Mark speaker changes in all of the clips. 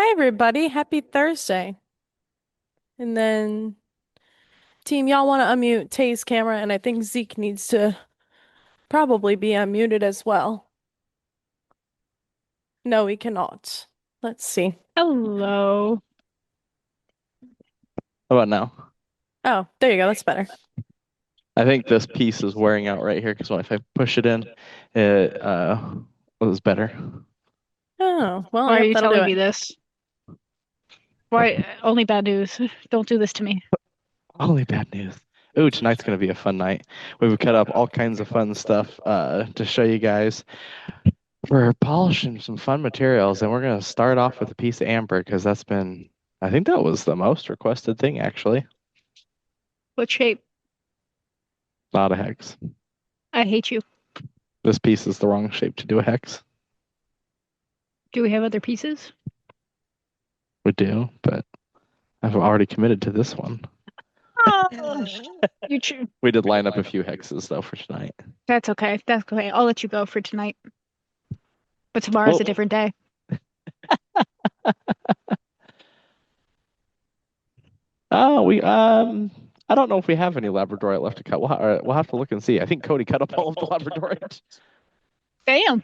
Speaker 1: Hi, everybody. Happy Thursday. And then, team, y'all want to unmute Tay's camera, and I think Zeke needs to probably be unmuted as well. No, he cannot. Let's see.
Speaker 2: Hello.
Speaker 3: How about now?
Speaker 1: Oh, there you go. That's better.
Speaker 3: I think this piece is wearing out right here because if I push it in, it was better.
Speaker 1: Oh, well,
Speaker 2: Why are
Speaker 1: yep,
Speaker 2: you
Speaker 1: that'll do
Speaker 2: telling me
Speaker 1: it.
Speaker 2: this? Why? Only bad news. Don't do this to me.
Speaker 3: Only bad news. Ooh, tonight's gonna be a fun night. We've cut up all kinds of fun stuff to show you guys. We're polishing some fun materials, and we're gonna start off with a piece of amber because I think that was the most requested thing actually.
Speaker 2: What shape?
Speaker 3: Not a hex.
Speaker 2: I hate you.
Speaker 3: This piece is the wrong shape to do a hex.
Speaker 2: Do we have other pieces?
Speaker 3: We do, but I've already committed to this one.
Speaker 2: Oh, you.
Speaker 3: We did line up a few hexes though for tonight.
Speaker 2: That's okay. That's okay. I'll let you go for tonight. But tomorrow's
Speaker 3: Well,
Speaker 2: a different day.
Speaker 3: we I don't know if we have any Labradorite left to cut. We'll have to look and see. I think Cody cut up all of the Labradorite.
Speaker 2: Damn.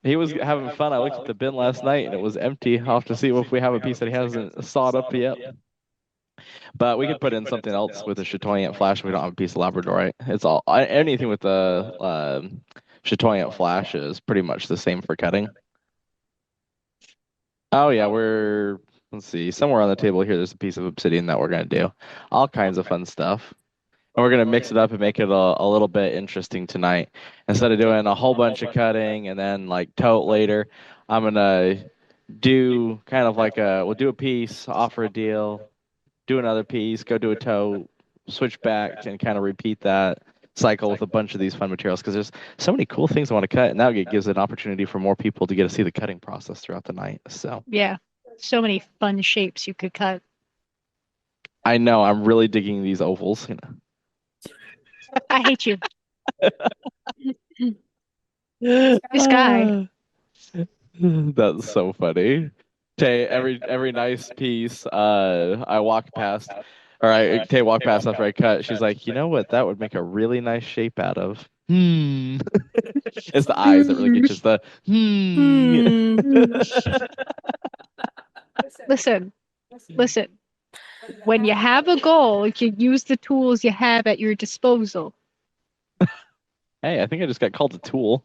Speaker 3: He was having fun. I looked at the bin last night and it was empty. I'll have to see if we have a piece that he hasn't sawed up yet. But we could put in something else with a chatoyant flash if we don't have a piece of Labradorite. It's all anything with the chatoyant flash is pretty much the same for cutting. Oh yeah, let's see, somewhere on the table here there's a piece of obsidian that we're gonna do. All kinds of fun stuff. And we're gonna mix it up and make it a little bit interesting tonight. Instead of doing a whole bunch of cutting and then like tote later, I'm gonna do kind of like we'll do a piece, offer a deal, do another piece, go do a tote, switch back and kind of repeat that cycle with a bunch of these fun materials because there's so many cool things I want to cut, and now it gives an opportunity for more people to get to see the cutting process throughout the night. So
Speaker 2: Yeah. So many fun shapes you could cut.
Speaker 3: I know I'm really digging these ovals.
Speaker 2: I hate you. This guy.
Speaker 3: Ah, that's so funny. Tay, every nice piece, I walk past, or Tay walked past after I cut. She's like, you know what? That would make a really nice shape out of. It's the eyes that really get you. It's the
Speaker 1: Hmm.
Speaker 2: Listen, listen. When you have a goal, you use the tools you have at your disposal.
Speaker 3: Hey, I think I just got called a tool.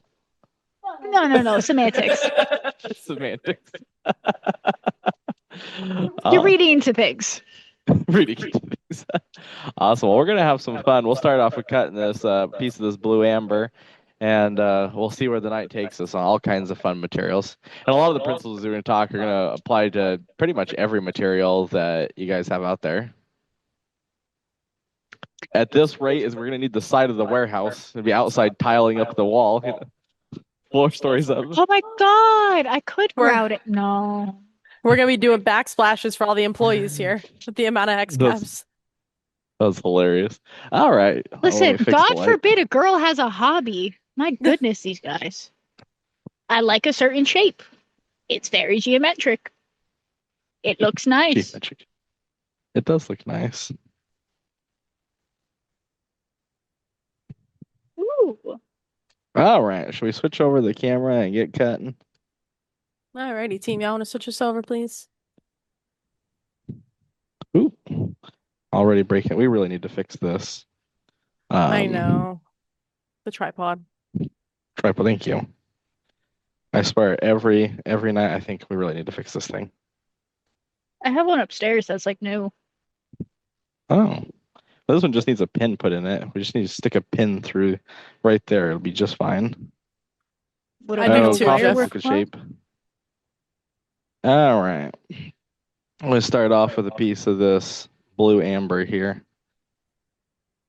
Speaker 2: No. Semantics.
Speaker 3: Semantics.
Speaker 2: You're
Speaker 3: Uh,
Speaker 2: reading into things.
Speaker 3: Reading things. Awesome. Well, we're gonna have some fun. We'll start off with cutting this piece of this blue amber, and we'll see where the night takes us on all kinds of fun materials. And a lot of the principles we're gonna talk are gonna apply to pretty much every material that you guys have out there. At this rate, is we're gonna need the side of the warehouse and be outside tiling up the wall, floor stories up.
Speaker 2: Oh my God, I could
Speaker 1: We're
Speaker 2: grout it. No.
Speaker 1: we're gonna be doing backsplashes for all the employees here with the amount of X
Speaker 3: That's
Speaker 1: caps.
Speaker 3: that's hilarious. All right, let
Speaker 2: Listen,
Speaker 3: me fix the
Speaker 2: God
Speaker 3: light.
Speaker 2: forbid a girl has a hobby. My goodness, these guys. I like a certain shape. It's very geometric. It looks nice.
Speaker 3: Geometric. It does look nice.
Speaker 2: Ooh.
Speaker 3: All right, should we switch over the camera and get cutting?
Speaker 1: Alrighty, team. Y'all want to switch us over, please?
Speaker 3: Ooh, already breaking. We really need to fix this.
Speaker 1: I know. The tripod.
Speaker 3: Tripod. Thank you. I swear, every night I think we really need to fix this thing.
Speaker 2: I have one upstairs that's like new.
Speaker 3: Oh, this one just needs a pin put in it. We just need to stick a pin through right there. It'll be just fine.
Speaker 2: What
Speaker 1: I
Speaker 2: about
Speaker 1: do
Speaker 3: Oh,
Speaker 2: a
Speaker 1: too,
Speaker 3: coffee
Speaker 1: Jeff.
Speaker 2: firework
Speaker 3: mocha
Speaker 2: club?
Speaker 3: shape. All right. I'm gonna start off with a piece of this blue amber here.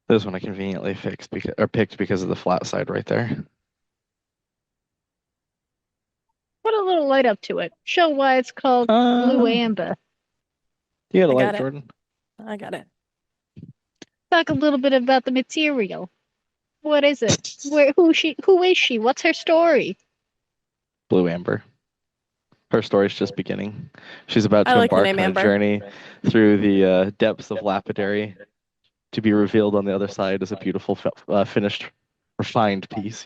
Speaker 3: This one I conveniently fixed because or picked because of the flat side right there.
Speaker 2: Put a little light up to it. Show why it's called Blue
Speaker 3: Uh,
Speaker 2: Amber.
Speaker 3: you got a
Speaker 1: I
Speaker 3: light,
Speaker 1: got it.
Speaker 3: Jordan?
Speaker 1: I got it.
Speaker 2: Talk a little bit about the material. What is it? Who is she? What's her story?
Speaker 3: Blue amber. Her story's just beginning. She's about
Speaker 1: I
Speaker 3: to
Speaker 1: like the
Speaker 3: embark
Speaker 1: name
Speaker 3: on a
Speaker 1: Amber.
Speaker 3: journey through the depths of Lapidary to be revealed on the other side as a beautiful, finished, refined piece.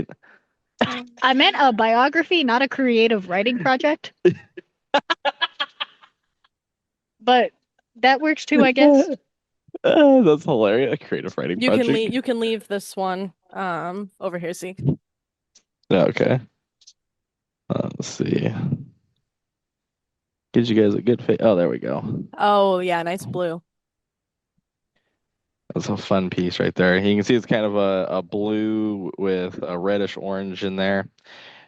Speaker 2: I meant a biography, not a creative writing project. But that works too, I guess.
Speaker 3: That's hilarious. A creative writing
Speaker 1: You can
Speaker 3: project.
Speaker 1: leave. You can leave this one over here. See.
Speaker 3: Yeah, okay. Let's see. Gives you guys a good face. Oh, there we go.
Speaker 1: Oh yeah, nice blue.
Speaker 3: That's a fun piece right there. You can see it's kind of a blue with a reddish orange in there.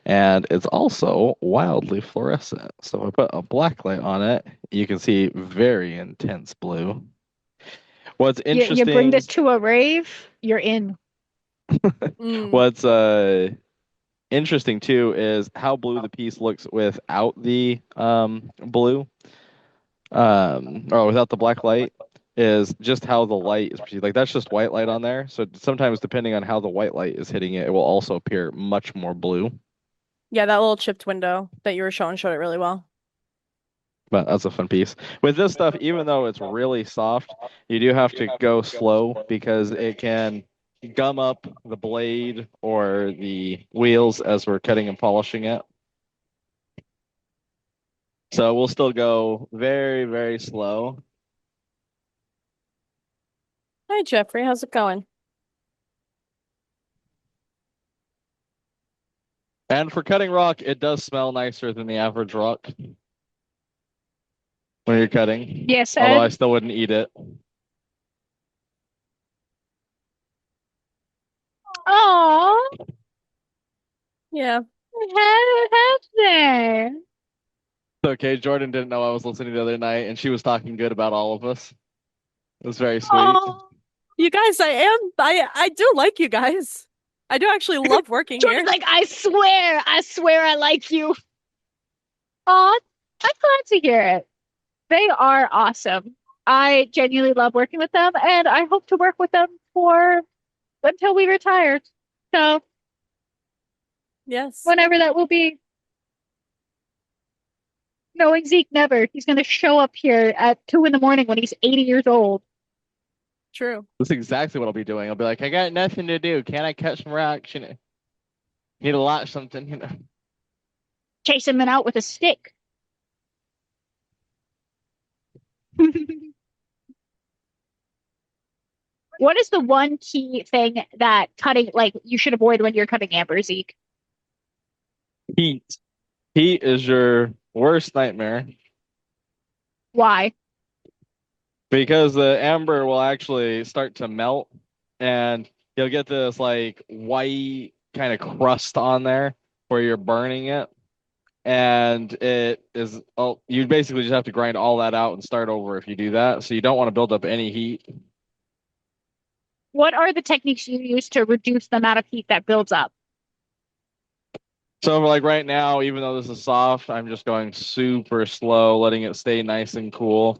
Speaker 3: And it's also wildly fluorescent. So if I put a black light on it, you can see very intense blue. What's
Speaker 2: You bring
Speaker 3: interesting,
Speaker 2: this to a rave, you're in.
Speaker 1: Mm.
Speaker 3: what's interesting too is how blue the piece looks without the blue or without the black light is just how the light is perceived. Like that's just white light on there. So sometimes depending on how the white light is hitting it, it will also appear much more blue.
Speaker 1: Yeah, that little chipped window that you were showing showed it really well.
Speaker 3: But that's a fun piece. With this stuff, even though it's really soft, you do have to go slow because it can gum up the blade or the wheels as we're cutting and polishing it. So we'll still go very, very slow.
Speaker 1: Hi, Jeffrey. How's it going?
Speaker 3: And for cutting rock, it does smell nicer than the average rock when you're cutting.
Speaker 2: Yes,
Speaker 3: Although
Speaker 2: Ed.
Speaker 3: I still wouldn't eat it.
Speaker 2: Oh,
Speaker 1: Yeah.
Speaker 2: have there.
Speaker 3: It's okay. Jordan didn't know I was listening the other night, and she was talking good about all of us. It was very sweet.
Speaker 2: Oh,
Speaker 1: You guys, I do like you guys. I do actually love working
Speaker 2: Jordan's
Speaker 1: here.
Speaker 2: like, I swear I like you. Oh, I'm glad to hear it. They are awesome. I genuinely love working with them, and I hope to work with them for until we retire. So
Speaker 1: Yes,
Speaker 2: whenever that will be, knowing Zeke never, he's gonna show up here at 2 in the morning when he's 80 years old.
Speaker 1: true.
Speaker 3: That's exactly what I'll be doing. I'll be like, I got nothing to do. Can I cut some rocks? Need to launch something.
Speaker 2: Chase him out with a stick. What is the one key thing that cutting, like, you should avoid when you're cutting amber, Zeke?
Speaker 3: Heat. Heat is your worst nightmare
Speaker 2: Why?
Speaker 3: because the amber will actually start to melt and you'll get this like white kind of crust on there where you're burning it. And it is, oh, you basically just have to grind all that out and start over if you do that. So you don't want to build up any heat.
Speaker 2: What are the techniques you use to reduce the amount of heat that builds up?
Speaker 3: So like right now, even though this is soft, I'm just going super slow, letting it stay nice and cool.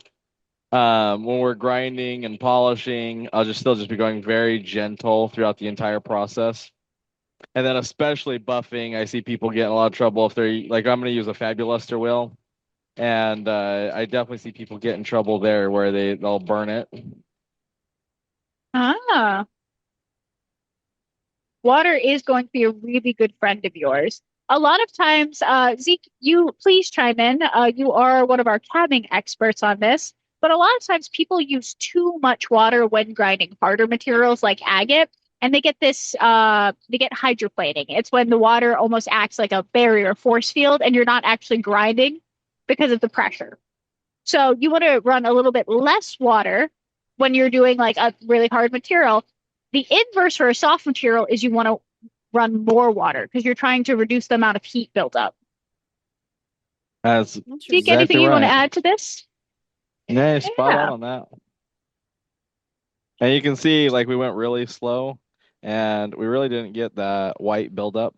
Speaker 3: When we're grinding and polishing, I'll just be going very gentle throughout the entire process. And then especially buffing, I see people get in a lot of trouble if they're like, I'm going to use a Fabuluster wheel. And I definitely see people get in trouble there where they'll burn it.
Speaker 2: Ah, water is going to be a really good friend of yours. A lot of times, Zeke, you please chime in. You are one of our cabbing experts on this, but a lot of times people use too much water when grinding harder materials like agate, and they get hydroplaning. It's when the water almost acts like a barrier force field, and you're not actually grinding because of the pressure. So you want to run a little bit less water when you're doing like a really hard material. The inverse for a soft material is you want to run more water because you're trying to reduce the amount of heat built up.
Speaker 3: That's
Speaker 2: Zeke,
Speaker 1: Interesting.
Speaker 2: anything
Speaker 3: exactly
Speaker 2: you want to
Speaker 3: right.
Speaker 2: add to this?
Speaker 3: Yeah, spot
Speaker 2: Yeah.
Speaker 3: on that. And you can see like we went really slow and we really didn't get that white buildup.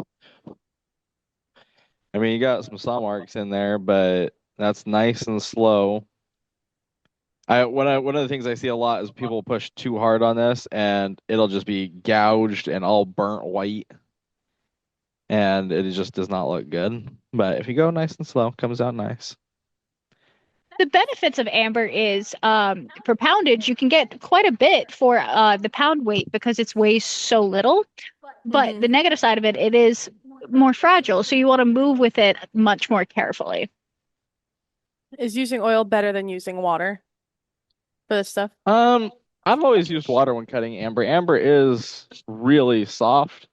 Speaker 3: I mean, you got some saw marks in there, but that's nice and slow. One of the things I see a lot is people push too hard on this and it'll just be gouged and all burnt white. and it just does not look good. But if you go nice and slow, it comes out nice.
Speaker 2: The benefits of amber is for poundage, you can get quite a bit for the pound weight because it weighs so little. But the negative side of it, it is more fragile, so you want to move with it much more carefully.
Speaker 1: Is using oil better than using water for this stuff?
Speaker 3: I've always used water when cutting amber. Amber is really soft.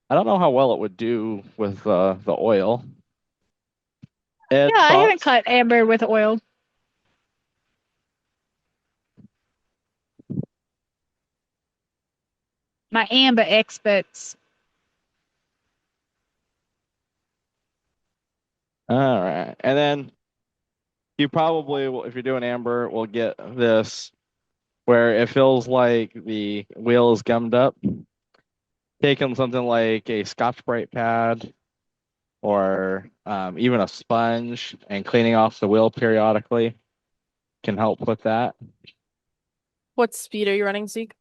Speaker 3: I don't know how well it would do with the oil.
Speaker 2: Yeah, I haven't cut amber with oil. My amber experts.
Speaker 3: All right. And then you probably will, if you're doing amber, will get this where it feels like the wheel is gummed up. Taking something like a Scotch-Brite pad or even a sponge and cleaning off the wheel periodically can help with that.
Speaker 1: What speed are you running, Zeke?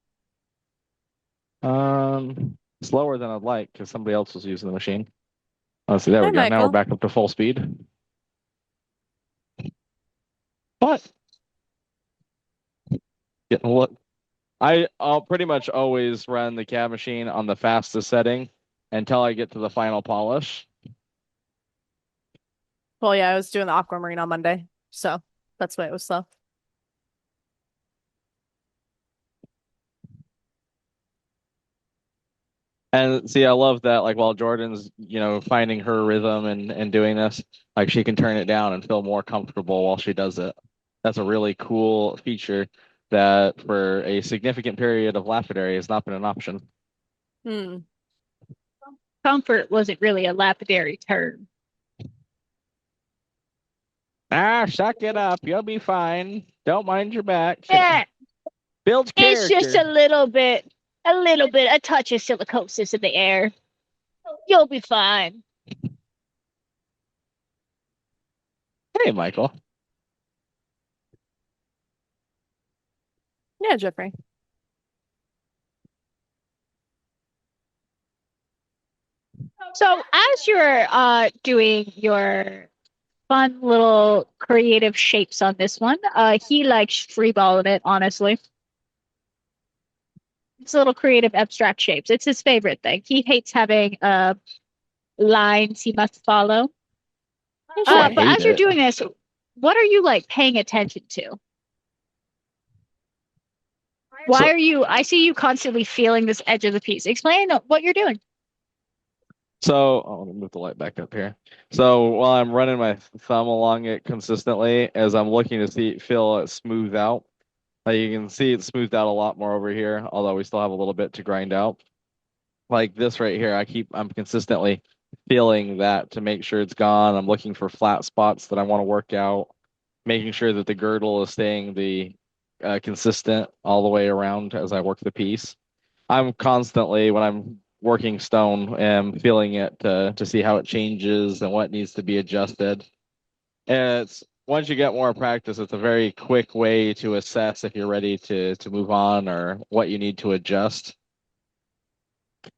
Speaker 3: Slower than I'd like because somebody else was using the machine. Oh, see, there
Speaker 1: Hi,
Speaker 3: we go. Now we're
Speaker 1: Michael.
Speaker 3: back up to full speed. But getting a look. I'll pretty much always run the cab machine on the fastest setting until I get to the final polish.
Speaker 1: Well, yeah, I was doing the aquamarine on Monday, so that's why it was slow.
Speaker 3: And see, I love that, like while Jordan's, finding her rhythm and doing this, like she can turn it down and feel more comfortable while she does it. That's a really cool feature that for a significant period of lapidary has not been an option.
Speaker 1: Hmm.
Speaker 2: Comfort wasn't really a lapidary term.
Speaker 3: Suck it up. You'll be fine. Don't mind your back.
Speaker 2: Eh,
Speaker 3: Build
Speaker 2: it's just
Speaker 3: character.
Speaker 2: a touch of silicosis in the air. You'll be fine.
Speaker 3: Hey, Michael.
Speaker 1: Yeah, Jeffrey.
Speaker 2: So as you're doing your fun little creative shapes on this one, he likes freeballing it, honestly. It's little creative abstract shapes. It's his favorite thing. He hates having lines he must follow.
Speaker 3: I
Speaker 2: But
Speaker 3: hate
Speaker 2: as you're
Speaker 3: it.
Speaker 2: doing this, what are you like paying attention to? Why are you? I see you constantly feeling this edge of the piece. Explain what you're doing.
Speaker 3: So, let me move the light back up here. So while I'm running my thumb along it consistently, as I'm looking to feel it smooth out, like you can see it's smoothed out a lot more over here, although we still have a little bit to grind out. Like this right here, I'm consistently feeling that to make sure it's gone. I'm looking for flat spots that I want to work out, making sure that the girdle is staying the consistent all the way around as I work the piece. I'm constantly, when I'm working stone, and feeling it to see how it changes and what needs to be adjusted. And it's once you get more practice, it's a very quick way to assess if you're ready to move on or what you need to adjust.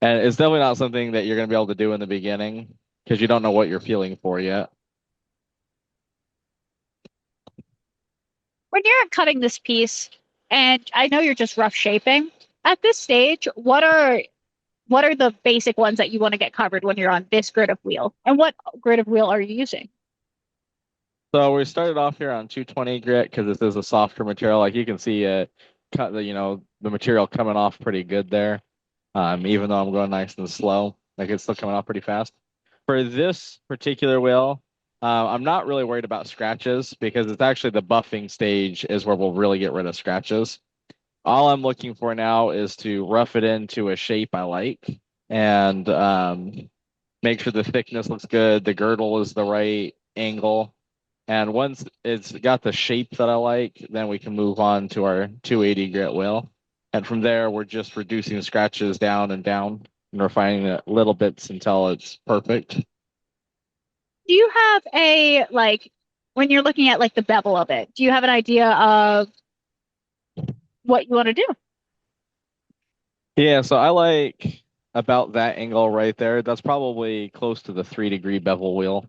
Speaker 3: And it's definitely not something that you're going to be able to do in the beginning because you don't know what you're feeling for yet.
Speaker 2: When you're cutting this piece, and I know you're just rough shaping, at this stage, what are the basic ones that you want to get covered when you're on this grid of wheel? And what grid of wheel are you using?
Speaker 3: So we started off here on 220 grit because this is a softer material. Like you can see it cut the material coming off pretty good there. Even though I'm going nice and slow, like it's still coming off pretty fast. For this particular wheel, I'm not really worried about scratches because it's actually the buffing stage is where we'll really get rid of scratches. All I'm looking for now is to rough it into a shape I like and make sure the thickness looks good, the girdle is the right angle. And once it's got the shape that I like, then we can move on to our 280 grit wheel. And from there, we're just reducing scratches down and down and refining it little bits until it's perfect.
Speaker 2: Do you have when you're looking at like the bevel of it, do you have an idea of what you want to do?
Speaker 3: Yeah, so I like about that angle right there. That's probably close to the 3-degree bevel wheel.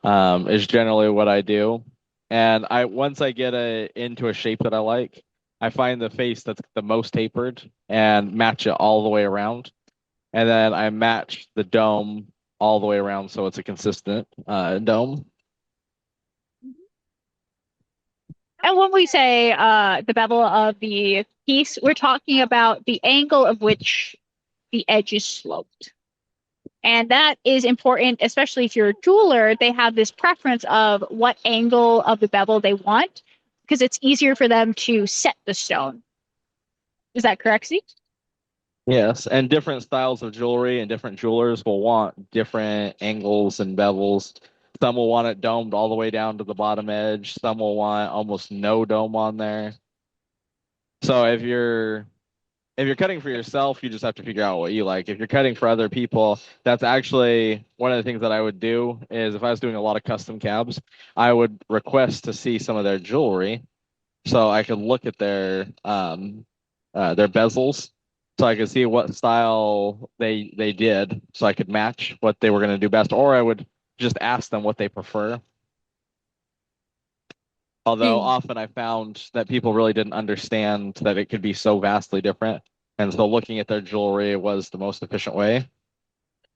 Speaker 3: Is generally what I do. And I once I get into a shape that I like, I find the face that's the most tapered and match it all the way around. And then I match the dome all the way around so it's a consistent dome.
Speaker 2: And when we say the bevel of the piece, we're talking about the angle of which the edge is sloped. And that is important, especially if you're a jeweler. They have this preference of what angle of the bevel they want because it's easier for them to set the stone. Is that correct, Steve?
Speaker 3: Yes, and different styles of jewelry and different jewelers will want different angles and bevels. Some will want it domed all the way down to the bottom edge. Some will want almost no dome on there. So if you're cutting for yourself, you just have to figure out what you like. If you're cutting for other people, that's actually one of the things that I would do is if I was doing a lot of custom cabs, I would request to see some of their jewelry so I could look at their bezels so I could see what style they did so I could match what they were going to do best, or I would just ask them what they prefer. Although
Speaker 1: Mm.
Speaker 3: often I found that people really didn't understand that it could be so vastly different. And so looking at their jewelry was the most efficient way.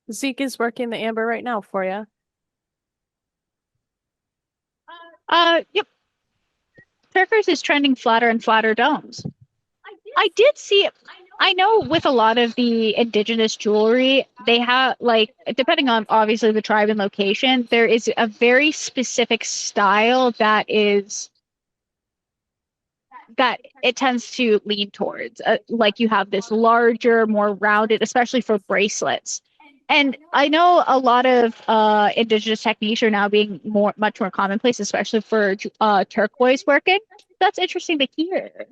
Speaker 1: Zeke is working the amber right now for you.
Speaker 2: Yep. Turquoise is trending flatter and flatter domes. I did see it. I know with a lot of the indigenous jewelry, they have like depending on obviously the tribe and location, there is a very specific style that it tends to lean towards. Like you have this larger, more rounded, especially for bracelets. And I know a lot of indigenous techniques are now being much more commonplace, especially for turquoise working. That's interesting to hear.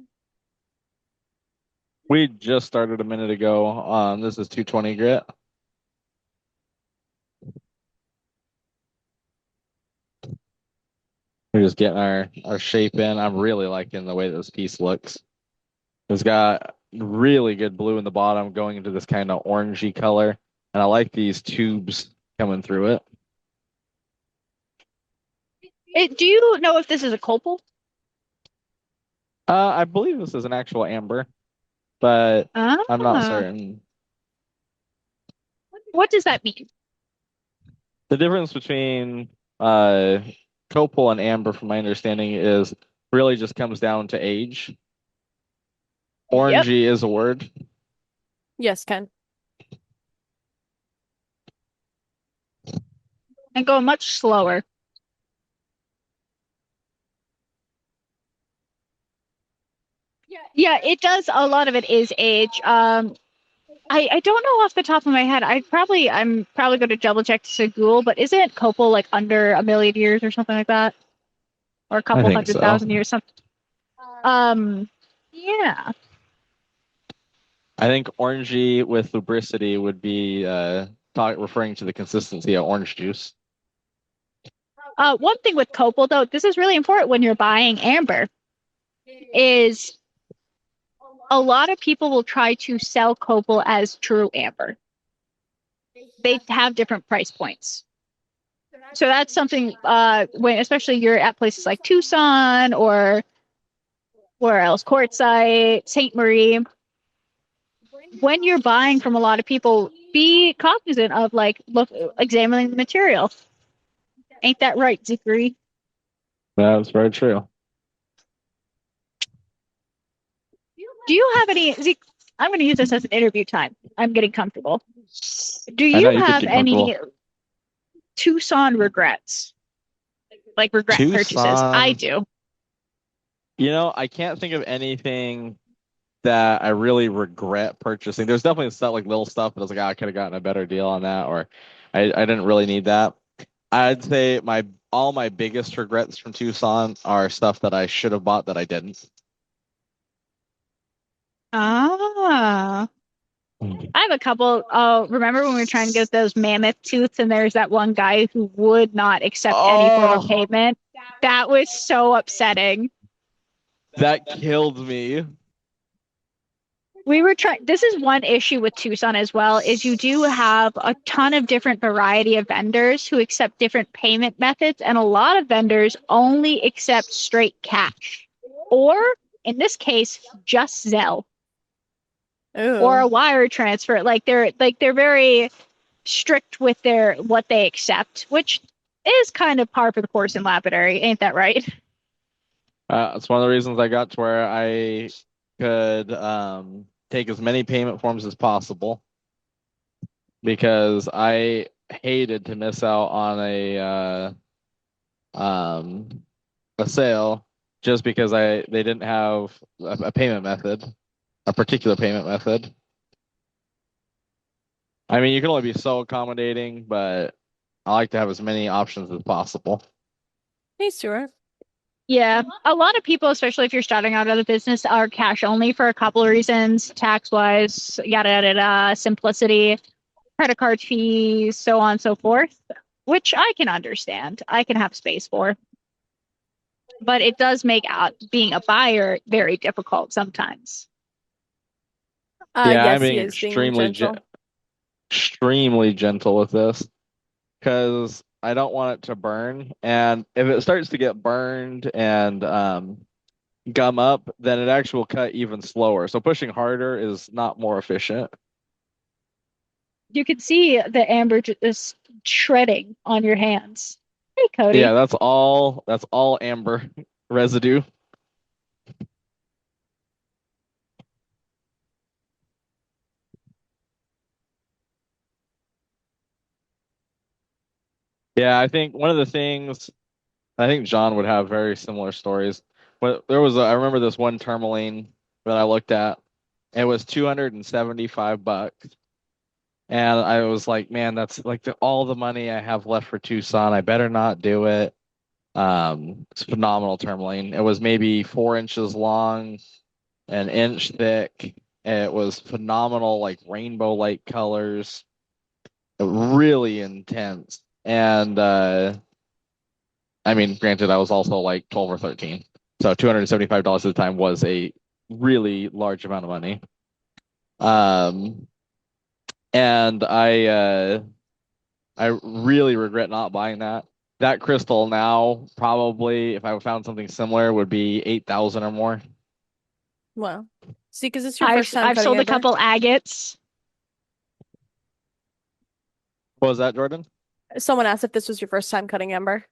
Speaker 3: We just started a minute ago. This is 220 grit. We're just getting our shape in. I'm really liking the way this piece looks. It's got really good blue in the bottom going into this kind of orangey color. And I like these tubes coming through it.
Speaker 2: Do you know if this is a copal?
Speaker 3: I believe this is an actual amber, but I'm not
Speaker 2: Ah,
Speaker 3: certain.
Speaker 2: what does that mean?
Speaker 3: The difference between copal and amber, from my understanding, is really just comes down to age.
Speaker 2: Yep,
Speaker 3: Orangey is a word.
Speaker 1: Yes, Ken.
Speaker 2: and go much slower. Yeah, it does. A lot of it is age. I don't know off the top of my head. I'm probably going to double check Segul, but isn't Copal like under a million years or something like that, or a
Speaker 3: I
Speaker 2: couple
Speaker 3: think
Speaker 2: hundred
Speaker 3: so.
Speaker 2: thousand years? Something. Yeah.
Speaker 3: I think orangey with lubricity would be referring to the consistency of orange juice.
Speaker 2: One thing with Copal though, this is really important when you're buying amber, is a lot of people will try to sell Copal as true amber. They have different price points. So that's something when especially you're at places like Tucson or where else, Quartzsite, St. Marie, when you're buying from a lot of people, be cognizant of like look examining the material. Ain't that right, Zachary?
Speaker 3: That's very true.
Speaker 2: Do you have any I'm going to use this as an interview time. I'm getting comfortable. Do
Speaker 3: I know
Speaker 2: you
Speaker 3: you could
Speaker 2: have
Speaker 3: get
Speaker 2: any
Speaker 3: comfortable.
Speaker 2: Tucson regrets? Like regret purchases? I
Speaker 3: Tucson,
Speaker 2: do.
Speaker 3: I can't think of anything that I really regret purchasing. There's definitely stuff like little stuff, but I was like, I could have gotten a better deal on that, or I didn't really need that. I'd say all my biggest regrets from Tucson are stuff that I should have bought that I didn't.
Speaker 2: Ah. I have a couple. Remember when we were trying to get those mammoth tooths, and there's that one guy who would not accept any form of
Speaker 3: Oh,
Speaker 2: payment? That was so upsetting.
Speaker 3: that killed me.
Speaker 2: We were trying, this is one issue with Tucson as well, is you do have a ton of different variety of vendors who accept different payment methods, and a lot of vendors only accept straight cash. Or in this case, just Zelle or
Speaker 1: Ooh.
Speaker 2: a wire transfer. Like they're very strict with their what they accept, which is kind of par for the course in lapidary, ain't that right?
Speaker 3: It's one of the reasons I got to where I could take as many payment forms as possible because I hated to miss out on um, a sale just because they didn't have a payment method, a particular payment method. I mean, you can only be so accommodating, but I like to have as many options as possible.
Speaker 1: Hey, Stuart.
Speaker 2: Yeah, a lot of people, especially if you're starting out as a business, are cash only for a couple of reasons, tax wise, yada yada yada, simplicity, credit card fees, so on and so forth, which I can understand. I can have space for, but it does make out being a buyer very difficult sometimes.
Speaker 3: Yeah, I'm
Speaker 1: Yes, he
Speaker 3: being
Speaker 1: is being gentle.
Speaker 3: extremely gentle with this because I don't want it to burn. And if it starts to get burned and gum up, then it actually will cut even slower. So pushing harder is not more efficient.
Speaker 2: You can see the amber just shredding on your hands. Hey,
Speaker 3: Yeah,
Speaker 2: Cody.
Speaker 3: that's all amber residue. Yeah, I think one of the things I think John would have very similar stories. But I remember this one tourmaline that I looked at. It was 275 bucks. And I was like, man, that's like all the money I have left for Tucson. I better not do it. It's phenomenal tourmaline. It was maybe 4 inches long, an inch thick. It was phenomenal, like rainbow light colors, really intense. And I mean, granted, I was also like 12 or 13. So $275 at the time was a really large amount of money. Um, and I really regret not buying that. That crystal now, probably, if I found something similar, would be 8,000 or more.
Speaker 1: Wow. See, because it's your
Speaker 2: I've
Speaker 1: first time
Speaker 2: I've
Speaker 1: cutting
Speaker 2: sold a
Speaker 1: amber.
Speaker 2: couple agates.
Speaker 3: What was that, Jordan?
Speaker 1: Someone asked if this was your first time cutting amber.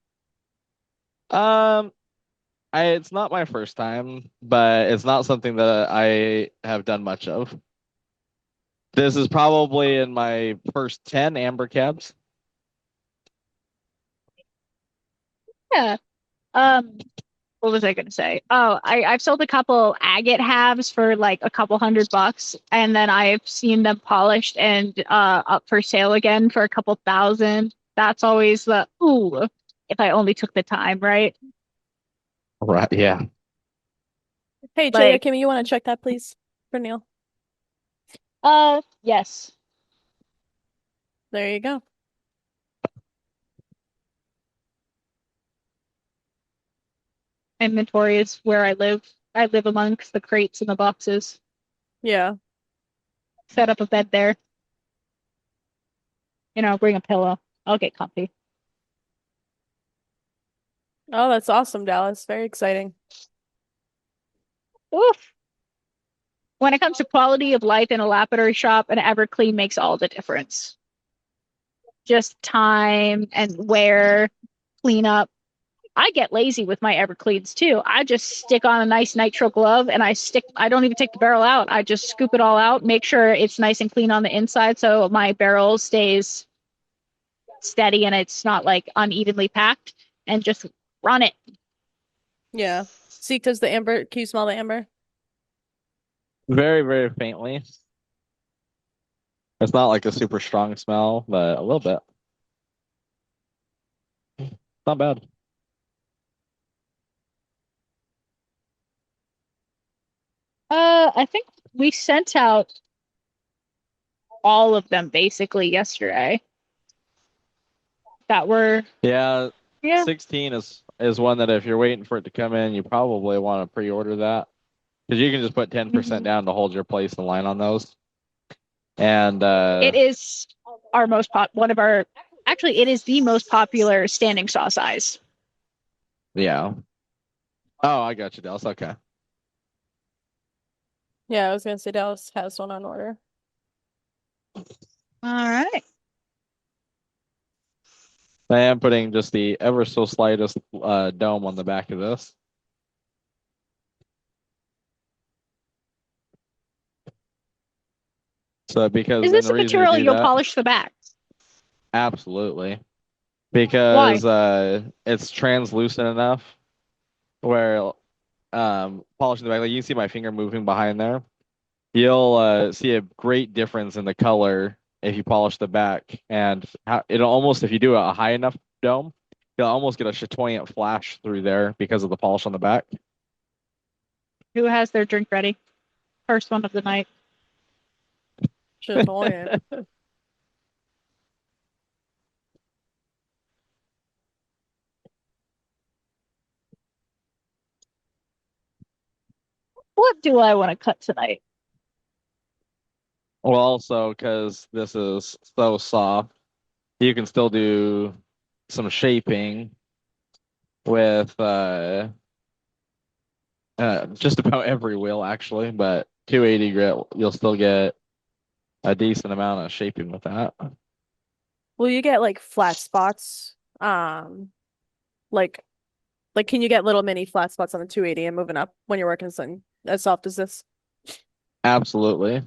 Speaker 3: Um, it's not my first time, but it's not something that I have done much of. This is probably in my first 10 amber cabs.
Speaker 2: Yeah. What was I going to say? Oh, I've sold a couple agate halves for like a couple $100, and then I've seen them polished and up for sale again for a couple thousand. That's always the ooh, if I only took the time, right?
Speaker 3: Right, yeah.
Speaker 1: Hey, Jada,
Speaker 2: Like,
Speaker 1: Kimmy, you want to check that, please, for Neil?
Speaker 2: yes.
Speaker 1: There you go.
Speaker 2: Inventory is where I live. I live amongst the crates and the boxes.
Speaker 1: Yeah.
Speaker 2: Set up a bed there. Bring a pillow. I'll get comfy.
Speaker 1: Oh, that's awesome, Dallas. Very exciting.
Speaker 2: Oof. When it comes to quality of life in a lapidary shop, an Everclean makes all the difference. Just time and wear, clean up. I get lazy with my Evercleans too. I just stick on a nice nitrile glove and I don't even take the barrel out. I just scoop it all out, make sure it's nice and clean on the inside so my barrel stays steady and it's not like unevenly packed, and just run it.
Speaker 1: Yeah. See, because the amber, can you smell the amber?
Speaker 3: Very, very faintly. It's not like a super strong smell, but a little bit. Not bad.
Speaker 2: I think we sent out all of them basically yesterday that were,
Speaker 3: Yeah,
Speaker 2: yeah.
Speaker 3: 16 is one that if you're waiting for it to come in, you probably want to pre-order that. because you can just put 10% down to hold your place in line on those. And
Speaker 2: It is our most actually, it is the most popular standing saw size.
Speaker 3: yeah. Oh, I got you, Dallas. Okay.
Speaker 1: Yeah, I was gonna say Dallas has one on order.
Speaker 2: All right.
Speaker 3: I am putting just the ever so slightest dome on the back of this. So because
Speaker 2: Is
Speaker 3: and
Speaker 2: this
Speaker 3: the
Speaker 2: a
Speaker 3: reason to
Speaker 2: material
Speaker 3: do
Speaker 2: you'll
Speaker 3: that,
Speaker 2: polish the back?
Speaker 3: absolutely, because
Speaker 2: Why?
Speaker 3: it's translucent enough where polishing the back, like you can see my finger moving behind there. You'll see a great difference in the color if you polish the back, and it'll almost, if you do a high enough dome, you'll almost get a chatoyant flash through there because of the polish on the back.
Speaker 2: Who has their drink ready? First one of the night.
Speaker 1: Chatoyant.
Speaker 2: What do I want to cut tonight?
Speaker 3: Well, also because this is so soft, you can still do some shaping with just about every wheel actually, but 280 grit, you'll still get a decent amount of shaping with that.
Speaker 1: Will you get like flat spots? Like can you get little mini flat spots on the 280 and moving up when you're working something as soft as this?
Speaker 3: Absolutely.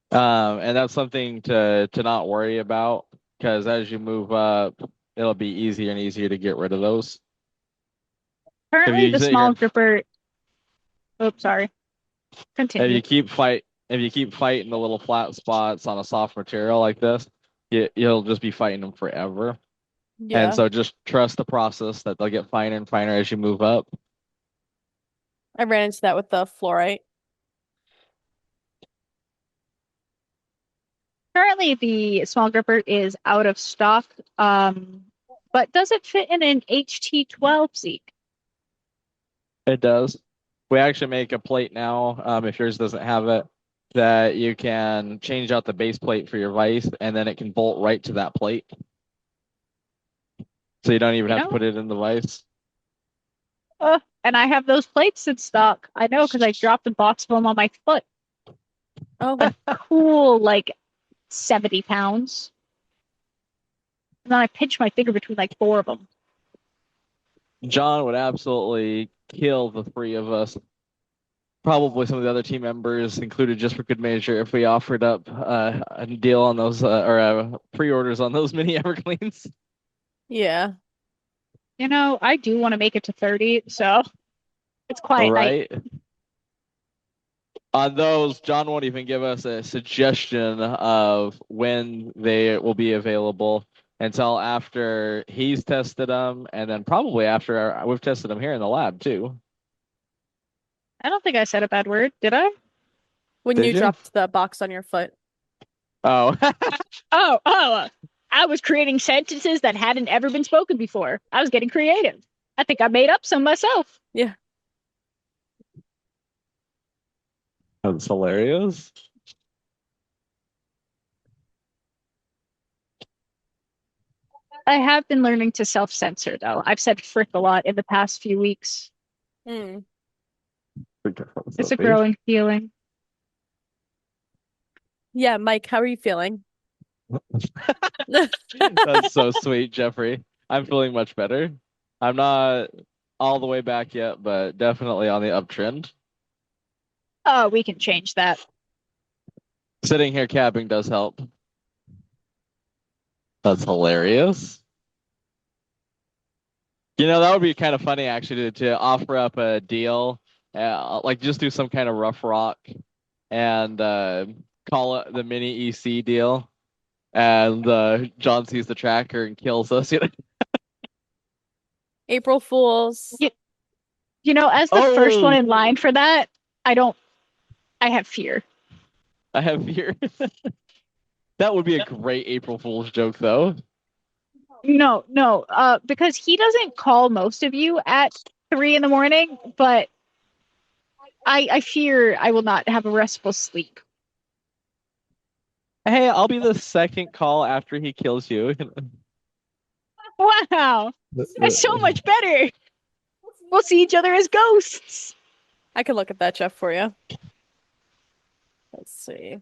Speaker 3: And that's something to not worry about because as you move up, it'll be easier and easier to get rid of those.
Speaker 2: Currently, the
Speaker 3: sit here
Speaker 2: small
Speaker 3: and
Speaker 2: gripper. Oops, sorry.
Speaker 3: if
Speaker 2: Continue.
Speaker 3: you keep fighting the little flat spots on a soft material like this, you'll just be fighting them forever. And
Speaker 1: Yeah.
Speaker 3: so just trust the process that they'll get finer and finer as you move up.
Speaker 1: I ran into that with the fluorite.
Speaker 2: Currently, the small gripper is out of stock. But does it fit in an HT12, Zeke?
Speaker 3: It does. We actually make a plate now, if yours doesn't have it, that you can change out the base plate for your vise, and then it can bolt right to that plate. So you don't even have to put it in the vise.
Speaker 2: And I have those plates in stock. I know because I dropped a box of them on my foot.
Speaker 1: Oh,
Speaker 2: Cool, like 70 pounds. And then I pinched my finger between like 4 of them.
Speaker 3: John would absolutely kill the 3 of us. Probably some of the other team members included just for good measure if we offered up a deal on those or pre-orders on those mini Evergleens.
Speaker 1: yeah.
Speaker 2: You know, I do want to make it to 30, so it's quiet night.
Speaker 3: Right. On those, John won't even give us a suggestion of when they will be available until after he's tested them, and then probably after we've tested them here in the lab too.
Speaker 2: I don't think I said a bad word, did I?
Speaker 1: When
Speaker 3: Did
Speaker 1: you
Speaker 3: you?
Speaker 1: dropped the box on your foot.
Speaker 3: Oh,
Speaker 2: Oh, I was creating sentences that hadn't ever been spoken before. I was getting creative. I think I made up some myself.
Speaker 1: Yeah.
Speaker 3: that's hilarious.
Speaker 2: I have been learning to self-censor, though. I've said frick a lot in the past few weeks.
Speaker 1: Mm.
Speaker 2: It's a growing feeling.
Speaker 1: Yeah, Mike, how are you feeling?
Speaker 3: That's so sweet, Jeffrey. I'm feeling much better. I'm not all the way back yet, but definitely on the uptrend.
Speaker 2: Oh, we can change that.
Speaker 3: Sitting here cabbing does help. That's hilarious. That would be kind of funny actually to offer up a deal, like just do some kind of rough rock and call it the mini EC deal. And John sees the tracker and kills us.
Speaker 1: April Fools.
Speaker 2: As the first one in line for that, I have fear.
Speaker 3: I have fear. That would be a great April Fool's joke, though.
Speaker 2: No. Because he doesn't call most of you at 3 in the morning, but I fear I will not have a restful sleep.
Speaker 3: Hey, I'll be the second call after he kills you.
Speaker 2: Wow, that's so much better. We'll see each other as ghosts.
Speaker 1: I can look at that, Jeff, for you. Let's see.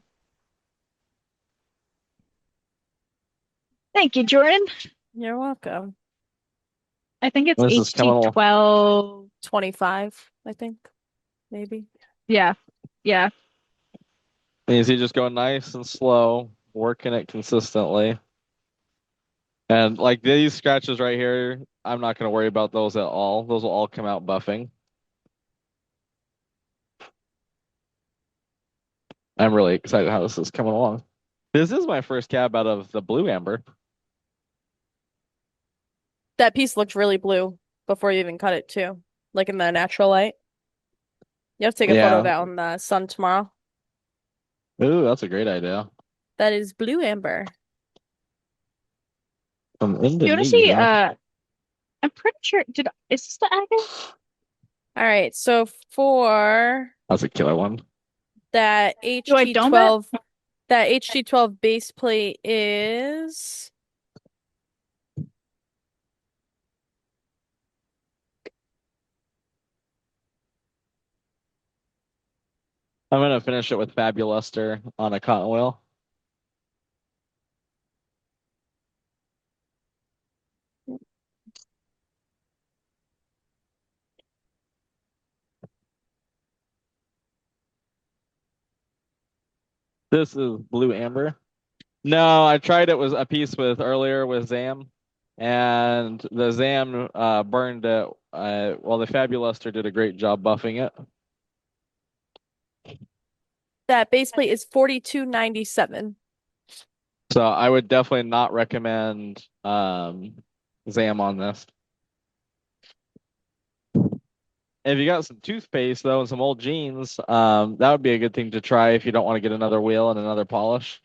Speaker 2: Thank you, Jordan.
Speaker 1: You're welcome.
Speaker 2: I think it's
Speaker 3: This is coming along.
Speaker 2: HT12.
Speaker 1: 25, I think. Maybe.
Speaker 2: Yeah.
Speaker 3: Is he just going nice and slow, working it consistently? And like these scratches right here, I'm not going to worry about those at all. Those will all come out buffing. I'm really excited how this is coming along. This is my first cab out of the blue amber.
Speaker 1: That piece looked really blue before you even cut it, too. Like in the natural light. You have to take a photo of that on the sun tomorrow.
Speaker 3: Ooh, that's a great idea.
Speaker 1: That is blue amber.
Speaker 3: From
Speaker 2: You want to see?
Speaker 3: Indonesia.
Speaker 2: I'm pretty sure. Is this the agate?
Speaker 1: All right, so for
Speaker 3: That's a killer one.
Speaker 1: that
Speaker 2: Do I dome
Speaker 1: HT12, that HT12 base plate is
Speaker 3: I'm going to finish it with Fabuluster on a cotton wheel. This is blue amber. No, I tried it with a piece with earlier with Zam, and the Zam burned it. Well, the Fabuluster did a great job buffing it.
Speaker 1: that base plate is 4297.
Speaker 3: So I would definitely not recommend Zam on this. If you got some toothpaste though and some old jeans, that would be a good thing to try if you don't want to get another wheel and another polish.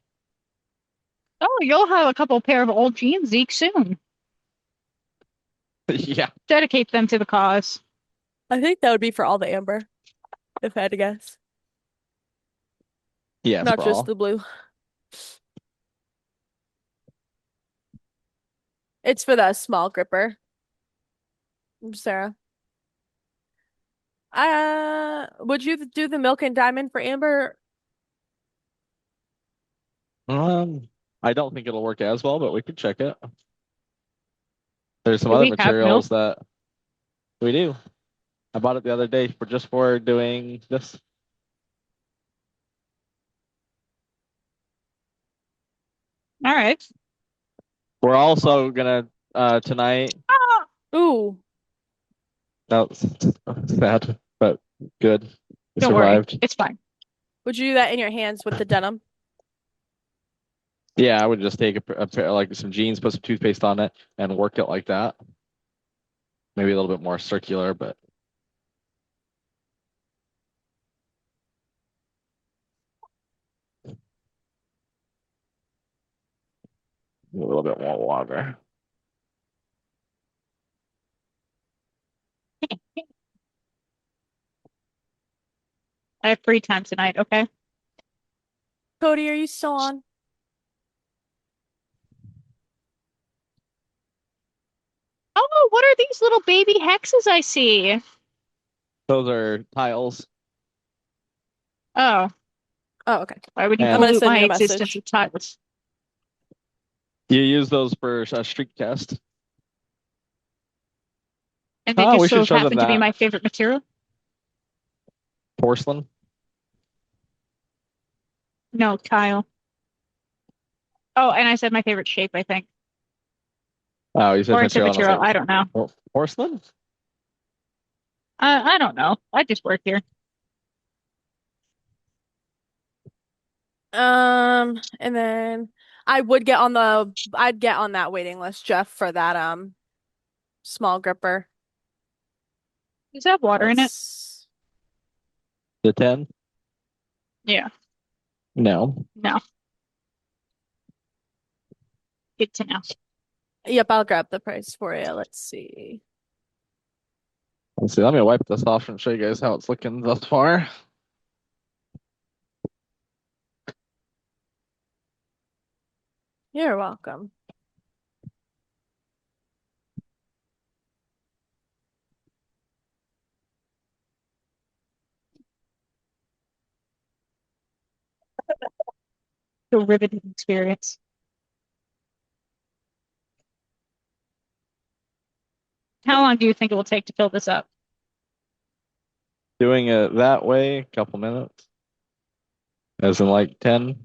Speaker 2: Oh, you'll have a couple pair of old jeans, Zeke, soon.
Speaker 3: Yeah.
Speaker 2: Dedicate them to the cause.
Speaker 1: I think that would be for all the amber, if I had to guess.
Speaker 3: Yes,
Speaker 1: Not
Speaker 3: for
Speaker 1: just
Speaker 3: all.
Speaker 1: the blue. It's for the small gripper. Sarah. Would you do the milk and diamond for amber?
Speaker 3: I don't think it'll work as well, but we could check it. There's some
Speaker 2: Do
Speaker 3: other
Speaker 2: we have milk?
Speaker 3: materials that we do. I bought it the other day just for doing this.
Speaker 2: All right.
Speaker 3: We're also gonna tonight.
Speaker 1: Ooh.
Speaker 3: That was sad, but good. We
Speaker 2: Don't worry.
Speaker 3: survived.
Speaker 2: It's fine.
Speaker 1: Would you do that in your hands with the denim?
Speaker 3: Yeah, I would just take a pair like some jeans, put some toothpaste on it, and work it like that. Maybe a little bit more circular, but a little bit more water.
Speaker 2: I have free time tonight, okay?
Speaker 1: Cody, are you still on?
Speaker 2: Oh, what are these little baby hexes I see?
Speaker 3: Those are tiles.
Speaker 2: Oh,
Speaker 1: Oh, okay.
Speaker 2: why would you
Speaker 3: I'm gonna
Speaker 2: pollute
Speaker 1: send
Speaker 2: my
Speaker 1: you a
Speaker 2: existence
Speaker 1: message.
Speaker 2: with tiles?
Speaker 3: You use those for a streak test.
Speaker 2: And they
Speaker 3: Oh, we
Speaker 2: just
Speaker 3: should
Speaker 2: so
Speaker 3: show them
Speaker 2: happen to be
Speaker 3: that.
Speaker 2: my favorite material?
Speaker 3: Porcelain.
Speaker 2: No, tile. Oh, and I said my favorite shape, I think.
Speaker 3: Oh, you said
Speaker 2: Or it's a
Speaker 3: material. And I was
Speaker 2: material.
Speaker 3: like,
Speaker 2: I don't know.
Speaker 3: Porcelain?
Speaker 2: I don't know. I just work here.
Speaker 1: And then I'd get on that waiting list, Jeff, for that small gripper.
Speaker 2: Does that have water in it?
Speaker 1: Let's-
Speaker 3: The 10?
Speaker 2: Yeah.
Speaker 3: No.
Speaker 2: No. Good to know.
Speaker 1: Yep, I'll grab the price for you. Let's see.
Speaker 3: Let's see. Let me wipe this off and show you guys how it's looking thus far.
Speaker 1: You're welcome.
Speaker 2: The riveting experience. How long do you think it will take to fill this up?
Speaker 3: Doing it that way, a couple minutes. As in like 10.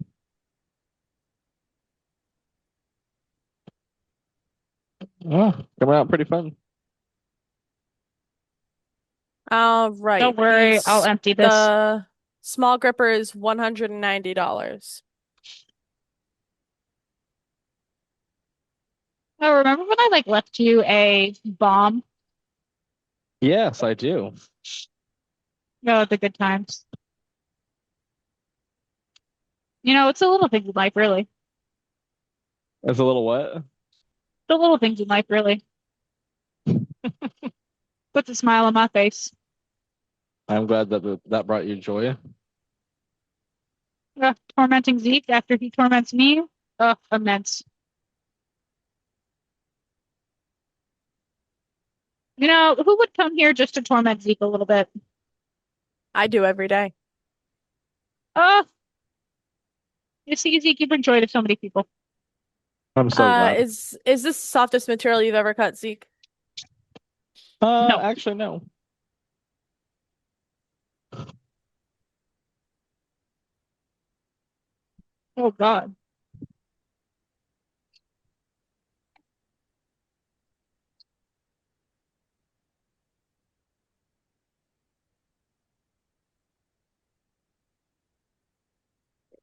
Speaker 3: Oh, coming out pretty fun.
Speaker 1: All right.
Speaker 2: Don't worry, I'll empty this.
Speaker 1: The small gripper is $190.
Speaker 2: Oh, remember when I like left you a bomb?
Speaker 3: Yes, I do.
Speaker 2: Oh, the good times. You know, it's the little things in life, really.
Speaker 3: It's a little what?
Speaker 2: The little things in life, really. Puts a smile on my face.
Speaker 3: I'm glad that that brought you joy.
Speaker 2: Tormenting Zeke after he torments me. Immense. You know, who would come here just to torment Zeke a little bit?
Speaker 1: I do every day.
Speaker 2: Oh, you see, Zeke, you bring joy to so many people.
Speaker 3: I'm so glad.
Speaker 1: Is this the softest material you've ever cut, Zeke?
Speaker 2: No.
Speaker 3: Actually, no.
Speaker 2: Oh, God.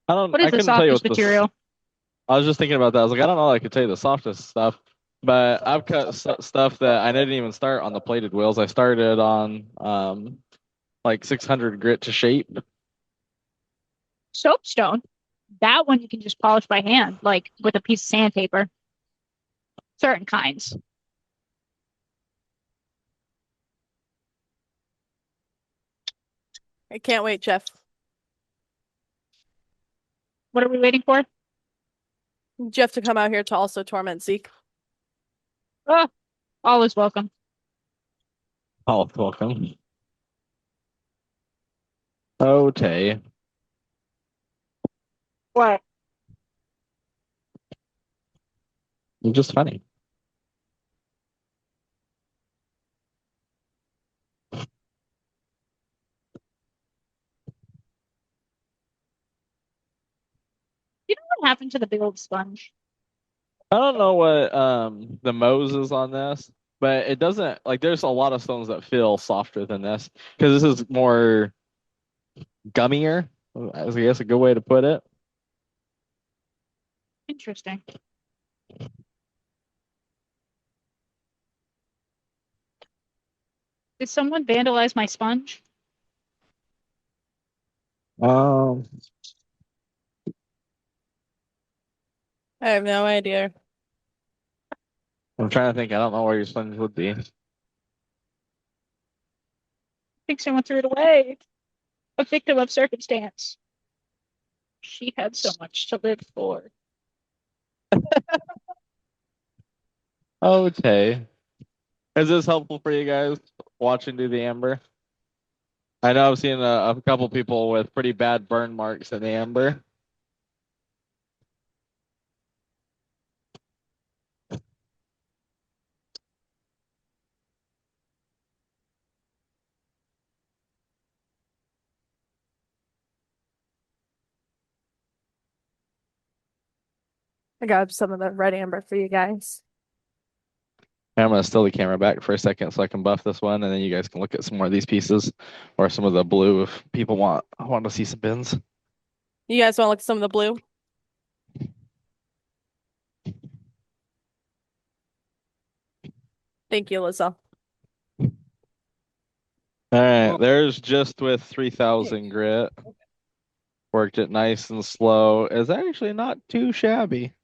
Speaker 2: What
Speaker 3: I
Speaker 2: is the
Speaker 3: couldn't tell you
Speaker 2: softest
Speaker 3: what
Speaker 2: material?
Speaker 3: I was just thinking about that. I was like, I don't know. I could tell you the softest stuff, but I've cut stuff that I didn't even start on the plated wheels. I started on like 600 grit to shape.
Speaker 2: Soapstone. That one you can just polish by hand, like with a piece of sandpaper. Certain kinds.
Speaker 1: I can't wait, Jeff.
Speaker 2: What are we waiting for?
Speaker 1: Jeff to come out here to also torment Zeke.
Speaker 2: Oh, all is welcome.
Speaker 3: Oh, welcome. Okay.
Speaker 2: What?
Speaker 3: You're just funny.
Speaker 2: You know what happened to the big old sponge?
Speaker 3: I don't know what the Moe's is on this, but it doesn't like there's a lot of stones that feel softer than this because this is more gummier. I guess a good way to put it.
Speaker 2: Interesting. Did someone vandalize my sponge?
Speaker 3: Um,
Speaker 1: I have no idea.
Speaker 3: I'm trying to think. I don't know where your sponge would be.
Speaker 2: I think someone threw it away. A victim of circumstance. She had so much to live for.
Speaker 3: Okay. Is this helpful for you guys watching do the amber? I know I've seen a couple people with pretty bad burn marks in the amber.
Speaker 1: I got some of the red amber for you guys.
Speaker 3: I'm gonna still the camera back for a second so I can buff this one, and then you guys can look at some more of these pieces or some of the blue if people want to see some bins.
Speaker 1: You guys want to look at some of the blue? Thank you, Lizelle.
Speaker 3: All right, there's just with 3000 grit. Worked it nice and slow. It's actually not too shabby.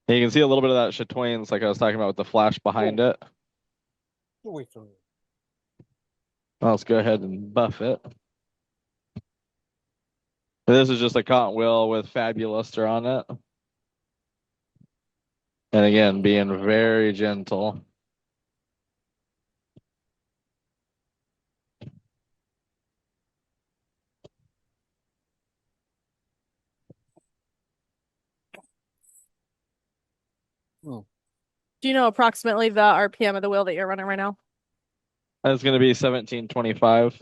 Speaker 3: And you can see a little bit of that chatoyance, like I was talking about with the flash behind it.
Speaker 4: Get away from me.
Speaker 3: Well, let's go ahead and buff it. This is just a cotton wheel with Fabulister on it. And again, being very gentle.
Speaker 4: Hmm.
Speaker 1: Do you know approximately the RPM of the wheel that you're running right now?
Speaker 3: And it's going to be 1725,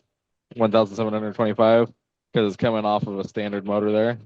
Speaker 3: 1725, because it's coming off of a standard motor there.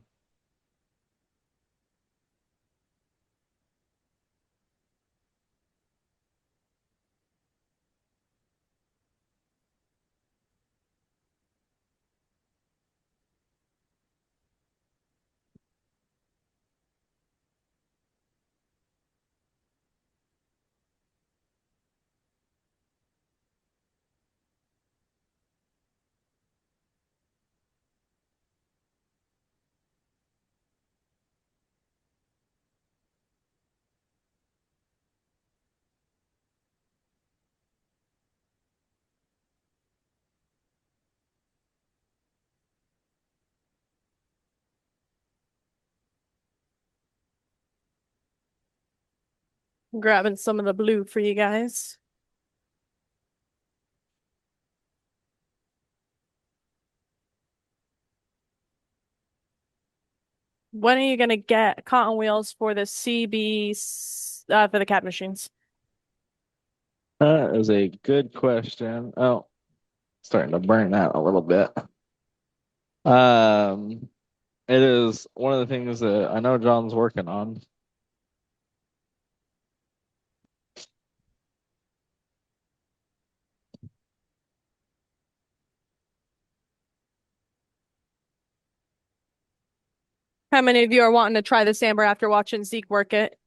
Speaker 1: I'm grabbing some of the blue for you guys. When are you gonna get cotton wheels for the CB for the cat machines?
Speaker 3: That is a good question. Oh, starting to burn that a little bit. It is one of the things that I know John's working on.
Speaker 1: How many of you are wanting to try this amber after watching Zeke work it?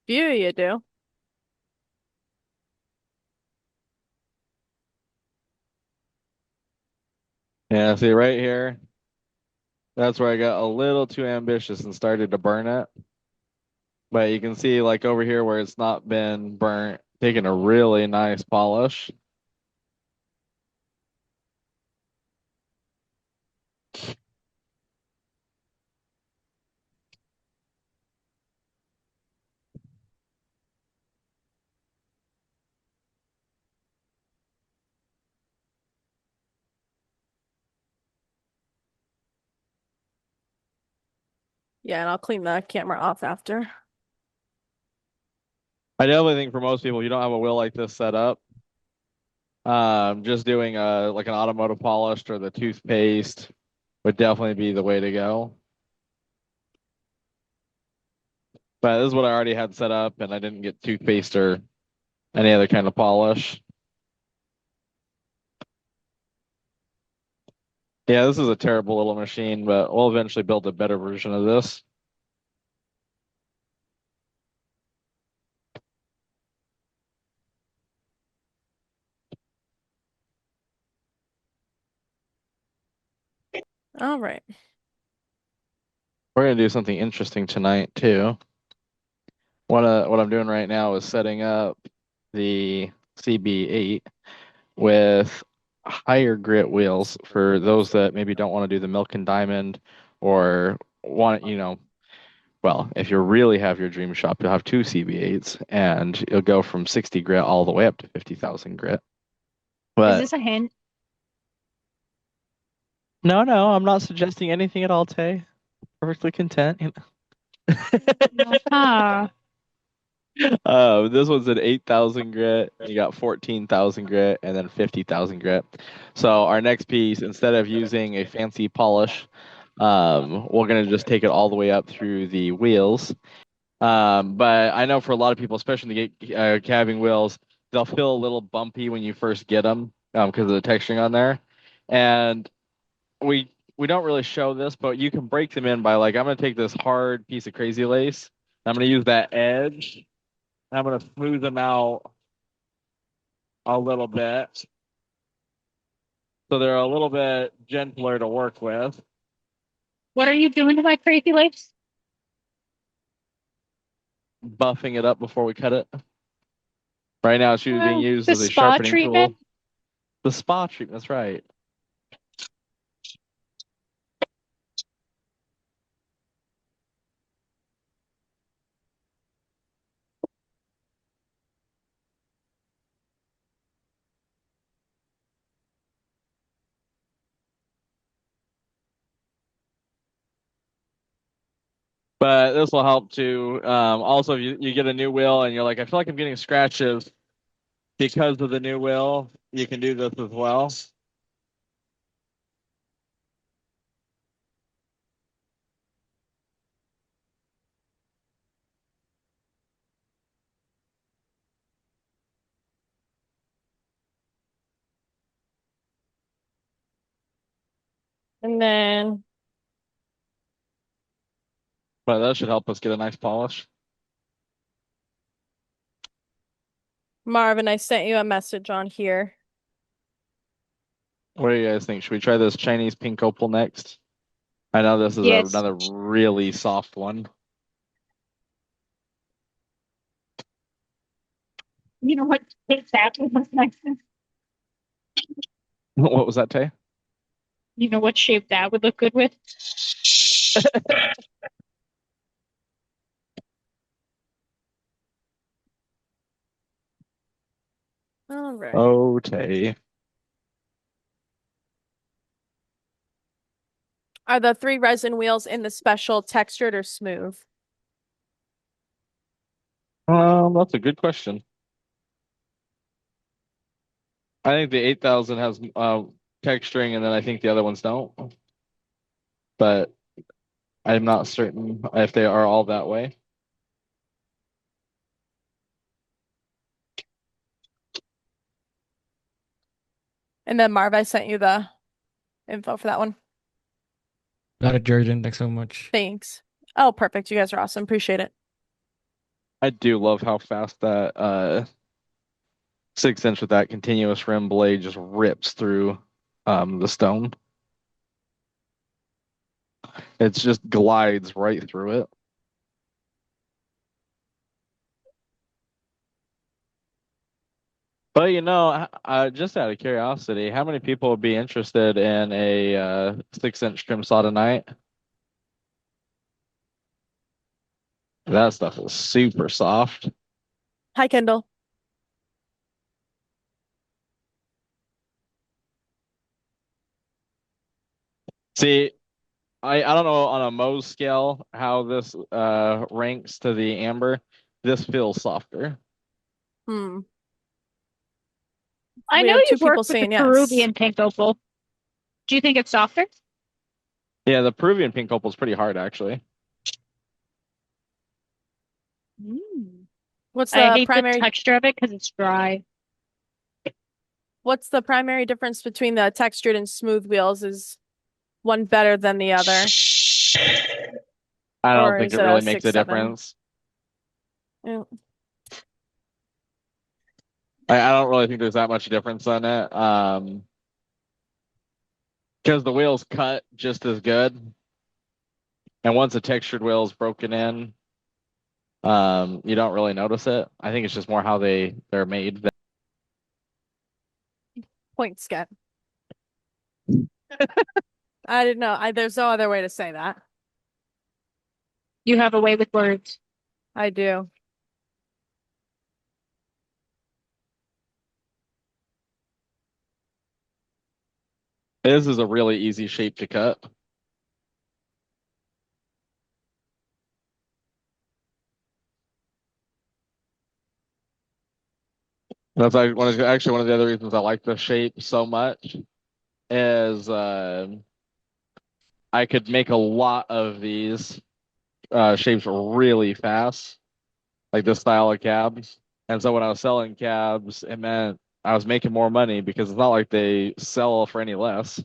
Speaker 1: Few of you do.
Speaker 3: Yeah, see right here, that's where I got a little too ambitious and started to burn it. But you can see like over here where it's not been burnt, taking a really nice polish.
Speaker 1: Yeah, and I'll clean the camera off after.
Speaker 3: I definitely think for most people, you don't have a wheel like this set up. Just doing like an automotive polished or the toothpaste would definitely be the way to go. But this is what I already had set up, and I didn't get toothpaste or any other kind of polish. Yeah, this is a terrible little machine, but we'll eventually build a better version of this.
Speaker 1: All right.
Speaker 3: We're gonna do something interesting tonight too. What I'm doing right now is setting up the CB8 with higher grit wheels for those that maybe don't want to do the milk and diamond or want, well, if you really have your dream shop, you'll have two CB8s and you'll go from 60 grit all the way up to 50,000 grit.
Speaker 2: Is
Speaker 3: But
Speaker 2: this a hint?
Speaker 3: no, I'm not suggesting anything at all, Tay. Perfectly content.
Speaker 2: Huh.
Speaker 3: This one's an 8,000 grit. You got 14,000 grit and then 50,000 grit. So our next piece, instead of using a fancy polish, we're gonna just take it all the way up through the wheels. But I know for a lot of people, especially the cabbing wheels, they'll feel a little bumpy when you first get them because of the texturing on there. And we don't really show this, but you can break them in by like I'm gonna take this hard piece of crazy lace. I'm gonna use that edge. I'm gonna smooth them out a little bit. so they're a little bit gentler to work with.
Speaker 2: What are you doing to my crazy legs?
Speaker 3: Buffing it up before we cut it. Right now, it's being used
Speaker 2: The
Speaker 3: as a
Speaker 2: spa
Speaker 3: sharpening
Speaker 2: treatment?
Speaker 3: tool. The spa treatment, that's right. But this will help too. Also, if you get a new wheel and you're like, I feel like I'm getting scratches because of the new wheel, you can do this as well.
Speaker 1: And then
Speaker 3: But that should help us get a nice polish.
Speaker 1: Marvin, I sent you a message on here.
Speaker 3: What do you guys think? Should we try this Chinese pink opal next? I know this is
Speaker 2: Yes.
Speaker 3: another really soft one.
Speaker 2: You know what exactly was next?
Speaker 3: What was that, Tay?
Speaker 2: You know what shape that would look good with?
Speaker 1: All right.
Speaker 3: Oh, Tay.
Speaker 1: Are the 3 resin wheels in the special textured or smooth?
Speaker 3: That's a good question. I think the 8000 has texturing, and then I think the other ones don't. But I'm not certain if they are all that way.
Speaker 1: And then Marv, I sent you the info for that one.
Speaker 5: Got it, Jordan. Thanks so much.
Speaker 1: Thanks. Oh, perfect. You guys are awesome. Appreciate it.
Speaker 3: I do love how fast that 6-inch with that continuous rim blade just rips through the stone. It just glides right through it. But just out of curiosity, how many people would be interested in a 6-inch trim saw tonight? That stuff is super soft.
Speaker 1: Hi, Kendall.
Speaker 3: See, I don't know on a Mohs scale how this ranks to the amber. This feels softer.
Speaker 1: Hmm.
Speaker 2: I
Speaker 1: We
Speaker 2: know
Speaker 1: have 2
Speaker 2: you've
Speaker 1: people
Speaker 2: worked with the
Speaker 1: saying yes.
Speaker 2: Peruvian pink opal. Do you think it's softer?
Speaker 3: Yeah, the Peruvian pink opal is pretty hard actually.
Speaker 1: What's
Speaker 2: I
Speaker 1: the
Speaker 2: hate
Speaker 1: primary
Speaker 2: the texture of it because it's dry.
Speaker 1: What's the primary difference between the textured and smooth wheels? Is one better than the other?
Speaker 3: I
Speaker 1: Or
Speaker 3: don't think
Speaker 1: is
Speaker 3: it
Speaker 1: it a
Speaker 3: really makes a
Speaker 1: 6-7?
Speaker 3: difference.
Speaker 1: Yeah.
Speaker 3: I don't really think there's that much difference on it. Because the wheels cut just as good. And once a textured wheel is broken in, you don't really notice it. I think it's just more how they're made.
Speaker 1: Point scat. I didn't know. There's no other way to say that.
Speaker 2: You have a way with words.
Speaker 1: I do.
Speaker 3: This is a really easy shape to cut. That's actually one of the other reasons I like this shape so much is I could make a lot of these shapes really fast, like this style of cabs. And so when I was selling cabs, it meant I was making more money because it's not like they sell for any less.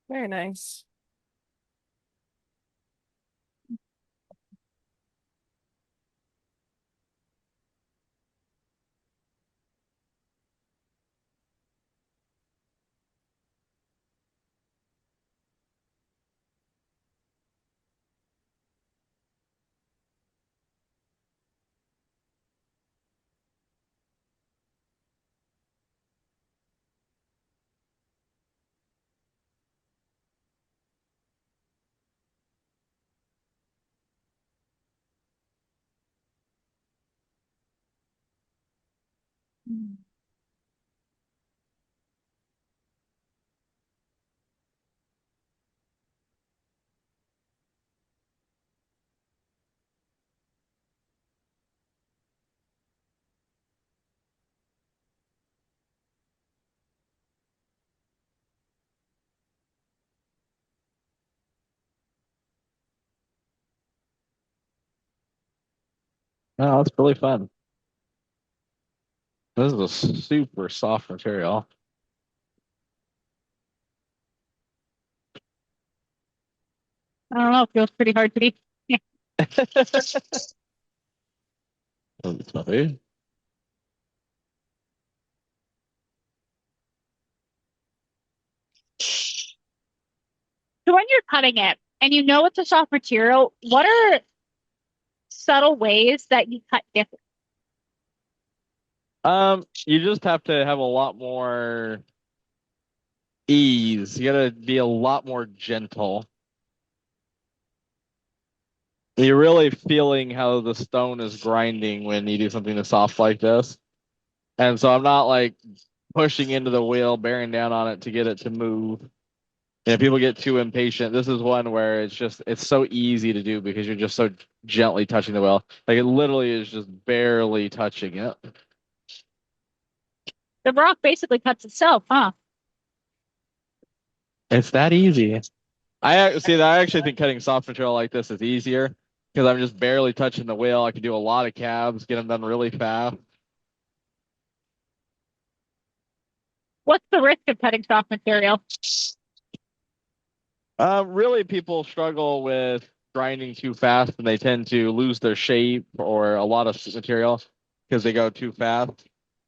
Speaker 1: Very nice.
Speaker 3: Oh, that's really fun. This is a super soft material.
Speaker 2: I don't know. It feels pretty hard to be.
Speaker 3: That's funny.
Speaker 2: So when you're cutting it and you know it's a soft material, what are subtle ways that you cut different?
Speaker 3: You just have to have a lot more ease. You gotta be a lot more gentle. You're really feeling how the stone is grinding when you do something that's soft like this. And so I'm not like pushing into the wheel, bearing down on it to get it to move. And if people get too impatient, this is one where it's so easy to do because you're just so gently touching the wheel. Like it literally is just barely touching it.
Speaker 2: The rock basically cuts itself, huh?
Speaker 3: It's that easy. I actually think cutting soft material like this is easier because I'm just barely touching the wheel. I can do a lot of cabs, get them done really fast.
Speaker 2: What's the risk of cutting soft material?
Speaker 3: Really, people struggle with grinding too fast and they tend to lose their shape or a lot of material because they go too fast.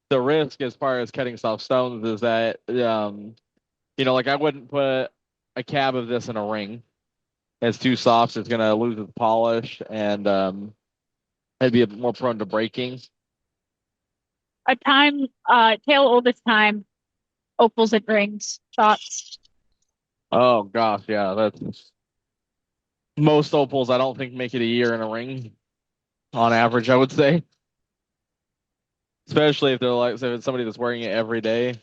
Speaker 3: The risk as far as cutting soft stones is that, like I wouldn't put a cab of this in a ring. It's too soft, so it's going to lose its polish and it'd be more prone to breaking.
Speaker 2: Tale oldest time, opals and rings, thoughts.
Speaker 3: Oh gosh, yeah, that's most opals I don't think make it a year in a ring on average, I would say. Especially if they're like if it's somebody that's wearing it every day.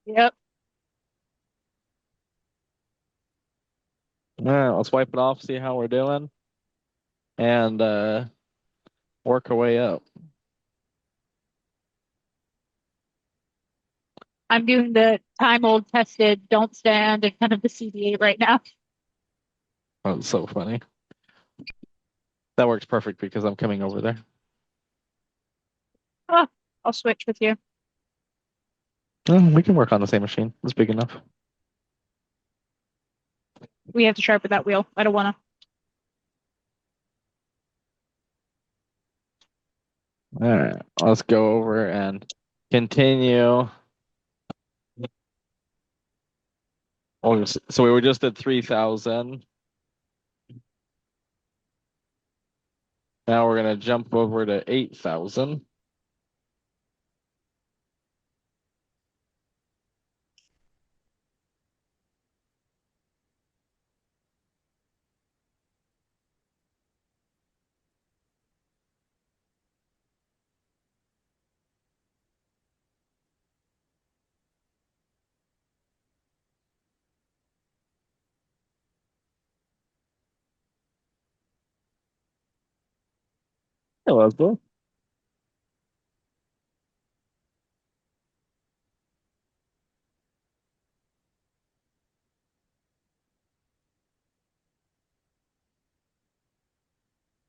Speaker 2: Yep.
Speaker 3: All right, let's wipe it off, see how we're doing, and work our way up.
Speaker 2: I'm doing the time old tested, don't stand in front of the CD8 right now.
Speaker 3: That's so funny. That works perfect because I'm coming over there.
Speaker 2: Oh, I'll switch with you.
Speaker 3: Oh, we can work on the same machine. It's big enough.
Speaker 2: We have to sharpen that wheel. I don't want to.
Speaker 3: All right, let's go over and continue. So we were just at 3,000. Now we're gonna jump over to 8,000. Hello, Bill.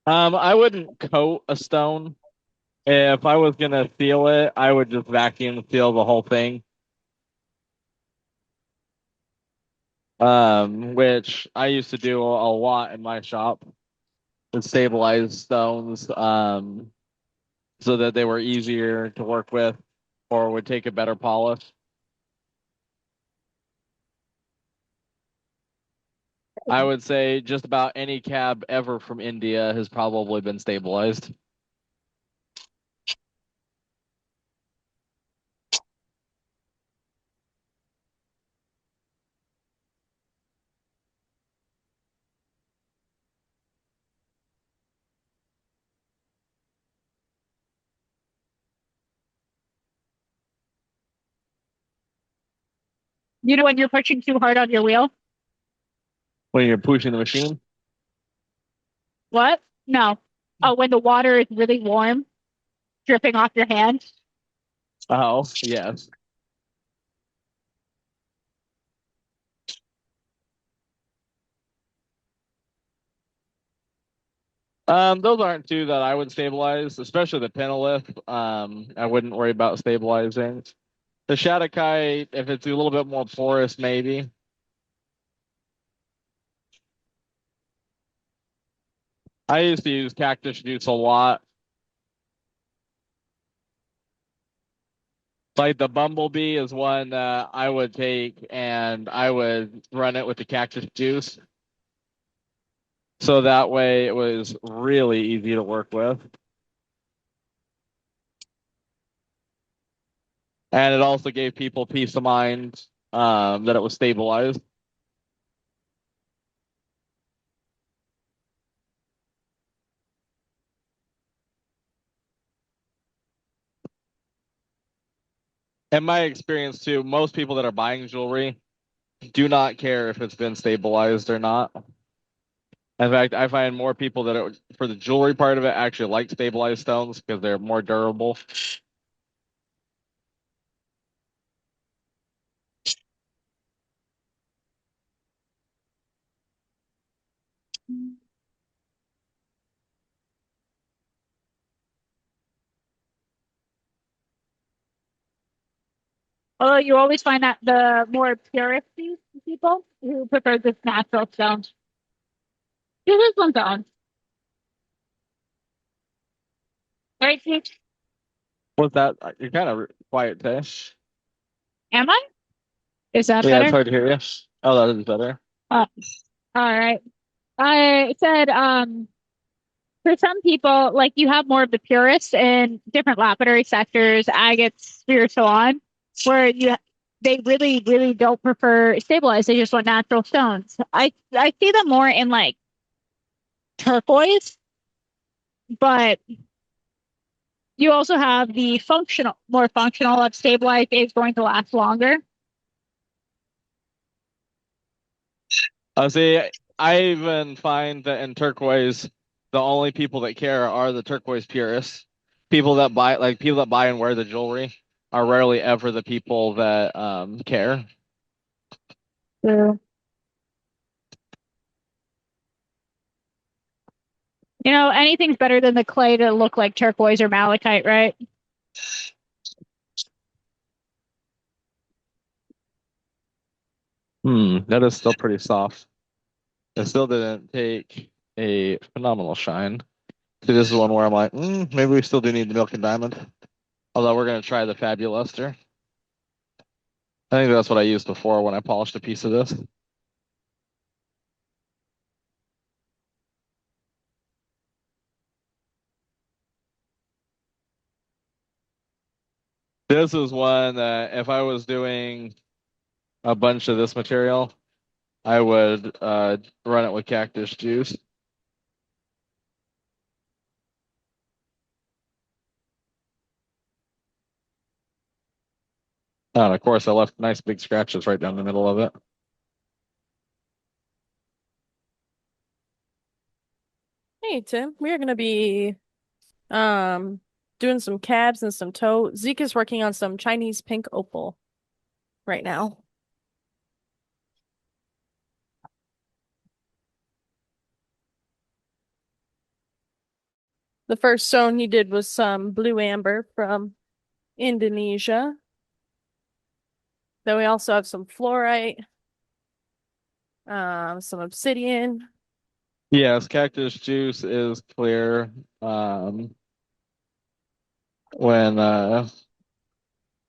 Speaker 3: I wouldn't coat a stone. If I was gonna seal it, I would just vacuum seal the whole thing. Which I used to do a lot in my shop to stabilize stones, so that they were easier to work with or would take a better polish. I would say just about any cab ever from India has probably been stabilized.
Speaker 2: You know when you're pushing too hard on your wheel?
Speaker 3: When you're pushing the machine.
Speaker 2: What? No. Oh, when the water is really warm, dripping off your hand.
Speaker 3: Oh, yes. Those aren't two that I would stabilize, especially the Penolith. I wouldn't worry about stabilizing. The Shadowkite, if it's a little bit more porous, maybe. I used to use cactus juice a lot. Like the Bumblebee is one that I would take and I would run it with the cactus juice. So that way it was really easy to work with. And it also gave people peace of mind that it was stabilized. In my experience too, most people that are buying jewelry do not care if it's been stabilized or not. In fact, I find more people that for the jewelry part of it actually like stabilized stones because they're more durable.
Speaker 2: Although you always find that the more purist people who prefer this natural stones. Do this one stone. Right, Steve?
Speaker 3: What's that? You're kind of quiet today.
Speaker 2: Am I? Is that
Speaker 3: Yeah, it's
Speaker 2: better?
Speaker 3: hard to hear you. Oh, that is better.
Speaker 2: Uh, all right. I said, for some people, like you have more of the purists in different lapidary sectors, agates, sphere, so on, where they really, really don't prefer stabilized. They just want natural stones. I see them more in like turquoise, but you also have the functional, more functional of stabilized is going to last longer.
Speaker 3: See, I even find that in turquoise, the only people that care are the turquoise purists. People that buy and wear the jewelry are rarely ever the people that care.
Speaker 2: True. You know, anything's better than the clay to look like turquoise or malachite, right?
Speaker 3: That is still pretty soft. It still didn't take a phenomenal shine. See, this is one where I'm like, maybe we still do need the milk and diamond. Although we're gonna try the Fabuluster. I think that's what I used before when I polished a piece of this. This is one that if I was doing a bunch of this material, I would run it with cactus juice. And of course, I left nice big scratches right down the middle of it.
Speaker 1: Hey Tim, we're gonna be um doing some cabs and some toe. Zeke is working on some Chinese pink opal right now. The first stone he did was some blue amber from Indonesia. Then we also have some fluorite, some obsidian.
Speaker 3: Yes, cactus juice is clear when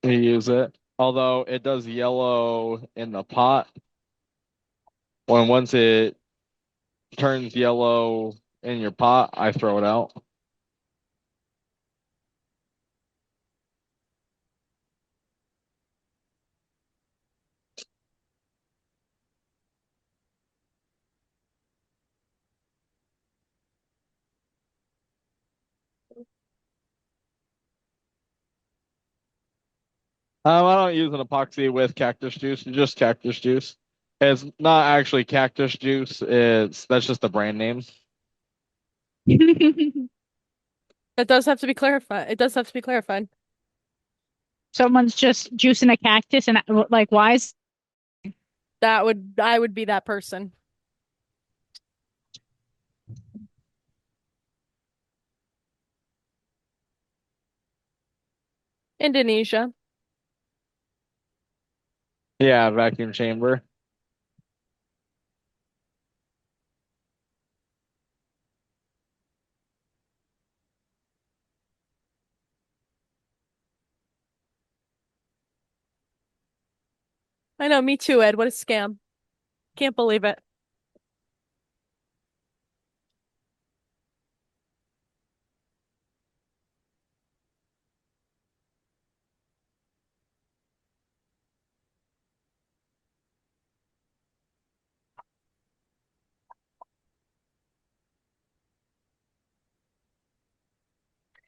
Speaker 3: you use it. Although it does yellow in the pot. Once it turns yellow in your pot, I throw it out. I don't use an epoxy with cactus juice, just cactus juice. It's not actually cactus juice. That's just the brand name.
Speaker 1: It does have to be clarified. It does have to be clarified.
Speaker 2: Someone's just juicing a cactus and like, why is
Speaker 1: I would be that person. Indonesia.
Speaker 3: Yeah, vacuum chamber.
Speaker 1: I know, me too, Ed. What a scam. Can't believe it.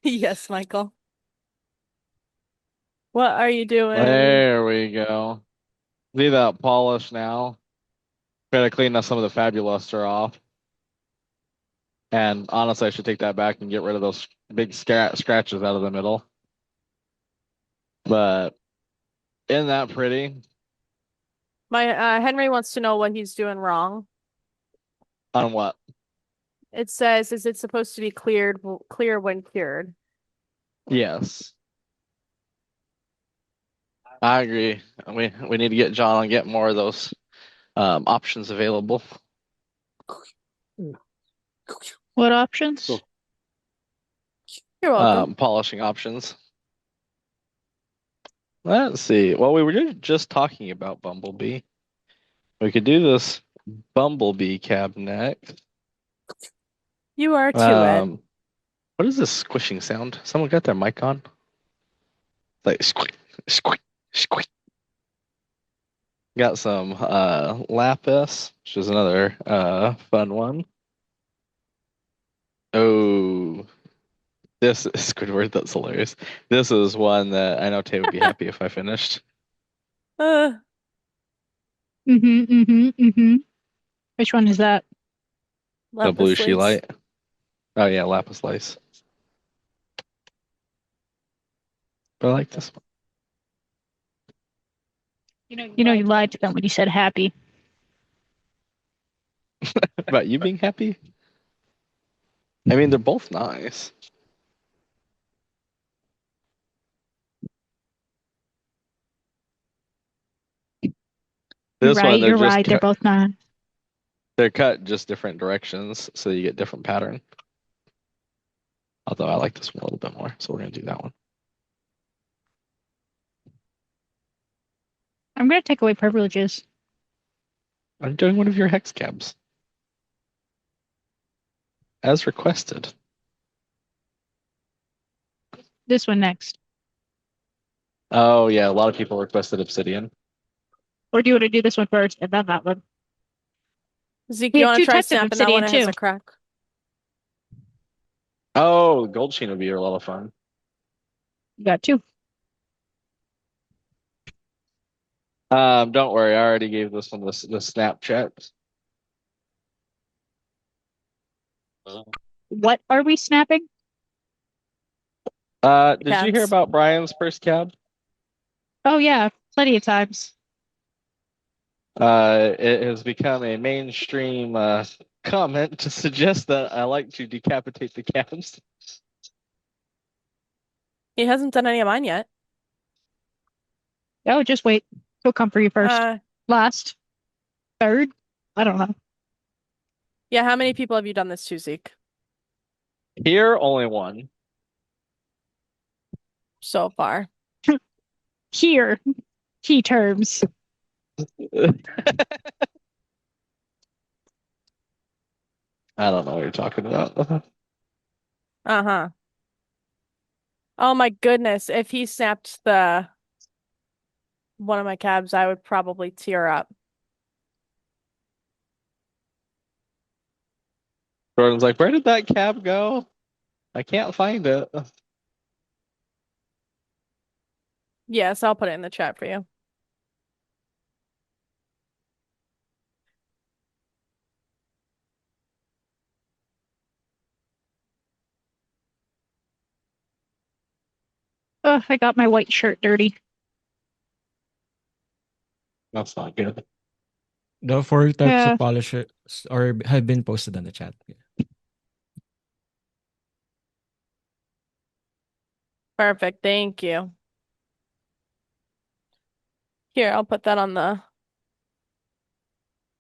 Speaker 1: Yes, Michael. What are you doing?
Speaker 3: There we go. See that polish now? Gotta clean up some of the fabuluster off. And honestly, I should take that back and get rid of those big scratches out of the middle. But isn't that pretty?
Speaker 1: My Henry wants to know what he's doing wrong.
Speaker 3: On what?
Speaker 1: It says, is it supposed to be clear when cured?
Speaker 3: Yes. I agree. We need to get John and get more of those options available.
Speaker 2: what options?
Speaker 4: Cool.
Speaker 1: You're welcome.
Speaker 3: Polishing options. Let's see. Well, we were just talking about Bumblebee. We could do this Bumblebee cab next.
Speaker 1: You are too, Ed.
Speaker 3: What is this squishing sound? Someone got their mic on? Like squish, squish, squish. Got some lapis, which is another fun one. Oh, this is Squidward. That's hilarious. This is one that I know Tay would be happy if I finished.
Speaker 1: Uh,
Speaker 2: Which one is that?
Speaker 3: The blue
Speaker 1: lapis
Speaker 3: she
Speaker 1: lazuli.
Speaker 3: light. Oh yeah, lapis lace. But I like this one.
Speaker 2: You know, you lied to them when you said happy.
Speaker 3: About you being happy? I mean, they're both nice.
Speaker 2: You're
Speaker 3: This
Speaker 2: right.
Speaker 3: one,
Speaker 2: You're right. They're both not.
Speaker 3: they're cut just different directions, so you get different pattern. Although I like this one a little bit more, so we're gonna do that one.
Speaker 2: I'm gonna take away privileges.
Speaker 3: I'm doing one of your hex cabs. As requested.
Speaker 2: This one next.
Speaker 3: Oh yeah, a lot of people requested obsidian.
Speaker 2: Or do you want to do this one first and then that one?
Speaker 1: Zeke,
Speaker 2: We
Speaker 1: you
Speaker 2: have
Speaker 1: want
Speaker 2: two
Speaker 1: to try
Speaker 2: types of
Speaker 1: snapping that one?
Speaker 2: obsidian,
Speaker 1: It has
Speaker 2: too.
Speaker 1: a crack.
Speaker 3: Oh, gold sheen would be a lot of fun.
Speaker 2: You got two.
Speaker 3: Don't worry, I already gave this one the Snapchat.
Speaker 2: What are we snapping?
Speaker 3: Did you hear
Speaker 1: Cabs.
Speaker 3: about Brian's first cab?
Speaker 2: Oh yeah, plenty of times.
Speaker 3: It has become a mainstream comment to suggest that I like to decapitate the cabs.
Speaker 1: He hasn't done any of mine yet.
Speaker 2: Oh, just wait. He'll come for you first. Last. Third. I don't know.
Speaker 1: Yeah, how many people have you done this to, Zeke?
Speaker 3: Here, only one.
Speaker 1: So far.
Speaker 2: Here. Key terms.
Speaker 3: I don't know what you're talking about.
Speaker 1: Uh-huh. Oh my goodness. If he snapped one of my cabs, I would probably tear up.
Speaker 3: Jordan's like, where did that cab go? I can't find it.
Speaker 1: Yes, I'll put it in the chat for you.
Speaker 2: Ugh, I got my white shirt dirty.
Speaker 3: That's not good.
Speaker 5: The four types
Speaker 2: Yeah.
Speaker 5: of polishes are have been posted on the chat.
Speaker 1: Perfect. Thank you. Here, I'll put that on the.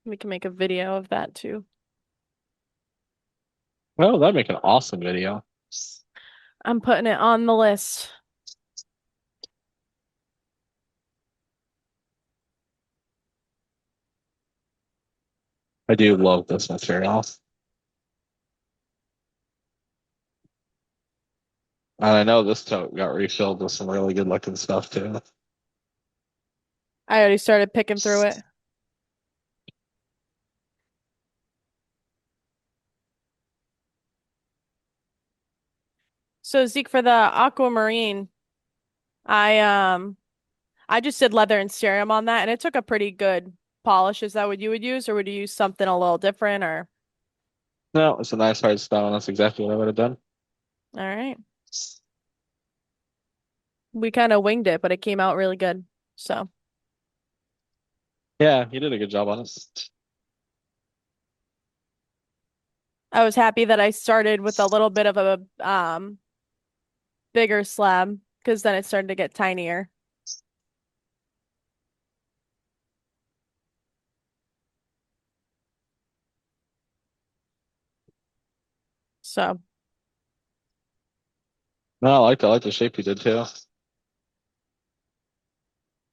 Speaker 1: We can make a video of that too.
Speaker 3: Well, that'd make an awesome video.
Speaker 1: I'm putting it on the list.
Speaker 3: I do love this material. And I know this tote got refilled with some really good looking stuff too.
Speaker 1: I already started picking through it. So Zeke, for the aquamarine, I just did leather and cerium on that, and it took a pretty good polish. Is that what you would use, or would you use something a little different, or
Speaker 3: No, it's a nice hard stone. That's exactly what I would have done.
Speaker 1: all right? We kind of winged it, but it came out really good. So
Speaker 3: Yeah, you did a good job on it.
Speaker 1: I was happy that I started with a little bit of a bigger slab because then it started to get tinier. So
Speaker 3: No, I like the shape you did too.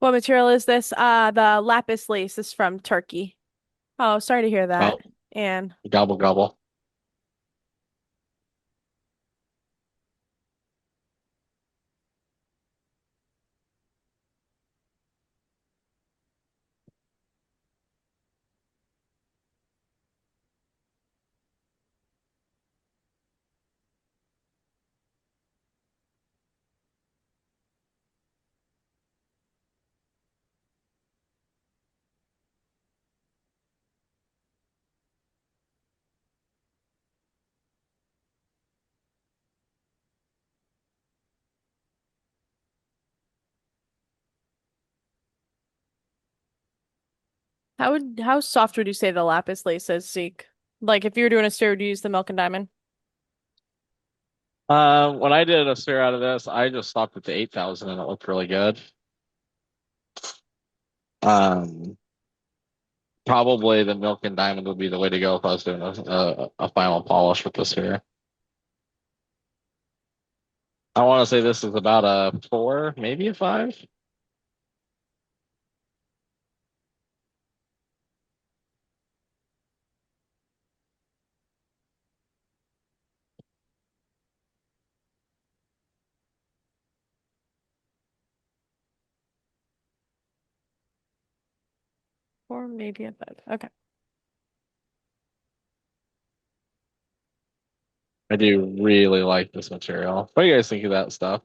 Speaker 1: what material is this? The lapis lace is from Turkey. Oh, sorry to hear that.
Speaker 3: Oh,
Speaker 1: And
Speaker 3: gobble gobble.
Speaker 1: how soft would you say the lapis lace is, Zeke? Like if you were doing a stir, would you use the milk and diamond?
Speaker 3: When I did a stir out of this, I just stopped at the 8,000 and it looked really good. Um, Probably the milk and diamond would be the way to go if I was doing a final polish with this here. I want to say this is about a 4, maybe a 5.
Speaker 1: Or maybe a 5. Okay.
Speaker 3: I do really like this material. What do you guys think of that stuff?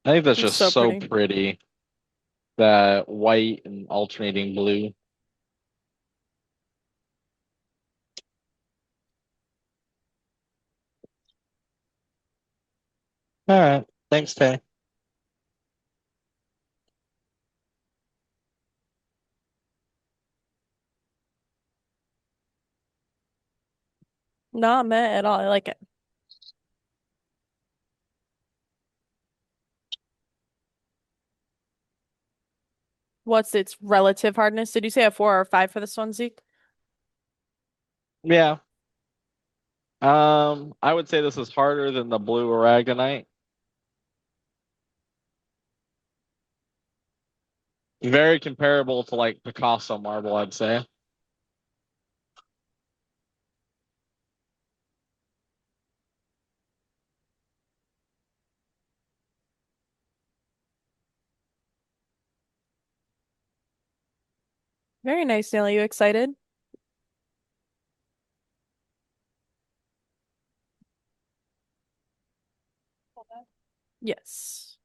Speaker 3: I think that's
Speaker 1: It's
Speaker 3: just
Speaker 1: so
Speaker 3: so
Speaker 1: pretty.
Speaker 3: pretty. That white and alternating blue. All right. Thanks, Tay.
Speaker 1: Not meh at all. I like it. What's its relative hardness? Did you say a 4 or a 5 for this one, Zeke?
Speaker 3: Yeah. I would say this is harder than the blue aragonite. Very comparable to like Picasso marble, I'd say.
Speaker 1: Very nice, Neil. Are you excited? Yes.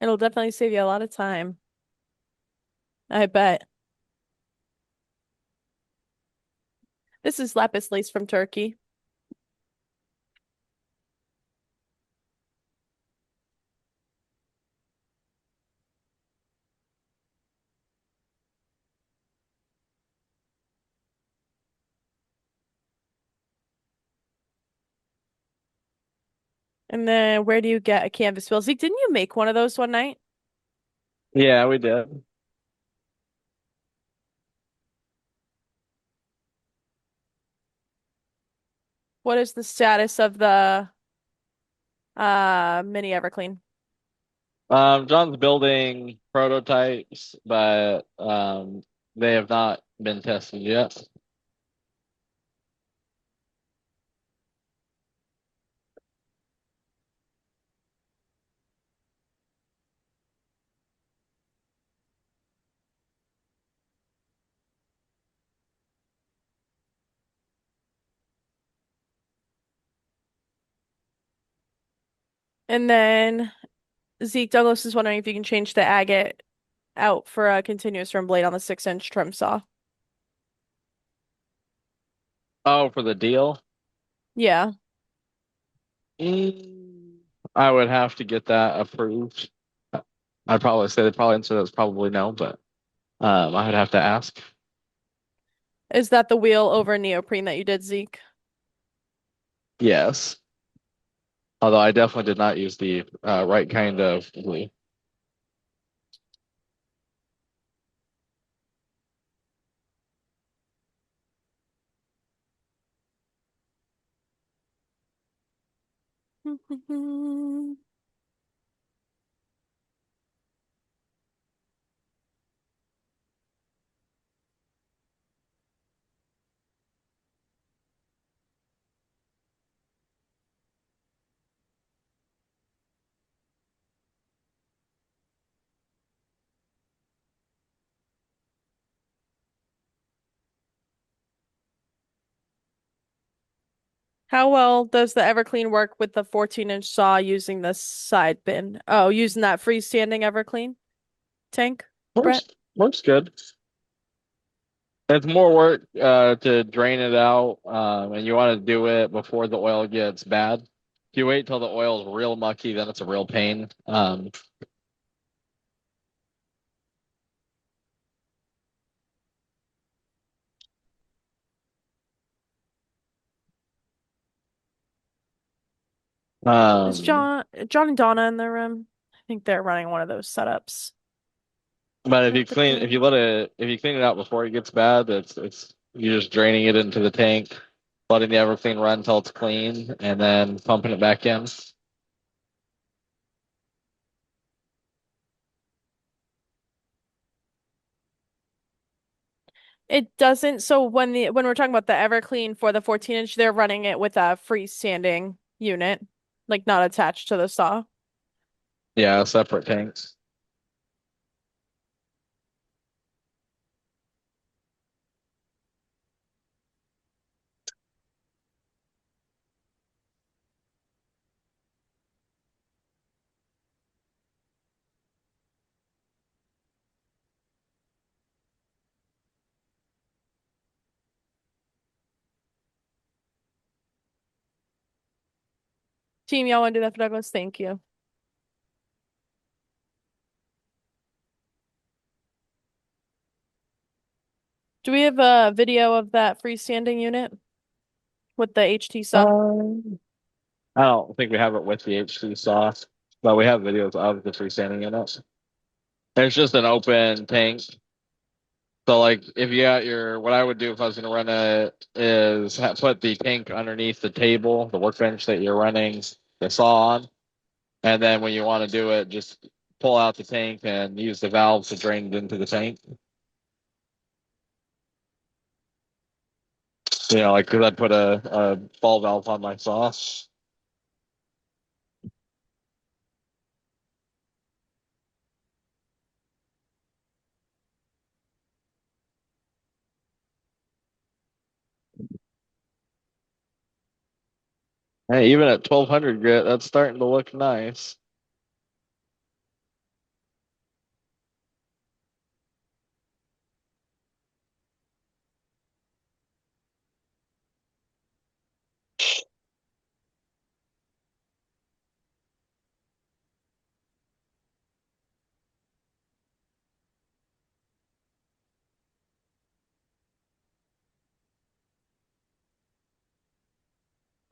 Speaker 1: It'll definitely save you a lot of time. I bet. This is lapis lace from Turkey. And then where do you get a canvas wheel? Zeke, didn't you make one of those one night?
Speaker 3: Yeah, we did.
Speaker 1: What is the status of the mini Everclean?
Speaker 3: John's building prototypes, but they have not been tested yet.
Speaker 1: And then Zeke Douglas is wondering if you can change the agate out for a continuous rim blade on the 6-inch trim saw.
Speaker 3: Oh, for the deal?
Speaker 1: Yeah.
Speaker 3: I would have to get that approved. I'd probably say the probably answer that's probably no, but I would have to ask.
Speaker 1: Is that the wheel over neoprene that you did, Zeke?
Speaker 3: Yes. Although I definitely did not use the right kind of glue.
Speaker 1: How well does the Everclean work with the 14-inch saw using the side bin? Oh, using that freestanding Everclean tank, Brett?
Speaker 3: Works good. It's more work to drain it out, and you want to do it before the oil gets bad. If you wait till the oil's real mucky, then it's a real pain.
Speaker 1: Is John and Donna in the room? I think they're running one of those setups.
Speaker 3: But if you clean it out before it gets bad, it's you're just draining it into the tank, letting the Everclean run until it's clean, and then pumping it back in.
Speaker 1: It doesn't. So when we're talking about the Everclean for the 14-inch, they're running it with a freestanding unit, like not attached to the saw.
Speaker 3: Yeah, separate tanks.
Speaker 1: Team, y'all want to do that for Douglas? Thank you. Do we have a video of that freestanding unit with the HT saw?
Speaker 3: I don't think we have it with the HC sauce, but we have videos of the freestanding units. It's just an open tank. So like if you got what I would do if I was going to run it is put the tank underneath the table, the workbench that you're running the saw on. And then when you want to do it, just pull out the tank and use the valve to drain it into the tank. Like because I'd put a ball valve on my saw. Hey, even at 1200 grit, that's starting to look nice.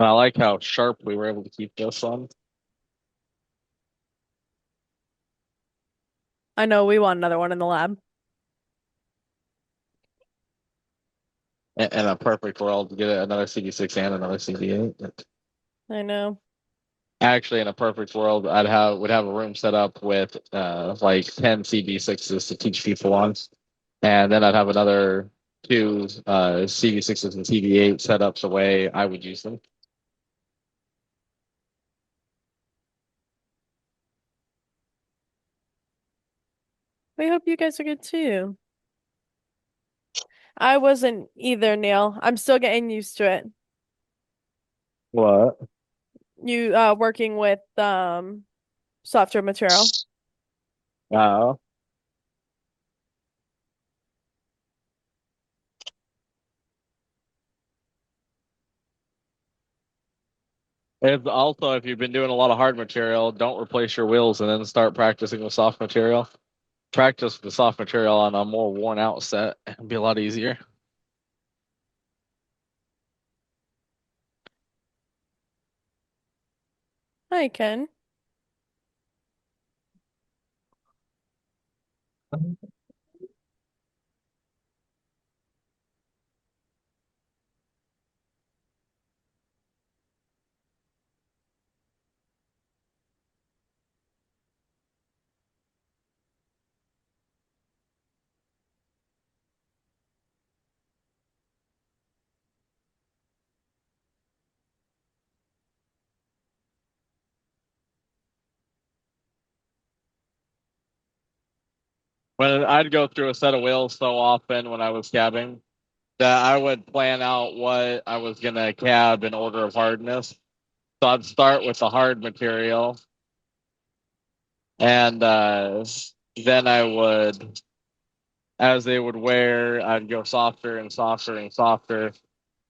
Speaker 3: I like how sharp we were able to keep this one.
Speaker 1: I know we want another one in the lab.
Speaker 3: In a perfect world, to get another CD6 and another CD8.
Speaker 1: I know.
Speaker 3: Actually, in a perfect world, would have a room set up with like 10 CB6s to teach people on, and then I'd have another two CB6s and CB8 setups the way I would use them.
Speaker 1: We hope you guys are good too. I wasn't either, Neil. I'm still getting used to it.
Speaker 3: What?
Speaker 1: You working with software material.
Speaker 3: Uh, it's also, if you've been doing a lot of hard material, don't replace your wheels and then start practicing with soft material. Practice the soft material on a more worn out set. It'll be a lot easier.
Speaker 1: Hi, Ken.
Speaker 3: When I'd go through a set of wheels so often when I was cabbing that I would plan out what I was gonna cab in order of hardness. So I'd start with the hard material, and then I would, as they would wear, I'd go softer and softer and softer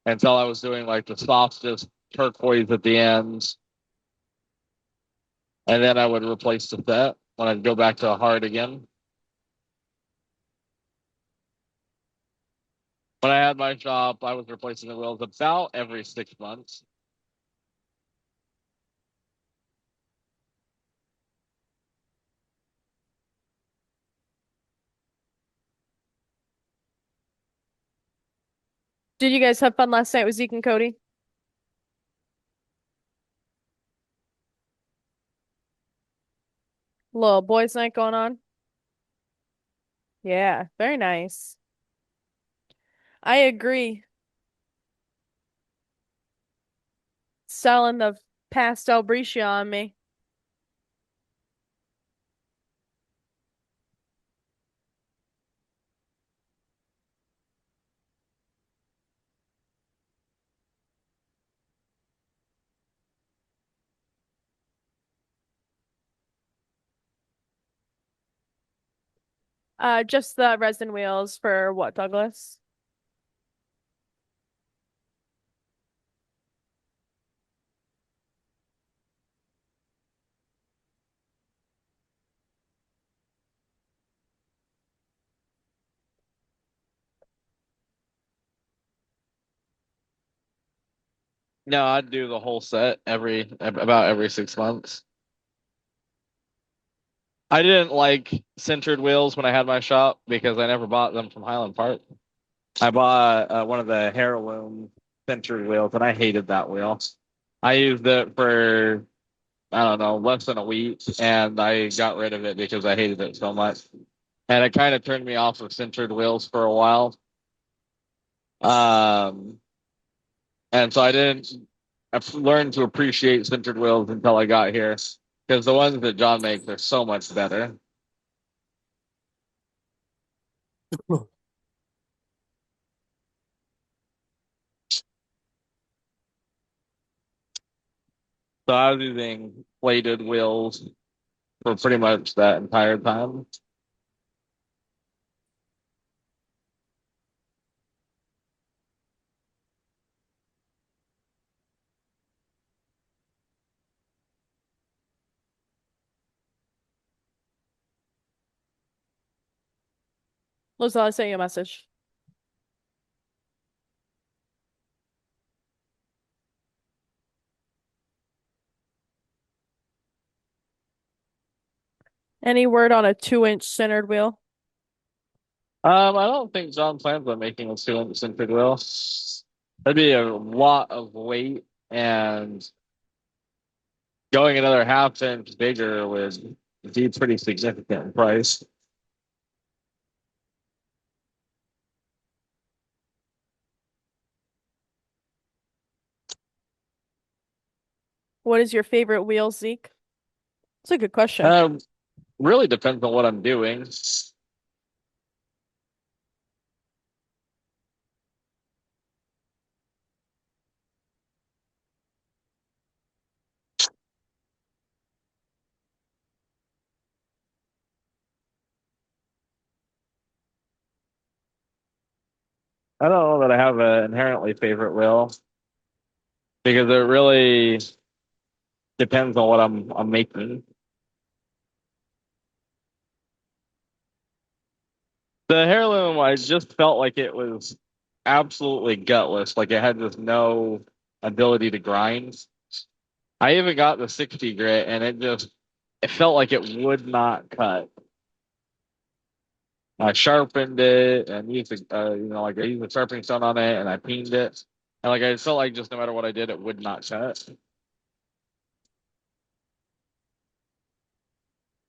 Speaker 3: until I was doing like the softest turquoise at the ends, and then I would replace the set when I'd go back to hard again. When I had my shop, I was replacing the wheels about every 6 months.
Speaker 1: Did you guys have fun last night with Zeke and Cody? Little boys' night going on? Yeah, very nice. I agree. Selling the pastel Brescia on me. Just the resin wheels for what, Douglas?
Speaker 3: No, I'd do the whole set about every 6 months. I didn't like centered wheels when I had my shop because I never bought them from Highland Park. I bought one of the heirloom centered wheels, and I hated that wheel. I used it for, I don't know, less than a week, and I got rid of it because I hated it so much. And it kind of turned me off of centered wheels for a while. Um, and so I've learned to appreciate centered wheels until I got here because the ones that John makes are so much better. So I was using plated wheels for pretty much that entire time.
Speaker 1: Listen, I sent you a message. Any word on a 2-inch centered wheel?
Speaker 3: I don't think John plans on making a 2-inch centered wheel. That'd be a lot of weight, and going another half inch bigger would be pretty significant in price.
Speaker 1: What is your favorite wheel, Zeke? It's a good question.
Speaker 3: Really depends on what I'm doing. I don't know that I have an inherently favorite wheel because it really depends on what I'm making. The heirloom, I just felt like it was absolutely gutless. Like it had just no ability to grind. I even got the 60 grit, and it felt like it would not cut. I sharpened it and used like I used a sharpening stone on it, and I peened it, and like I felt like just no matter what I did, it would not cut.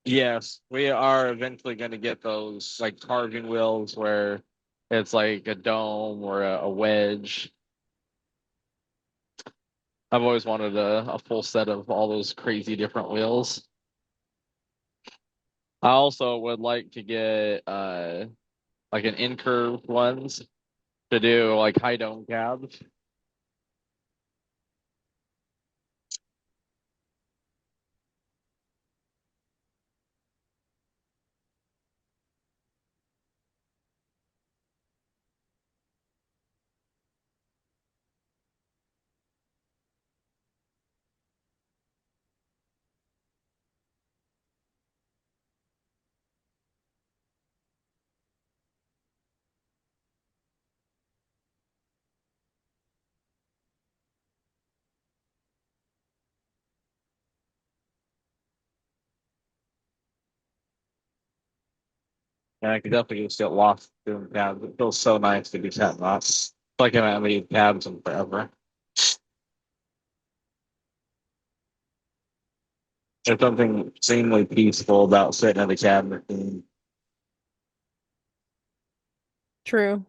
Speaker 3: Yes, we are eventually going to get those like carving wheels where it's like a dome or a wedge. I've always wanted a full set of all those crazy different wheels. I also would like to get like an incurved ones to do like high dome cabs. And I could definitely just get lost doing cabs. It feels so nice to do cat knots. It's like I haven't made cabs in forever. There's something extremely peaceful about sitting at the cabinet.
Speaker 1: True.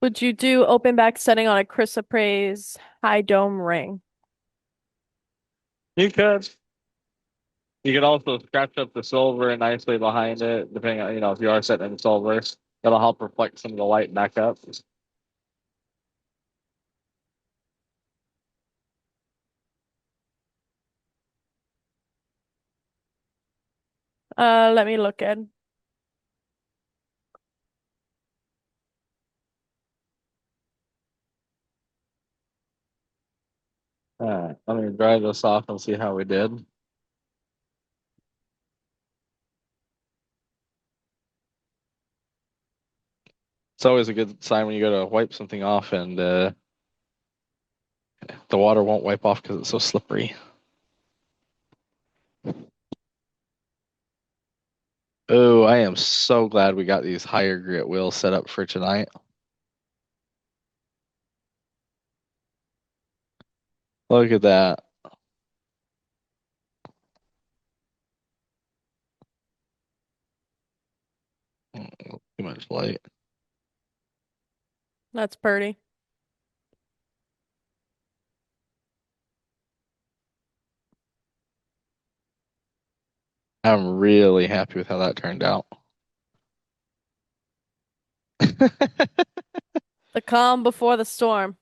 Speaker 1: Would you do open back setting on a chrysoprase high dome ring?
Speaker 3: You could. You could also scratch up the silver nicely behind it, depending on, if you are setting in silver. That'll help reflect some of the light back up.
Speaker 1: Let me look at.
Speaker 3: All right, let me dry this off and see how we did. It's always a good sign when you go to wipe something off and the water won't wipe off because it's so slippery. Oh, I am so glad we got these higher grit wheels set up for tonight. Look at that. Too much light.
Speaker 1: That's pretty.
Speaker 3: I'm really happy with how that turned out.
Speaker 1: The calm before the storm.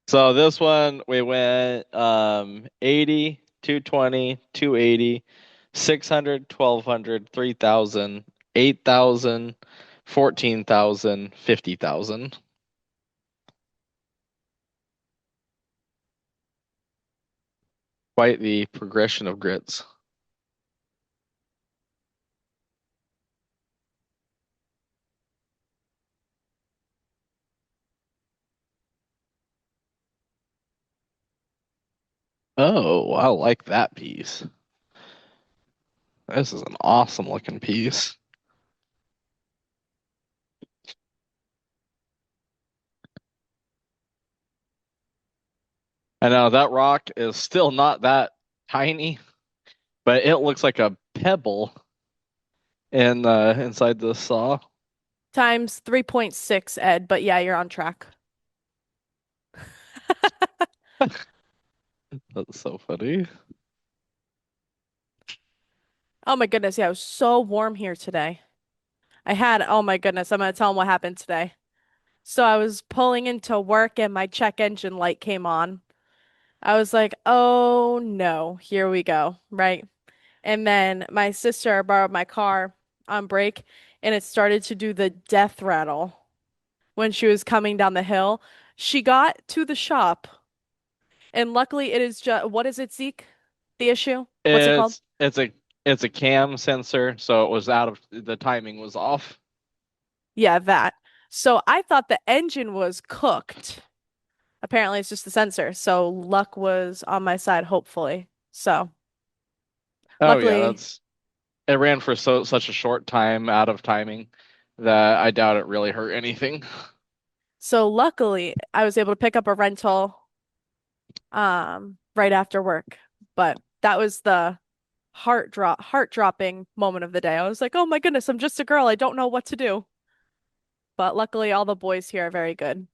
Speaker 3: So this one we went 80, 220, 280, 600, 1200, 3000, 8000, 14,000, 50,000. quite the progression of grits. Oh, I like that piece. This is an awesome looking piece. I know that rock is still not that tiny, but it looks like a pebble in inside the saw.
Speaker 1: Times 3.6, Ed, but yeah, you're on track.
Speaker 3: That's so funny.
Speaker 1: Oh my goodness, yeah, it was so warm here today. Oh my goodness, I'm gonna tell them what happened today. So I was pulling into work and my check engine light came on. I was like, oh no, here we go, right? And then my sister borrowed my car on break and it started to do the death rattle when she was coming down the hill. She got to the shop and luckily it is just, what is it, Zeke? The issue? What's it called?
Speaker 3: It's a cam sensor, so it was out of the timing was off.
Speaker 1: Yeah, that. So I thought the engine was cooked. Apparently it's just the sensor. So luck was on my side, hopefully. So
Speaker 3: Oh yeah,
Speaker 1: luckily,
Speaker 3: it ran for such a short time out of timing that I doubt it really hurt anything.
Speaker 1: luckily I was able to pick up a rental right after work. But that was the heart dropping moment of the day. I was like, "Oh my goodness, I'm just a girl. I don't know what to do." But luckily all the boys here are very good.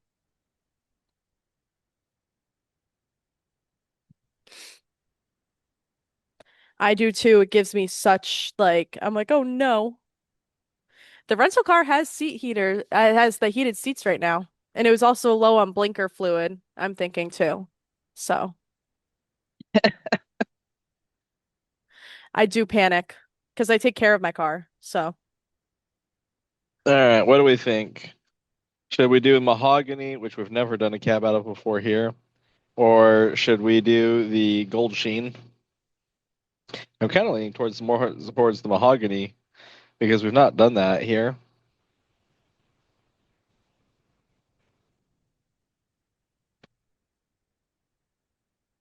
Speaker 1: I do too. It gives me such like I'm like, "Oh no." The rental car has seat heater. It has the heated seats right now. And it was also low on blinker fluid, I'm thinking too. So I do panic because I take care of my car. So
Speaker 3: All right, what do we think? Should we do mahogany, which we've never done a cab out of before here, or should we do the gold sheen? I'm kind of leaning towards the mahogany because we've not done that here.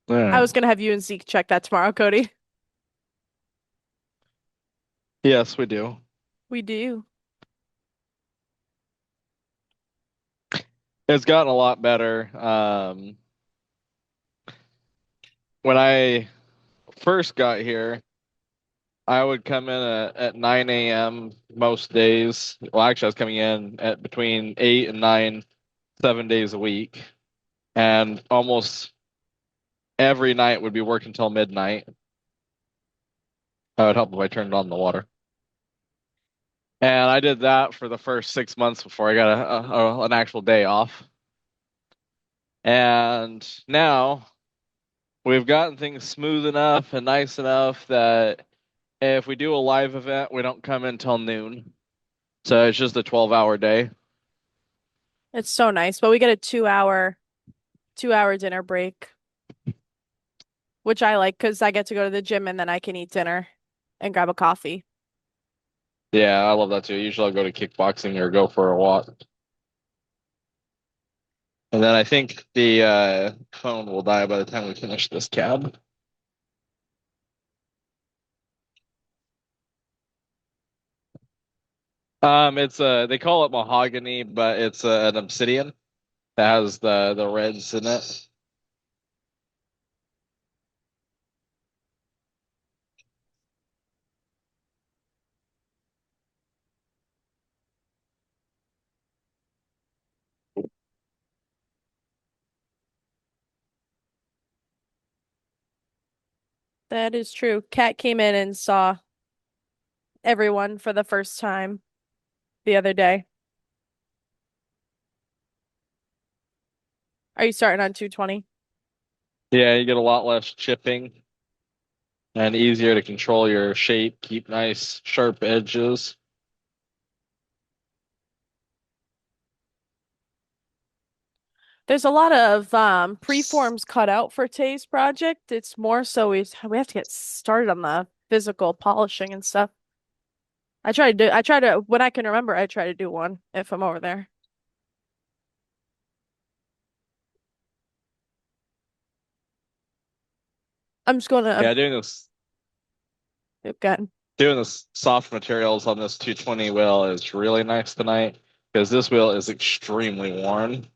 Speaker 3: All
Speaker 1: I
Speaker 3: right.
Speaker 1: was gonna have you and Zeke check that tomorrow, Cody.
Speaker 3: Yes, we do.
Speaker 1: We do.
Speaker 3: It's gotten a lot better. When I first got here, I would come in at 9 a.m. most days. Well, actually, I was coming in at between 8 and 9, 7 days a week. And almost every night would be working until midnight. That would help if I turned on the water. And I did that for the first 6 months before I got an actual day off. And now we've gotten things smooth enough and nice enough that if we do a live event, we don't come in till noon. So it's just a 12-hour day.
Speaker 1: It's so nice. But we get a 2-hour dinner break, which I like because I get to go to the gym and then I can eat dinner and grab a coffee.
Speaker 3: Yeah, I love that too. Usually I'll go to kickboxing or go for a walk. And then I think the phone will die by the time we finish this cab. It's they call it mahogany, but it's an obsidian that has the reds in it.
Speaker 1: That is true. Kat came in and saw everyone for the first time the other day. Are you starting on 220?
Speaker 3: Yeah, you get a lot less chipping and easier to control your shape, keep nice sharp edges.
Speaker 1: There's a lot of preforms cut out for Tay's project. It's more so we have to get started on the physical polishing and stuff. I try to when I can remember, I try to do one if I'm over there. I'm just gonna
Speaker 3: Yeah, doing this soft materials on this 220 wheel is really nice tonight because this wheel is extremely worn.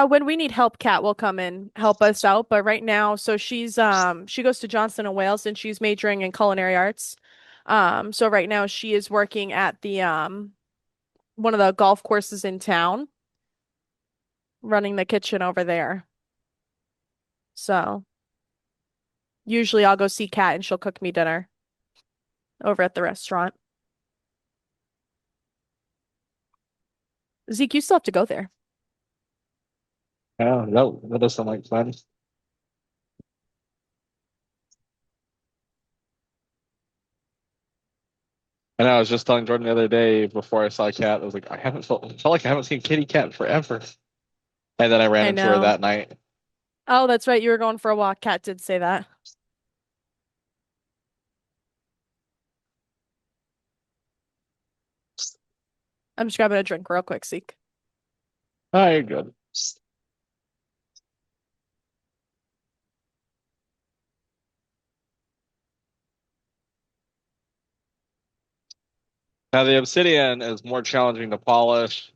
Speaker 1: When we need help, Kat will come and help us out. But right now, so she goes to Johnson and Wales and she's majoring in culinary arts. So right now she is working at the one of the golf courses in town, running the kitchen over there. So usually I'll go see Kat and she'll cook me dinner over at the restaurant. Zeke, you still have to go there.
Speaker 3: Yeah, that does sound like fun. And I was just telling Jordan the other day before I saw Cat, I was like, felt like I haven't seen Kitty Cat forever. And then I ran
Speaker 1: I
Speaker 3: into her
Speaker 1: know.
Speaker 3: that night.
Speaker 1: Oh, that's right. You were going for a walk. Kat did say that. I'm just grabbing a drink real quick, Zeke.
Speaker 3: Oh, you're good. Now the obsidian is more challenging to polish,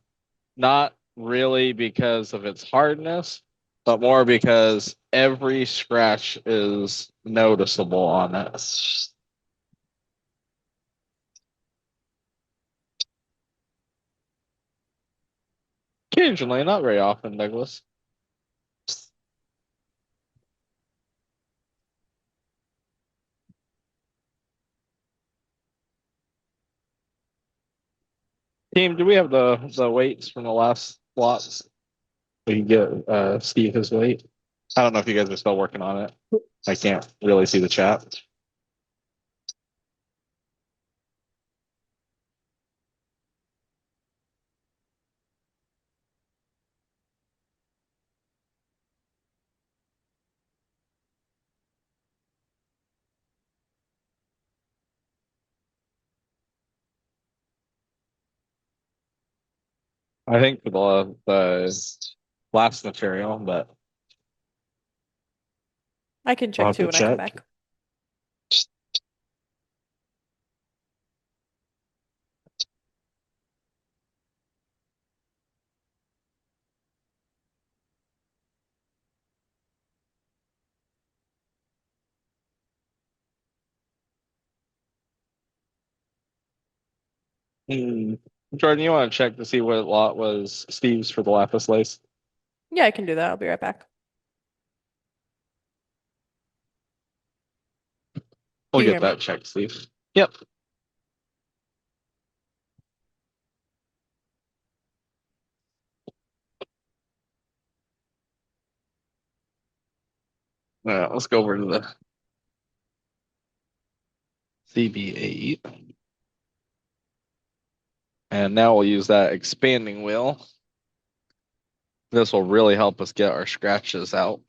Speaker 3: not really because of its hardness, but more because every scratch is noticeable on it. Occasionally, not very often, Douglas. Team, do we have the weights from the last slots? We can get Steve his weight. I don't know if you guys are still working on it. I can't really see the chat. I think for the last material, but
Speaker 1: I can
Speaker 3: I'll
Speaker 1: check
Speaker 3: have
Speaker 1: too
Speaker 3: to
Speaker 1: when I come
Speaker 3: check.
Speaker 1: back.
Speaker 3: Hmm. Jordan, you want to check to see what lot was Steve's for the lapis lace?
Speaker 1: Yeah, I can do that. I'll be right back.
Speaker 3: We'll
Speaker 1: Do you
Speaker 3: get
Speaker 1: hear me?
Speaker 3: that checked, Steve. Yep. Let's go over to the CB8. And now we'll use that expanding wheel. This will really help us get our scratches out.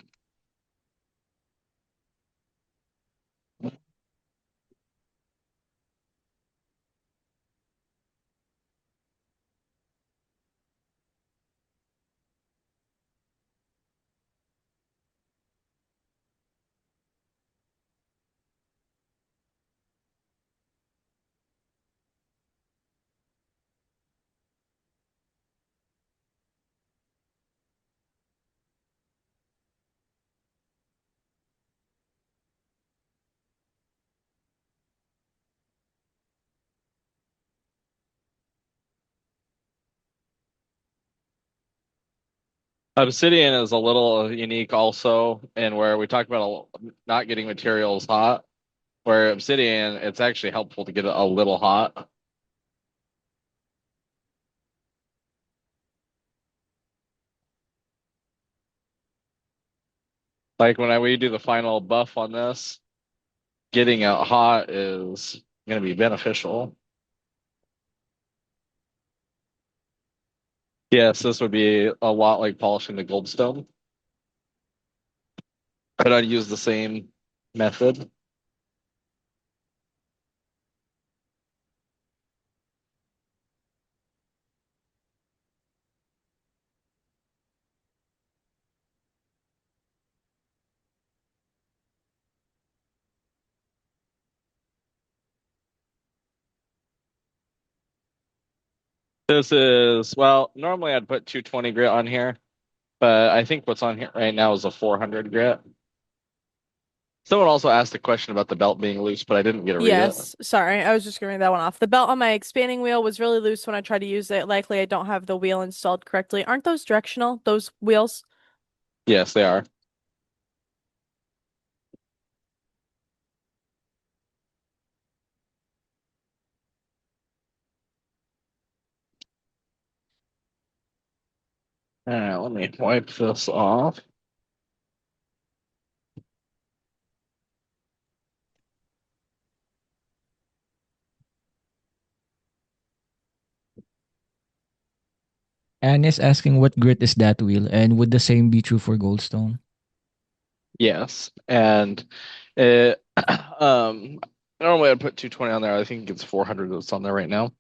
Speaker 3: Obsidian is a little unique also, and where we talked about not getting materials hot, where obsidian, it's actually helpful to get it a little hot. Like we do the final buff on this, getting it hot is going to be beneficial. Yes, this would be a lot like polishing the Goldstone. But I'd use the same method. This is, well, normally I'd put 220 grit on here, but I think what's on here right now is a 400 grit. Someone also asked a question about the belt being loose, but I didn't get to read it.
Speaker 1: Yes, sorry, I was just gonna read that one off. The belt on my expanding wheel was really loose when I tried to use it. Likely I don't have the wheel installed correctly. Aren't those directional, those wheels?
Speaker 3: Yes, they are. All right, let me wipe this off.
Speaker 5: Anne is asking what grit is that wheel, and would the same be true for Goldstone?
Speaker 3: Yes, and it, normally I'd put 220 on there. I think it's 400 that's on there right now.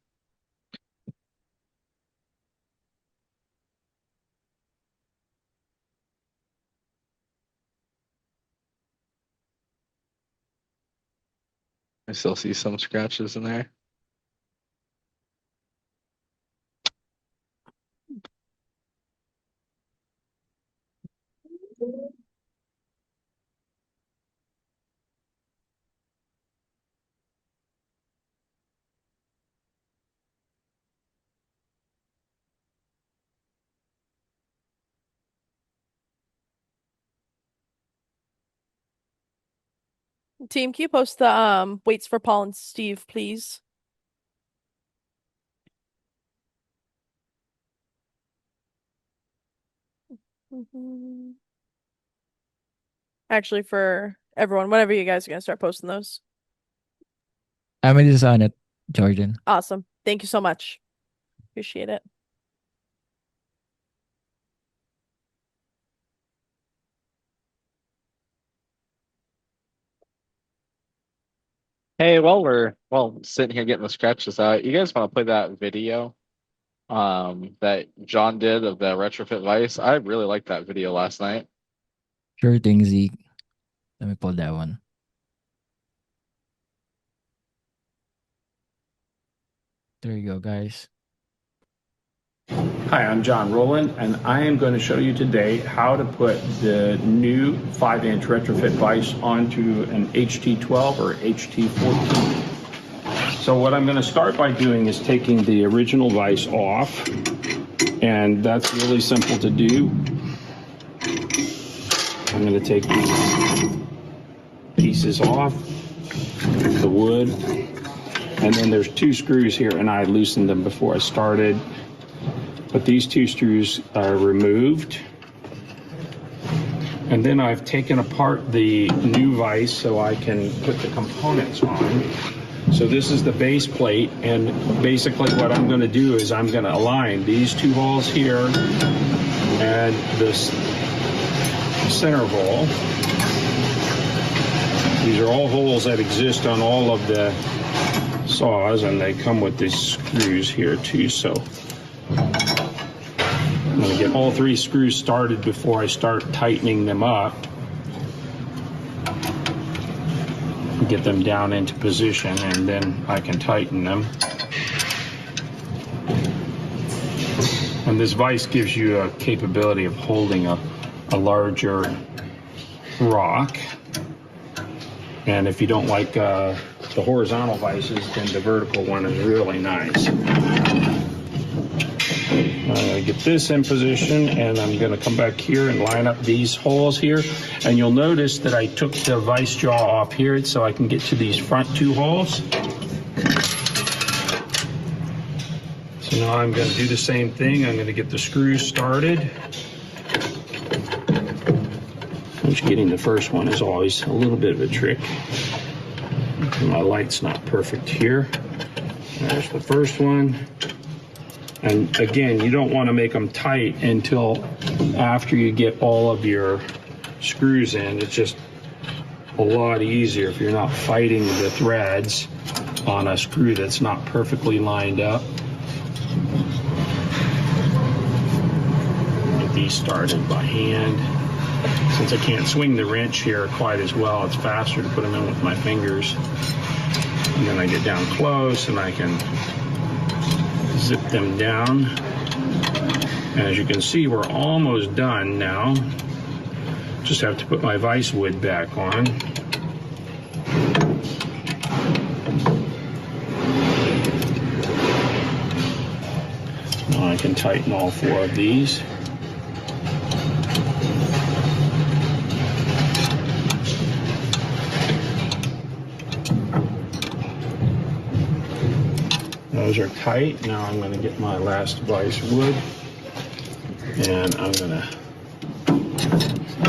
Speaker 3: I still see some scratches in there.
Speaker 1: Team, can you post the weights for Paul and Steve, please? Actually, for everyone, whenever you guys are gonna start posting those.
Speaker 5: Amin is on it, Jordan.
Speaker 1: Awesome. Thank you so much. Appreciate it.
Speaker 3: Hey, while we're sitting here getting the scratches out, you guys want to play that video that John did of the retrofit vice? I really liked that video last night.
Speaker 5: Sure thing, Zeke. Let me pull that one. There you go, guys.
Speaker 6: Hi, I'm John Rowland, and I am going to show you today how to put the new 5-inch retrofit vise onto an HT12 or HT14. So what I'm going to start by doing is taking the original vise off, and that's really simple to do. I'm going to take these pieces off, the wood, and then there's 2 screws here, and I loosened them before I started. But these 2 screws are removed. And then I've taken apart the new vise so I can put the components on. So this is the base plate, and basically what I'm going to do is I'm going to align these 2 holes here and this center hole. These are all holes that exist on all of the saws, and they come with these screws here too. So I'm going to get all 3 screws started before I start tightening them up. Get them down into position, and then I can tighten them. And this vise gives you a capability of holding a larger rock. And if you don't like the horizontal vices, then the vertical one is really nice. I'm going to get this in position, and I'm going to come back here and line up these holes here. And you'll notice that I took the vise jaw off here so I can get to these front 2 holes. So now I'm going to do the same thing. I'm going to get the screws started. Which getting the first one is always a little bit of a trick. My light's not perfect here. There's the first one. And again, you don't want to make them tight until after you get all of your screws in. It's just a lot easier if you're not fighting the threads on a screw that's not perfectly lined up. Get these started by hand. Since I can't swing the wrench here quite as well, it's faster to put them in with my fingers. And then I get down close and I can zip them down. And as you can see, we're almost done now. Just have to put my vise wood back on. Now I can tighten all 4 of these. Those are tight. Now I'm going to get my last vise wood and I'm going to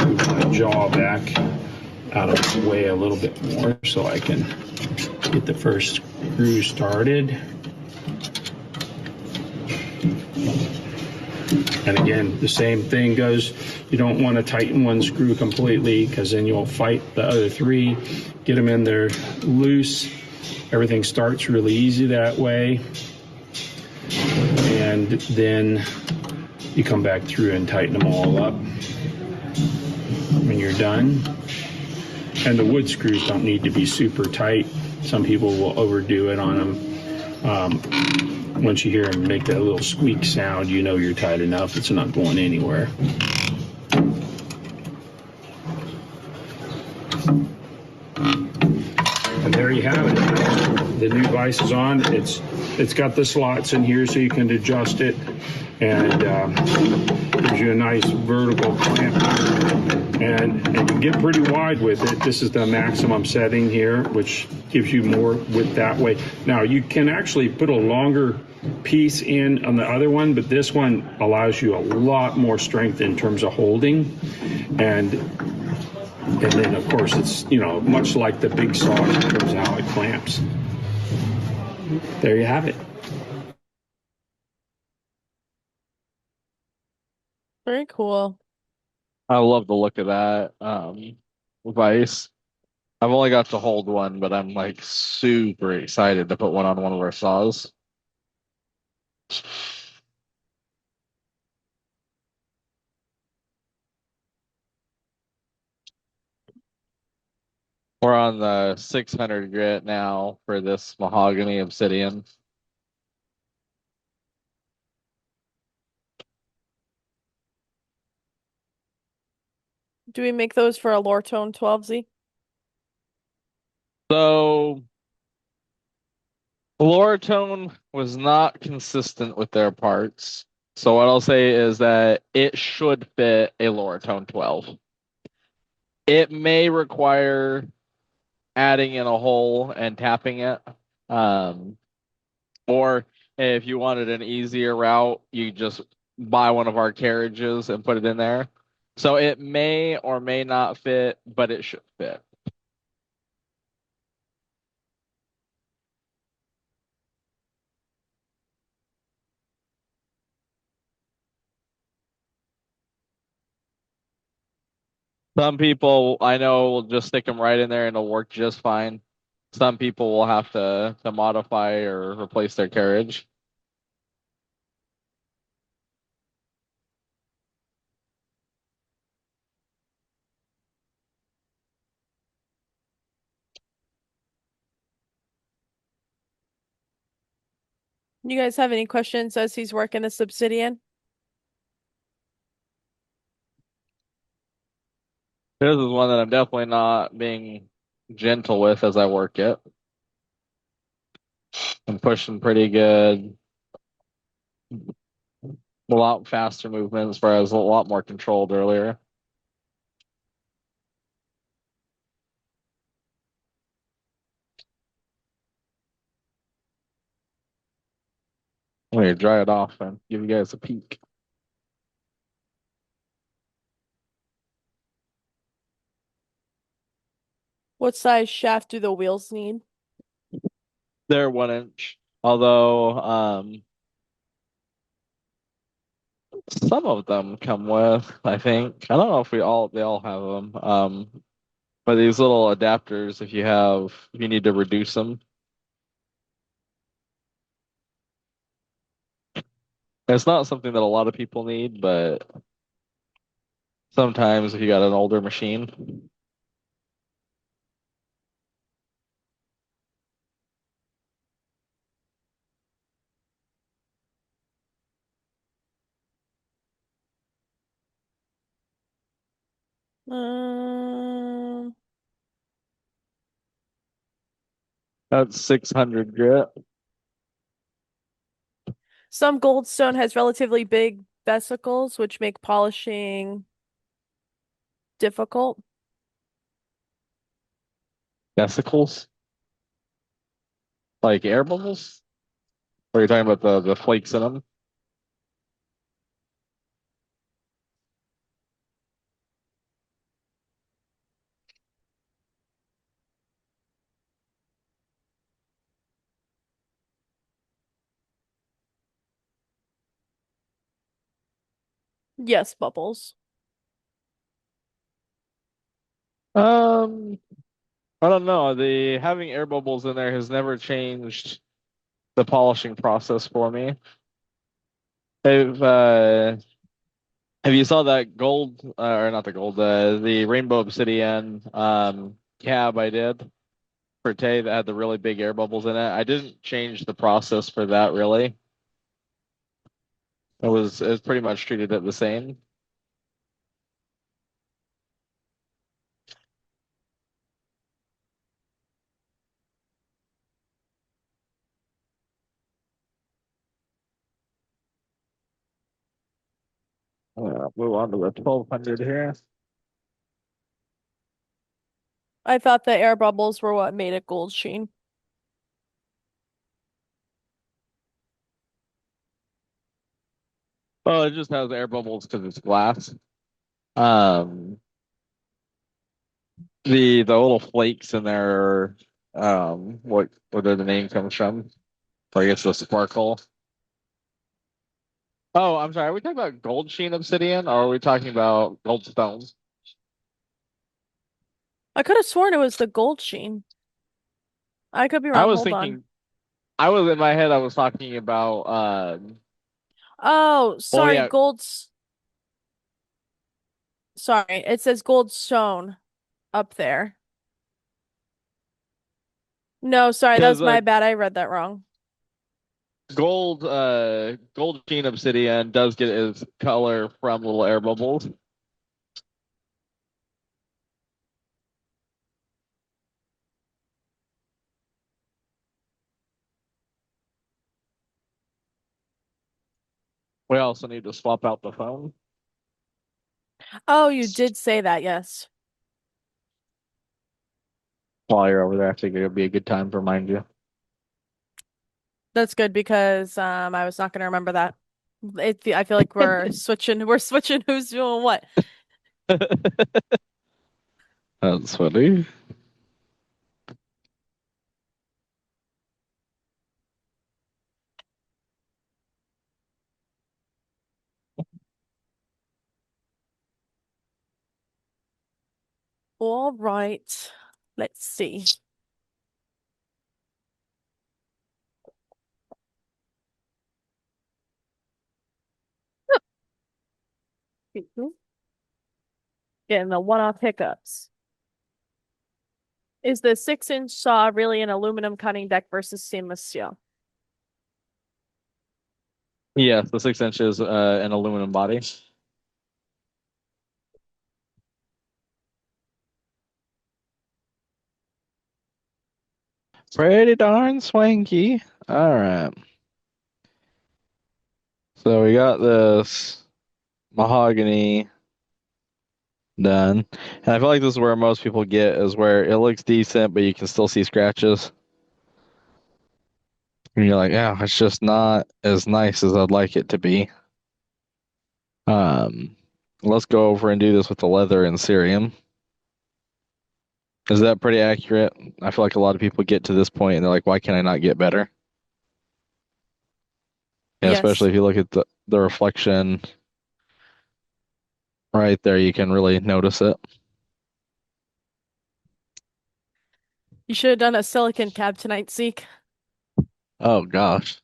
Speaker 6: move my jaw back out of the way a little bit more so I can get the first screw started. And again, the same thing goes. You don't want to tighten one screw completely because then you'll fight the other 3. Get them in there loose. Everything starts really easy that way. And then you come back through and tighten them all up when you're done. And the wood screws don't need to be super tight. Some people will overdo it on them. Once you hear them make that little squeak sound, you know you're tight enough. It's not going anywhere. And there you have it. The new vise is on. It's got the slots in here so you can adjust it, and gives you a nice vertical clamp. And you can get pretty wide with it. This is the maximum setting here, which gives you more width that way. Now you can actually put a longer piece in on the other one, but this one allows you a lot more strength in terms of holding. And then of course it's, you know, much like the big saw in terms of how it clamps. There you have it.
Speaker 1: Very cool.
Speaker 3: I love the look of that vise. I've only got to hold one, but I'm like super excited to put one on one of our saws. We're on the 600 grit now for this mahogany obsidian.
Speaker 1: Do we make those for a Lortone 12Z?
Speaker 3: So Loratone was not consistent with their parts. So what I'll say is that it should fit a Loratone 12. It may require adding in a hole and tapping it. Or if you wanted an easier route, you just buy one of our carriages and put it in there. So it may or may not fit, but it should fit. Some people I know will just stick them right in there and it'll work just fine. Some people will have to modify or replace their carriage.
Speaker 1: You guys have any questions as he's working this obsidian?
Speaker 3: This is one that I'm definitely not being gentle with as I work it. I'm pushing pretty good. A lot faster movements, whereas a lot more controlled earlier. I'm gonna dry it off and give you guys a peek.
Speaker 1: What size shaft do the wheels need?
Speaker 3: They're 1 inch. Although Some of them come with, I think. I don't know if they all have them. But these little adapters, if you need to reduce them, it's not something that a lot of people need, but sometimes if you got an older machine.
Speaker 1: Um,
Speaker 3: That's 600 grit.
Speaker 1: some goldstone has relatively big vesicles, which make polishing difficult.
Speaker 3: Vesicles? Like air bubbles? Or are you talking about the flakes in them?
Speaker 1: Yes, bubbles.
Speaker 3: Um, I don't know. The having air bubbles in there has never changed the polishing process for me. If have you saw that gold or not the gold, the rainbow obsidian cab I did for Tay that had the really big air bubbles in it? I didn't change the process for that really. It was pretty much treated it the same. Move on to the 1200 here.
Speaker 1: I thought the air bubbles were what made it gold sheen.
Speaker 3: Oh, it just has air bubbles because it's glass. Um, the little flakes in there are, what the name comes from? So I guess the sparkle. Oh, I'm sorry. Are we talking about gold sheen obsidian or are we talking about gold stones?
Speaker 1: I could have sworn it was the gold sheen. I could be
Speaker 3: I
Speaker 1: wrong.
Speaker 3: was
Speaker 1: Hold on.
Speaker 3: thinking, I was in my head, I was talking about,
Speaker 1: Oh,
Speaker 3: well,
Speaker 1: sorry,
Speaker 3: yeah,
Speaker 1: gold's. Sorry, it says goldstone up there. No, sorry, that
Speaker 3: because
Speaker 1: was my bad. I read that wrong.
Speaker 3: gold sheen obsidian does get its color from little air bubbles. We also need to swap out the phone.
Speaker 1: Oh, you did say that, yes.
Speaker 3: While you're over there, I think it would be a good time to remind you.
Speaker 1: That's good because I was not gonna remember that. I feel like we're switching who's doing what.
Speaker 3: That's funny.
Speaker 1: All right. Let's see. Getting the one-off hiccups. Is the 6-inch saw really an aluminum cutting deck versus stainless steel?
Speaker 3: Yes, the 6 inch is an aluminum body. Pretty darn swanky. All right. So we got this mahogany done. And I feel like this is where most people get is where it looks decent, but you can still see scratches. And you're like, yeah, it's just not as nice as I'd like it to be. Um, let's go over and do this with the leather and cerium. Is that pretty accurate? I feel like a lot of people get to this point and they're like, why can I not get better? And
Speaker 1: Yes.
Speaker 3: especially if you look at the reflection right there, you can really notice it.
Speaker 1: You should have done a silicon cab tonight, Zeke.
Speaker 3: Oh gosh,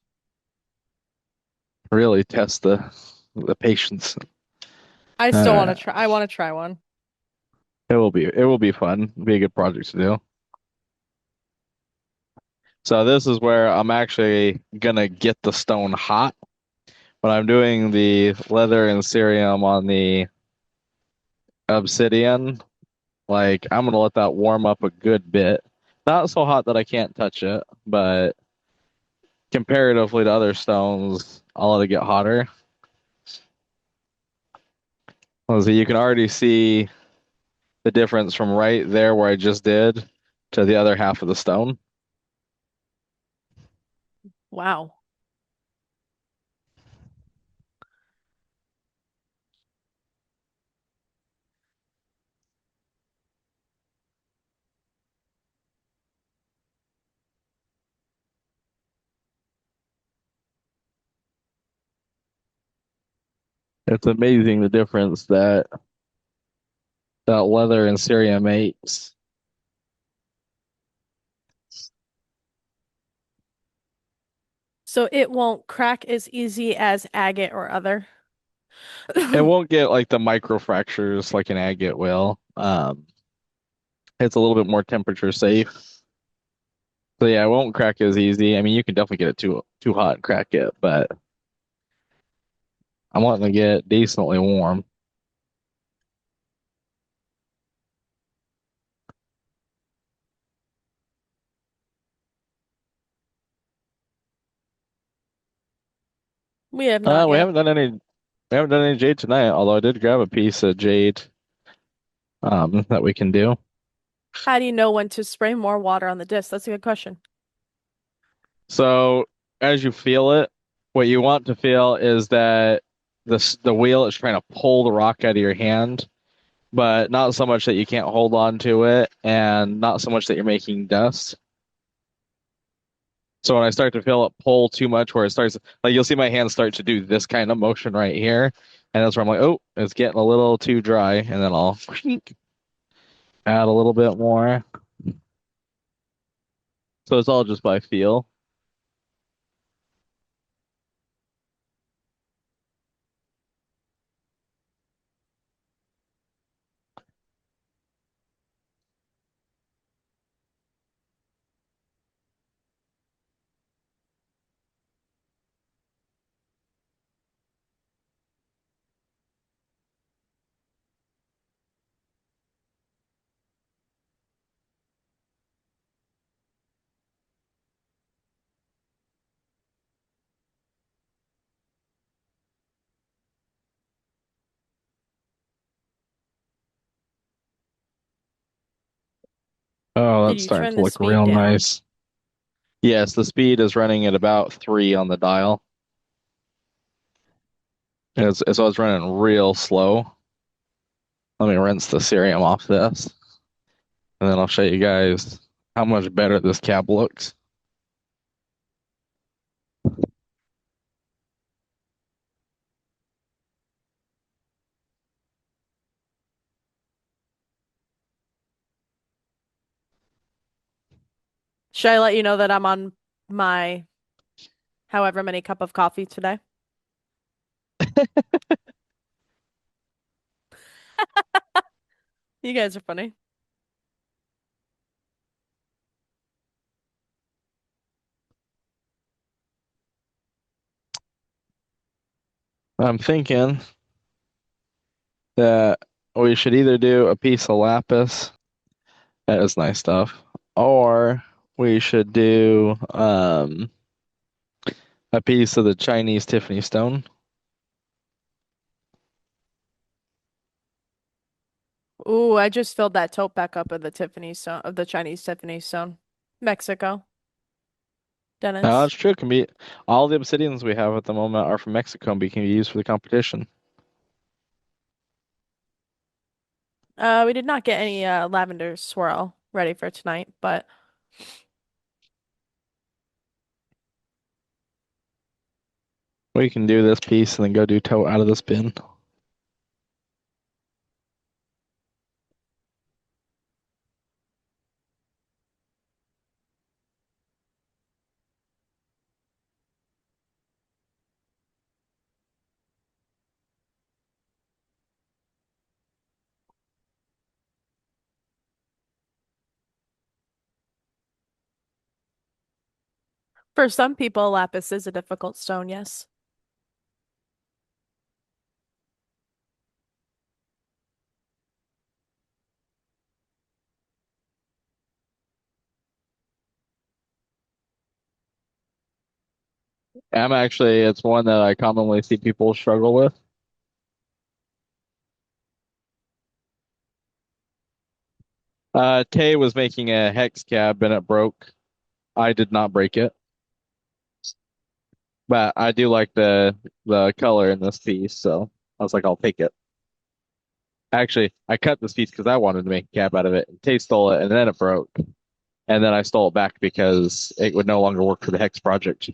Speaker 3: really test the patience.
Speaker 1: I still want
Speaker 3: Uh,
Speaker 1: to try. I want to try one.
Speaker 3: it will be fun. It'll be a good project to do. So this is where I'm actually gonna get the stone hot. When I'm doing the leather and cerium on the obsidian, like I'm gonna let that warm up a good bit. Not so hot that I can't touch it, but comparatively to other stones, I'll let it get hotter. So you can already see the difference from right there where I just did to the other half of the stone.
Speaker 1: Wow.
Speaker 3: It's amazing the difference that leather and cerium makes.
Speaker 1: So it won't crack as easy as agate or other.
Speaker 3: It won't get like the micro fractures like an agate will. It's a little bit more temperature safe. So yeah, it won't crack as easy. I mean, you can definitely get it too hot and crack it, but I'm wanting to get decently warm.
Speaker 1: We have not
Speaker 3: We
Speaker 1: yet.
Speaker 3: haven't done any jade tonight, although I did grab a piece of jade that we can do.
Speaker 1: How do you know when to spray more water on the disc? That's a good question.
Speaker 3: So as you feel it, what you want to feel is that the wheel is trying to pull the rock out of your hand, but not so much that you can't hold on to it, and not so much that you're making dust. So when I start to feel it pull too much, where it starts, like you'll see my hand start to do this kind of motion right here, and that's where I'm like, oh, it's getting a little too dry, and then I'll add a little bit more. So it's all just by feel. Oh,
Speaker 1: Did
Speaker 3: that's
Speaker 1: you
Speaker 3: starting
Speaker 1: turn
Speaker 3: to
Speaker 1: the
Speaker 3: look
Speaker 1: speed
Speaker 3: real
Speaker 1: down?
Speaker 3: nice. Yes, the speed is running at about 3 on the dial. So it's running real slow. Let me rinse the cerium off this, and then I'll show you guys how much better this cab looks.
Speaker 1: Should I let you know that I'm on my however many cup of coffee today? You guys are funny.
Speaker 3: I'm thinking that we should either do a piece of lapis, that is nice stuff, or we should do a piece of the Chinese Tiffany stone.
Speaker 1: Ooh, I just filled that tote back up of the Tiffany stone of the Chinese Tiffany stone. Mexico.
Speaker 3: Now,
Speaker 1: Dennis.
Speaker 3: that's true. It can be all the obsidians we have at the moment are from Mexico and can be used for the competition.
Speaker 1: We did not get any lavender swirl ready for tonight, but
Speaker 3: We can do this piece and then go do tote out of this bin.
Speaker 1: For some people, lapis is a difficult stone, yes.
Speaker 3: It's one that I commonly see people struggle with. Tay was making a hex cab and it broke. I did not break it, but I do like the color in this piece, so I was like, I'll take it. Actually, I cut this piece because I wanted to make a cab out of it. Tay stole it, and then it broke, and then I stole it back because it would no longer work for the hex project.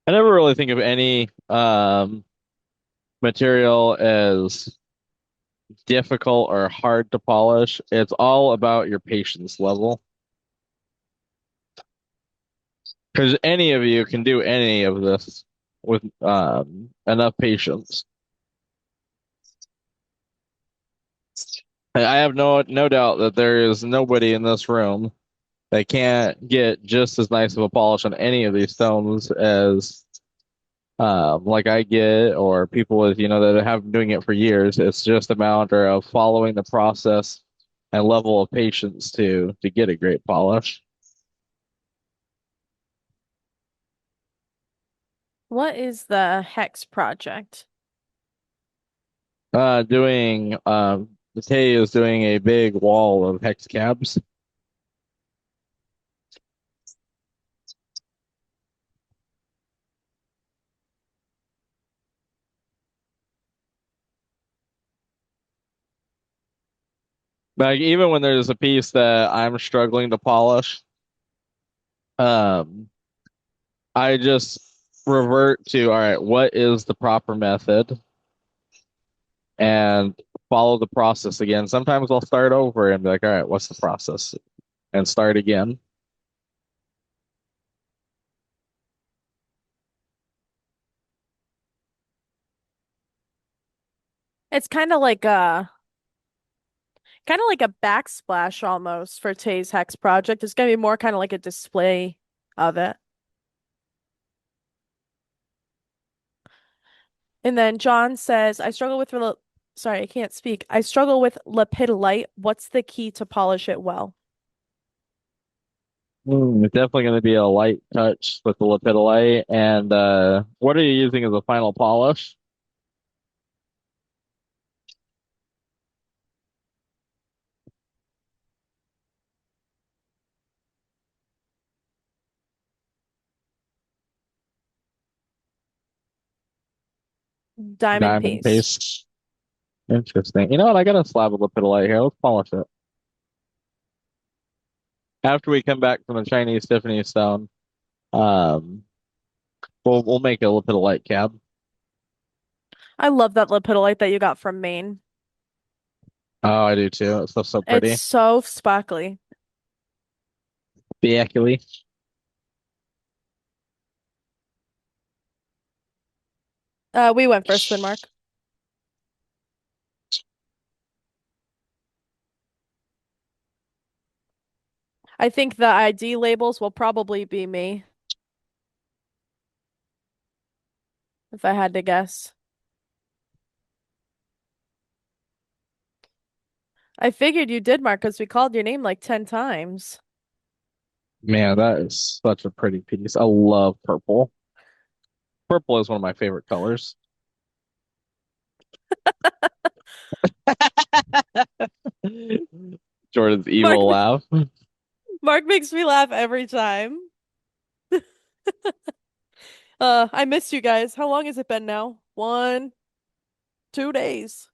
Speaker 3: I never really think of any material as difficult or hard to polish. It's all about your patience level. Because any of you can do any of this with enough patience. I have no doubt that there is nobody in this room that can't get just as nice of a polish on any of these stones as like I get, or people with that have been doing it for years. It's just a matter of following the process and level of patience to get a great polish.
Speaker 1: What is the Hex project?
Speaker 3: Doing Tay is doing a big wall of hex cabs. Like even when there's a piece that I'm struggling to polish, um, I just revert to, all right, what is the proper method? And follow the process again. Sometimes I'll start over and be like, all right, what's the process? And start again.
Speaker 1: It's kind of like a backsplash almost for Tay's Hex project. It's gonna be more kind of like a display of it. And then John says, sorry, I can't speak. I struggle with lepidolite. What's the key to polish it well?
Speaker 3: It's definitely going to be a light touch with the lepidolite. And what are you using as a final polish?
Speaker 1: Diamond
Speaker 3: Diamond
Speaker 1: paste.
Speaker 3: paste. Interesting. You know what? I got a slab of lepidolite here. Let's polish it. After we come back from the Chinese Tiffany stone, um, we'll make a lepidolite cab.
Speaker 1: I love that lepidolite that you got from Maine.
Speaker 3: Oh, I do too. It's so
Speaker 1: It's
Speaker 3: pretty.
Speaker 1: so sparkly.
Speaker 3: Actually.
Speaker 1: We went for a spin mark. I think the ID labels will probably be me, if I had to guess. I figured you did, Mark, because we called your name like 10 times.
Speaker 3: Man, that is such a pretty piece. I love purple. Purple is one of my favorite colors. Jordan's
Speaker 1: Mark,
Speaker 3: evil laugh.
Speaker 1: Mark makes me laugh every time. I missed you guys. How long has it been now? 2 days.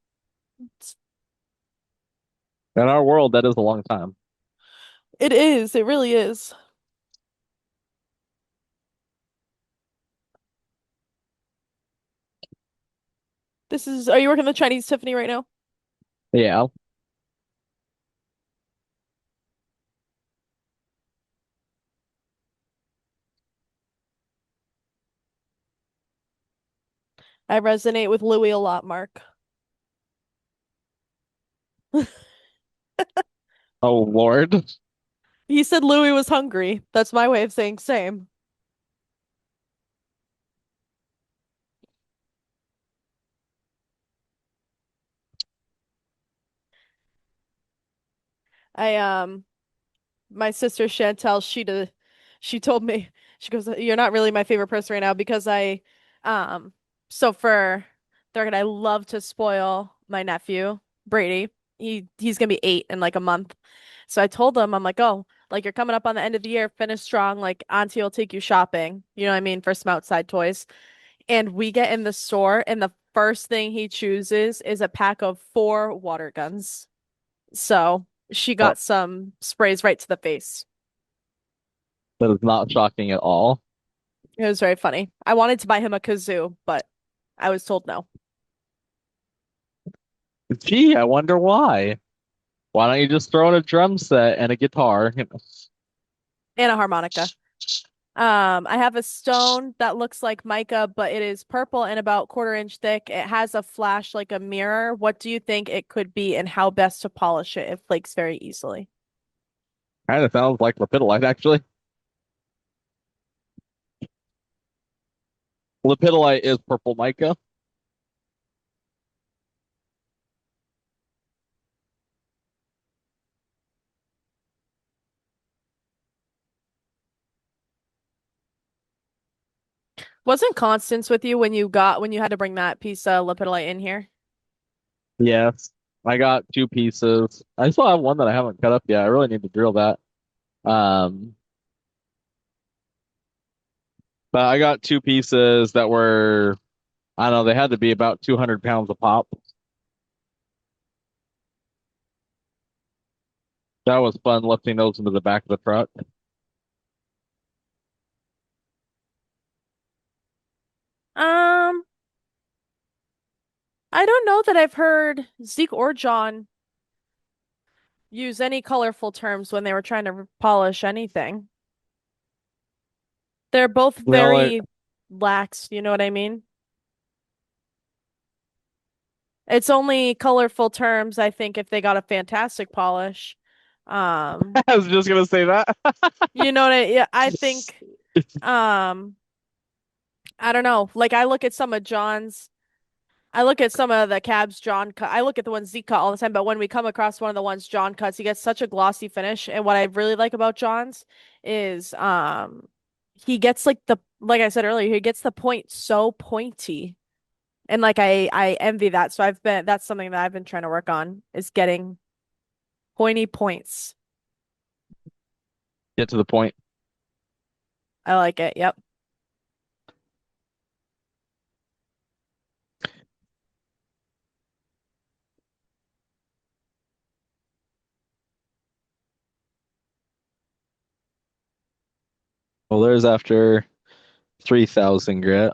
Speaker 3: In our world, that is a long time.
Speaker 1: It is. It really is. Are you working the Chinese Tiffany right now?
Speaker 3: Yeah.
Speaker 1: I resonate with Louis a lot, Mark.
Speaker 3: Oh Lord.
Speaker 1: He said Louis was hungry. That's my way of saying same. I my sister Chantel, she told me, she goes, "You're not really my favorite person right now because um so for third, I love to spoil my nephew, Brady. He's gonna be 8 in like a month. So I told him, I'm like, oh, like you're coming up on the end of the year, finish strong, like Auntie will take you shopping, you know what I mean, for some outside toys. And we get in the store, and the first thing he chooses is a pack of 4 water guns. So she
Speaker 3: Oh,
Speaker 1: got some sprays right to the face.
Speaker 3: that is not shocking at all.
Speaker 1: It was very funny. I wanted to buy him a kazoo, but I was told no.
Speaker 3: Gee, I wonder why. Why don't you just throw in a drum set and a guitar?
Speaker 1: And a harmonica. I have a stone that looks like mica, but it is purple and about quarter-inch thick. It has a flash like a mirror. What do you think it could be, and how best to polish it? It flakes very easily.
Speaker 3: Kind of sounds like lepidolite, actually. Lepidolite is purple mica.
Speaker 1: Wasn't Constance with you when you had to bring that piece of lepidolite in here?
Speaker 3: Yes. I got 2 pieces. I still have one that I haven't cut up yet. I really need to drill that. Um, but I got 2 pieces that were, I don't know, they had to be about 200 pounds a pop. That was fun lifting those into the back of the truck.
Speaker 1: Um, I don't know that I've heard Zeke or John use any colorful terms when they were trying to polish anything. They're both
Speaker 3: The only,
Speaker 1: very lax, you know what I mean? It's only colorful terms, I think, if they got a fantastic polish.
Speaker 3: I was just gonna say that.
Speaker 1: You know what yeah, I think um I don't know. Like I look at some of the cabs John cut. I look at the ones Zeke cut all the time, but when we come across one of the ones John cuts, he gets such a glossy finish. And what I really like about John's is he gets like I said earlier, he gets the point so pointy. And like I envy that. So that's something that I've been trying to work on is getting pointy points.
Speaker 3: Get to the point.
Speaker 1: I like it. Yep.
Speaker 3: Well, there's after 3,000 grit.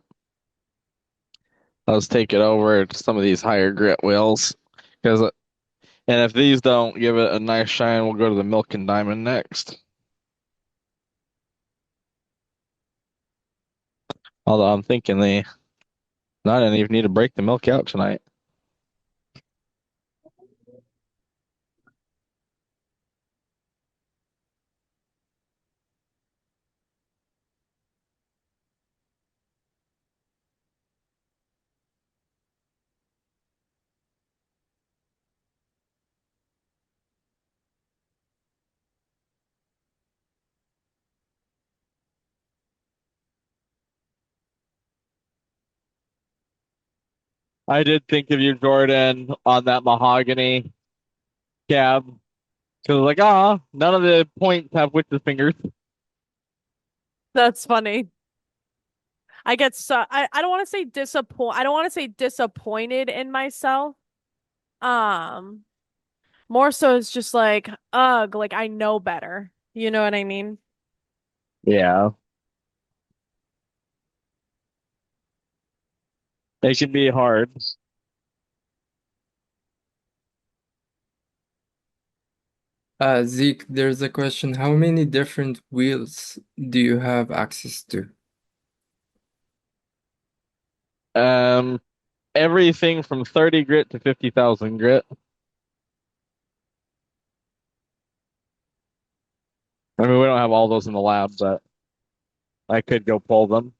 Speaker 3: Let's take it over to some of these higher grit wheels. Because, and if these don't give it a nice shine, we'll go to the milk and diamond next. Although I'm thinking I didn't even need to break the milk out tonight. I did think of you, Jordan, on that mahogany cab. Because like, none of the points have witch's fingers.
Speaker 1: That's funny. I don't want to say I don't want to say disappointed in myself. Um, More so it's just like, ugh, like I know better. You know what I mean?
Speaker 3: Yeah. It can be hard.
Speaker 7: Zeke, there's a question. How many different wheels do you have access to?
Speaker 3: Um, Everything from 30 grit to 50,000 grit. I mean, we don't have all those in the lab, but I could go pull them.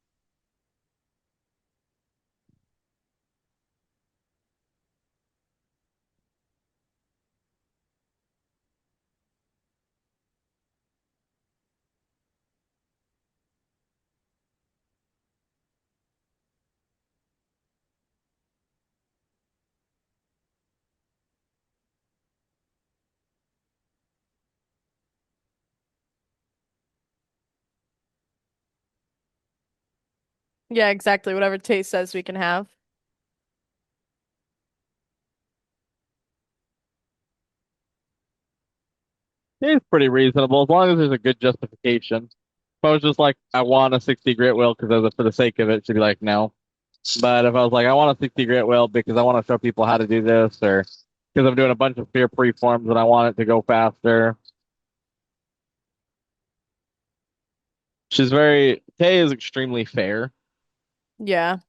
Speaker 1: Yeah, exactly. Whatever taste says we can have.
Speaker 3: It's pretty reasonable as long as there's a good justification. If I was just like, I want a 60 grit wheel because for the sake of it, she'd be like, no. But if I was like, I want a 60 grit wheel because I want to show people how to do this, or because I'm doing a bunch of sphere preforms and I want it to go faster. Kay is extremely fair.
Speaker 1: Yeah.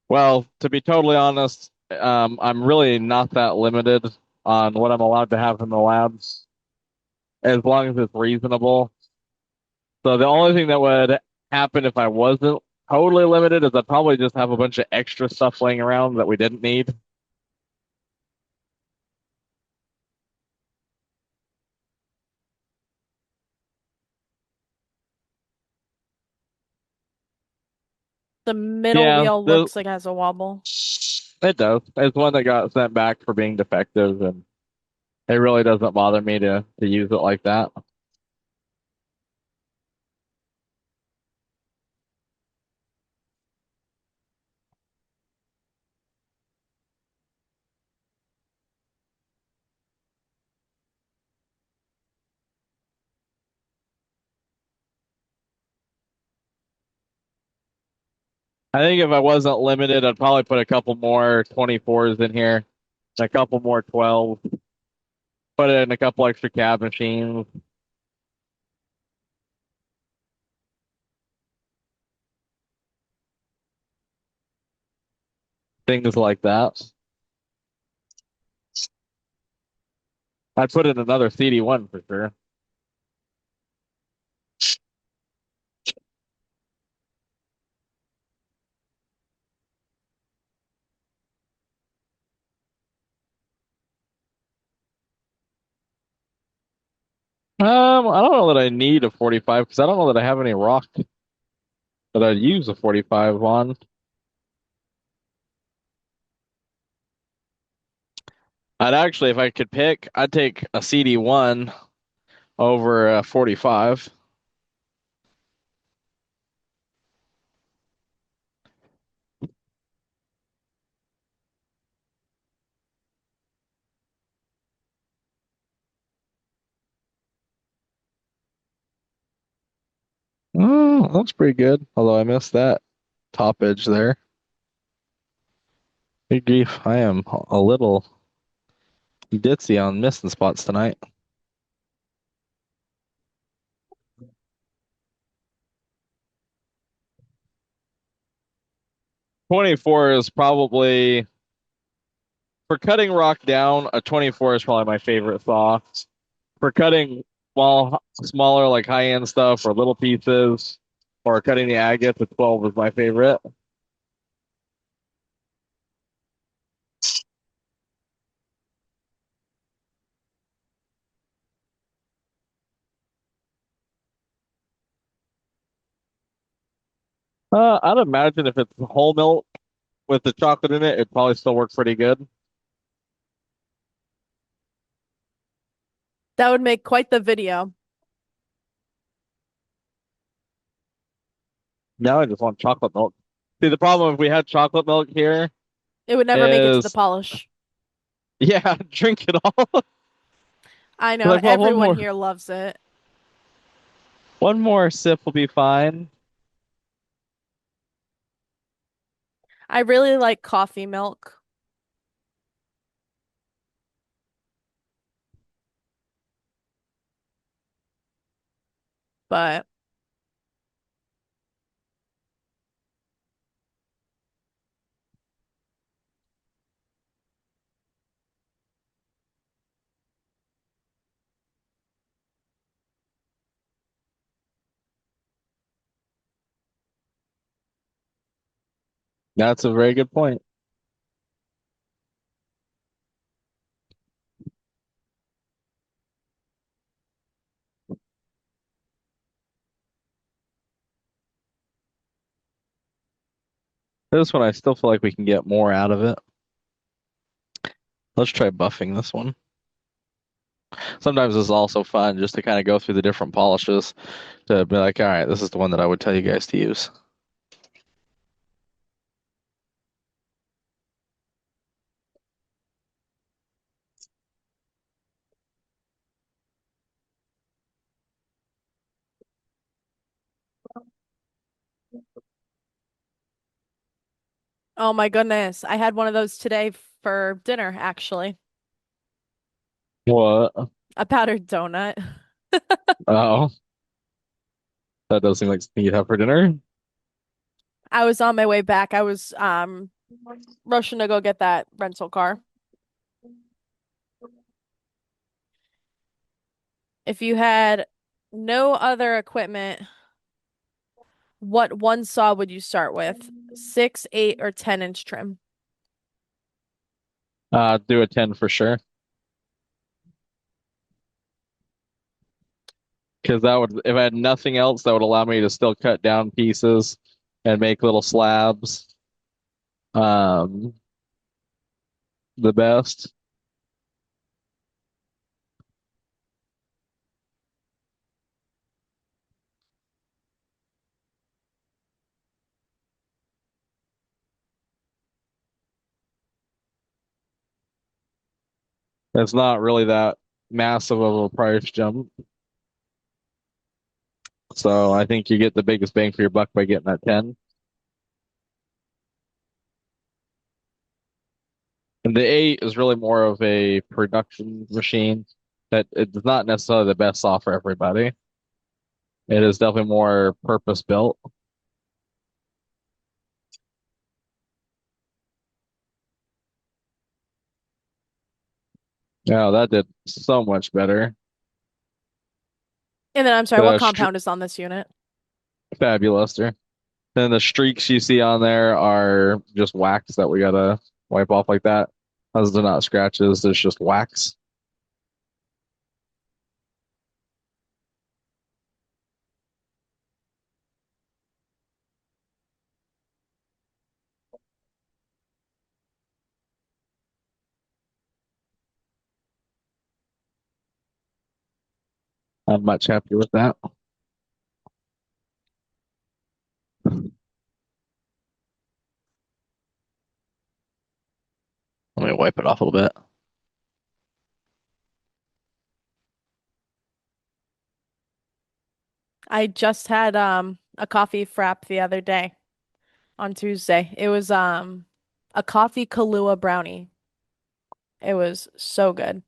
Speaker 3: Well, to be totally honest, I'm really not that limited on what I'm allowed to have in the labs, as long as it's reasonable. So the only thing that would happen if I wasn't totally limited is I'd probably just have a bunch of extra stuff laying around that we didn't need.
Speaker 1: The middle
Speaker 3: Yeah,
Speaker 1: wheel looks like it has a wobble.
Speaker 3: it does. It's one that got sent back for being defective, and it really doesn't bother me to use it like that. I think if I wasn't limited, I'd probably put a couple more 24s in here, a couple more 12s, put it in a couple extra cab machines. Things like that. I'd put in another CD1 for sure. I don't know that I need a 45 because I don't know that I have any rock that I'd use a 45 on. I'd actually, if I could pick, I'd take a CD1 over a 45. Oh, that's pretty good. Although I missed that top edge there. Good grief, I am a little ditzy on missing spots tonight. .24 is probably for cutting rock down. A 24 is probably my favorite saw. For cutting smaller like high end stuff or little pieces, or cutting the agate, the 12 is my favorite. I'd imagine if it's whole milk with the chocolate in it, it'd probably still work pretty good.
Speaker 1: That would make quite the video.
Speaker 3: Now I just want chocolate milk. See, the problem if we had chocolate milk here
Speaker 1: It would never make it to the
Speaker 3: is,
Speaker 1: polish.
Speaker 3: yeah, drink it all.
Speaker 1: I know
Speaker 3: Like, well,
Speaker 1: everyone here loves it.
Speaker 3: one more sip will be fine.
Speaker 1: I really like coffee milk, but
Speaker 3: That's a very good point. This one, I still feel like we can get more out of it. Let's try buffing this one. Sometimes it's also fun just to kind of go through the different polishes to be like, all right, this is the one that I would tell you guys to use.
Speaker 1: oh my goodness, I had one of those today for dinner, actually.
Speaker 3: What?
Speaker 1: A powdered donut.
Speaker 3: Oh, that does seem like something you'd have for dinner.
Speaker 1: I was on my way back. I was rushing to go get that rental car. If you had no other equipment, what one saw would you start with? 6, 8, or 10-inch trim?
Speaker 3: Do a 10 for sure. Because that would, if I had nothing else, that would allow me to still cut down pieces and make little slabs. Um, the best. It's not really that massive of a price jump. So I think you get the biggest bang for your buck by getting that 10. And the 8 is really more of a production machine that it's not necessarily the best saw for everybody. It is definitely more purpose built. Yeah, that did so much better.
Speaker 1: And then I'm sorry, what
Speaker 3: The
Speaker 1: compound is on this unit?
Speaker 3: fabulous. Then the streaks you see on there are just wax that we gotta wipe off like that. Those are not scratches, there's just wax. I'm much happier with that. Let me wipe it off a little bit.
Speaker 1: I just had a coffee frap the other day on Tuesday. It was a coffee Kahlua brownie. It was so good.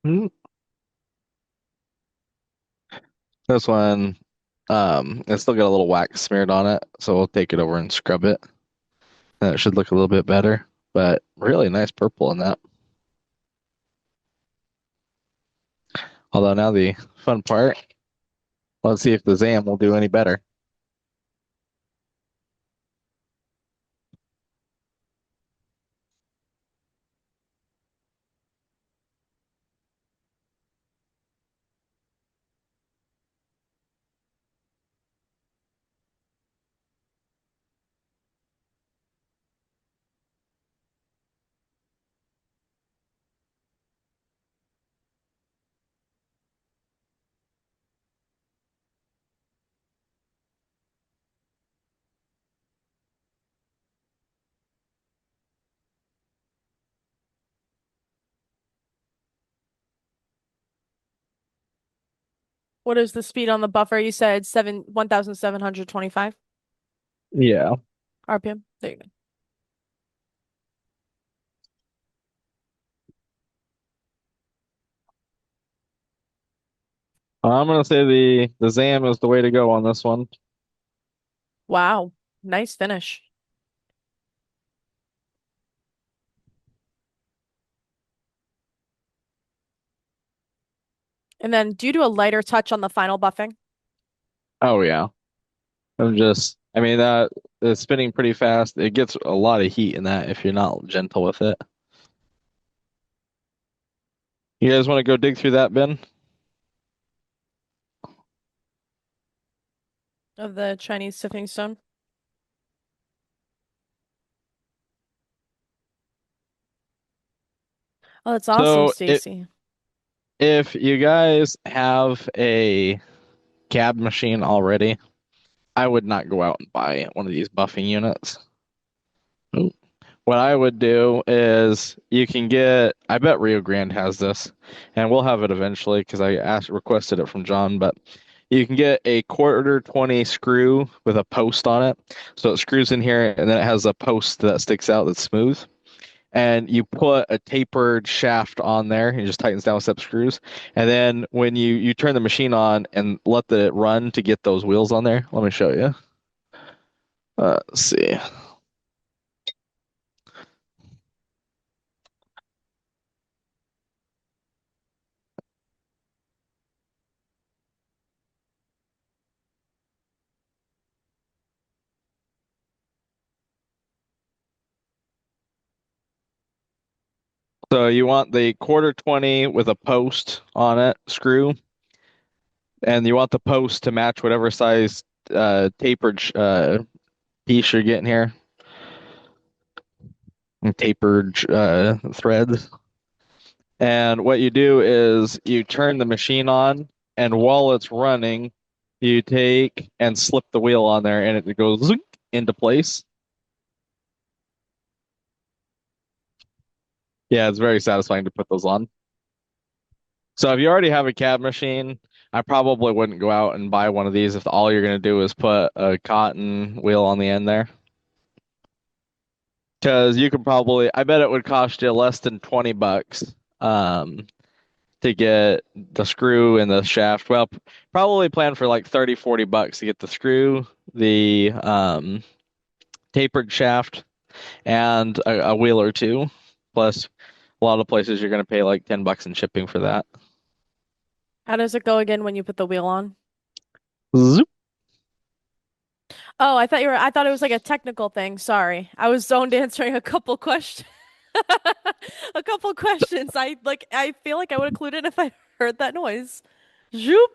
Speaker 3: Hmm. This one, it's still got a little wax smeared on it, so we'll take it over and scrub it. And it should look a little bit better, but really nice purple in that. Although now the fun part, let's see if the Zam will do any better.
Speaker 1: What is the speed on the buffer? You said 1,725
Speaker 3: Yeah.
Speaker 1: RPM. There you go.
Speaker 3: I'm gonna say the ZAM is the way to go on this one.
Speaker 1: Wow. Nice finish. And then do you do a lighter touch on the final buffing?
Speaker 3: Oh yeah. I mean that it's spinning pretty fast. It gets a lot of heat in that if you're not gentle with it. You guys want to go dig through that bin?
Speaker 1: Of the Chinese sifting stone? Oh, that's awesome,
Speaker 3: So
Speaker 1: Stacy.
Speaker 3: if you guys have a cab machine already, I would not go out and buy one of these buffing units. What I would do is you can get, I bet Rio Grande has this, and we'll have it eventually because requested it from John, but you can get a quarter 20 screw with a post on it. So it screws in here and then it has a post that sticks out that's smooth. And you put a tapered shaft on there, and it just tightens down with step screws. And then when you turn the machine on and let it run to get those wheels on there, let me show you. Let's see. So you want the quarter 20 with a post on it, screw, and you want the post to match whatever size tapered piece you're getting here. Tapered threads. And what you do is you turn the machine on, and while it's running, you take and slip the wheel on there, and it goes zoink into place. Yeah, it's very satisfying to put those on. So if you already have a cab machine, I probably wouldn't go out and buy one of these if all you're going to do is put a cotton wheel on the end there. Because you could probably, I bet it would cost you less than $20 to get the screw and the shaft. Well, probably plan for like 30, $40 to get the screw, the tapered shaft, and a wheel or two. Plus, a lot of places you're going to pay like $10 in shipping for that.
Speaker 1: How does it go again when you put the wheel on?
Speaker 3: Zoop.
Speaker 1: Oh, I thought it was like a technical thing. Sorry. I was zoned answering a couple questions. A couple questions. I feel like I would have clued in if I heard that noise. Zoop.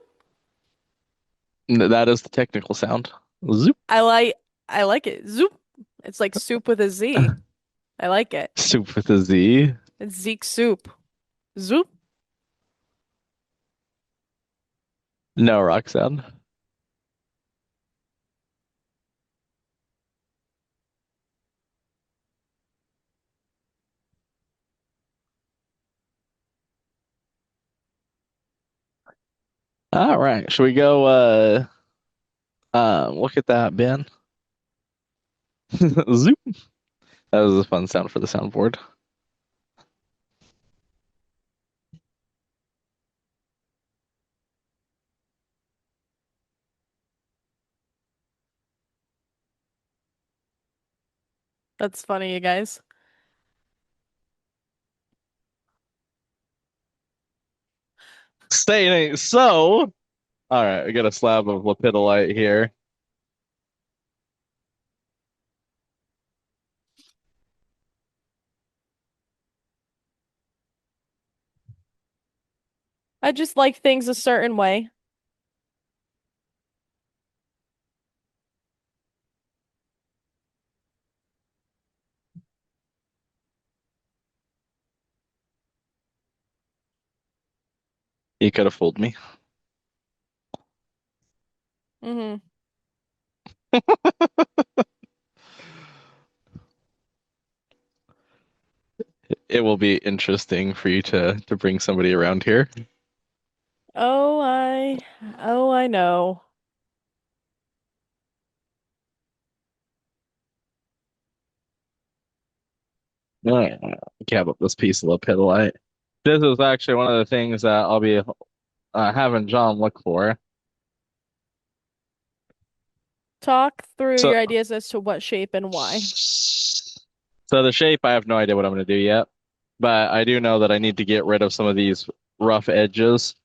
Speaker 3: That is the technical sound. Zoop.
Speaker 1: I like I like it. Zoop. It's like soup with a Z. I like it.
Speaker 3: Soup with a Z.
Speaker 1: It's Zeke soup. Zoop.
Speaker 3: No, Roxanne. All right. Should we go look at that, Ben? Zoop. That was a fun sound for the soundboard.
Speaker 1: That's funny, you guys.
Speaker 3: Staying so. All right, we got a slab of lepidolite here.
Speaker 1: I just like things a certain way.
Speaker 3: You could have fooled me.
Speaker 1: Mm-hmm.
Speaker 3: It will be interesting for you to bring somebody around here.
Speaker 1: Oh, I know.
Speaker 3: Yeah, cap up this piece of lepidolite. This is actually one of the things that I'll be having John look for.
Speaker 1: Talk through
Speaker 3: So,
Speaker 1: your ideas as to what shape and why.
Speaker 3: so the shape, I have no idea what I'm going to do yet, but I do know that I need to get rid of some of these rough edges.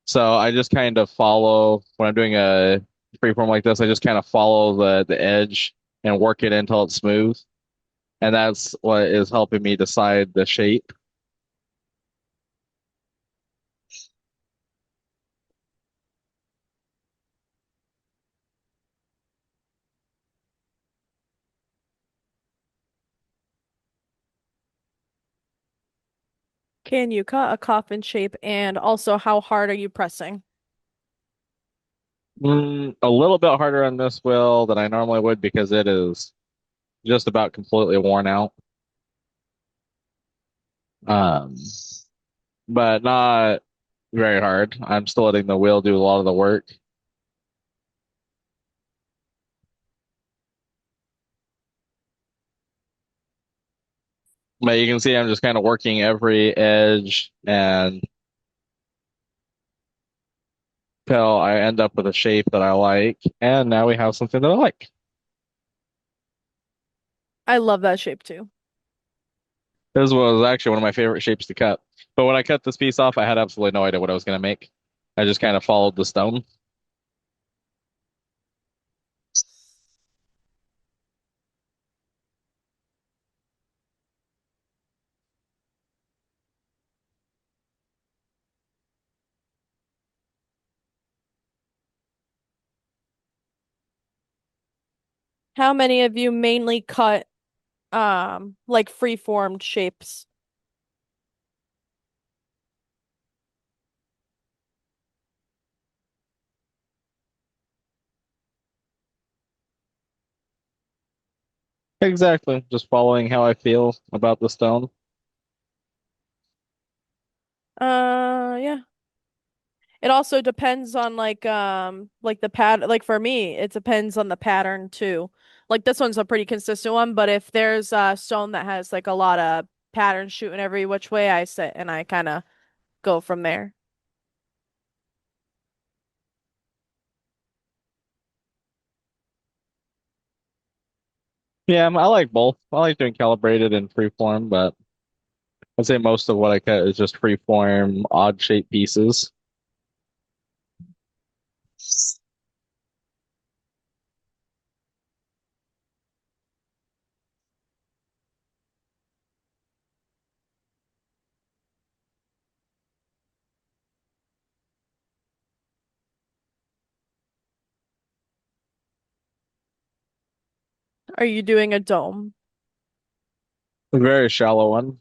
Speaker 3: So I just kind of follow when I'm doing a freeform like this. I just kind of follow the edge and work it until it's smooth, and that's what is helping me decide the shape.
Speaker 1: Can you cut a coffin shape and also how hard are you pressing?
Speaker 3: A little bit harder on this wheel than I normally would because it is just about completely worn out. Um, but not very hard. I'm still letting the wheel do a lot of the work. But you can see I'm just kind of working every edge and till I end up with a shape that I like. And now we have something that I like.
Speaker 1: I love that shape too.
Speaker 3: This was actually one of my favorite shapes to cut. But when I cut this piece off, I had absolutely no idea what I was going to make. I just kind of followed the stone.
Speaker 1: How many of you mainly cut like free-formed shapes?
Speaker 3: Exactly. Just following how I feel about the stone.
Speaker 1: Yeah. It also depends on like the pad like for me, it depends on the pattern too. Like this one's a pretty consistent one, but if there's a stone that has like a lot of patterns shooting every which way, I sit and I kind of go from there.
Speaker 3: Yeah, I like both. I like doing calibrated and freeform, but I'd say most of what I cut is just freeform, odd shaped pieces.
Speaker 1: Are you doing a dome?
Speaker 3: A very shallow one.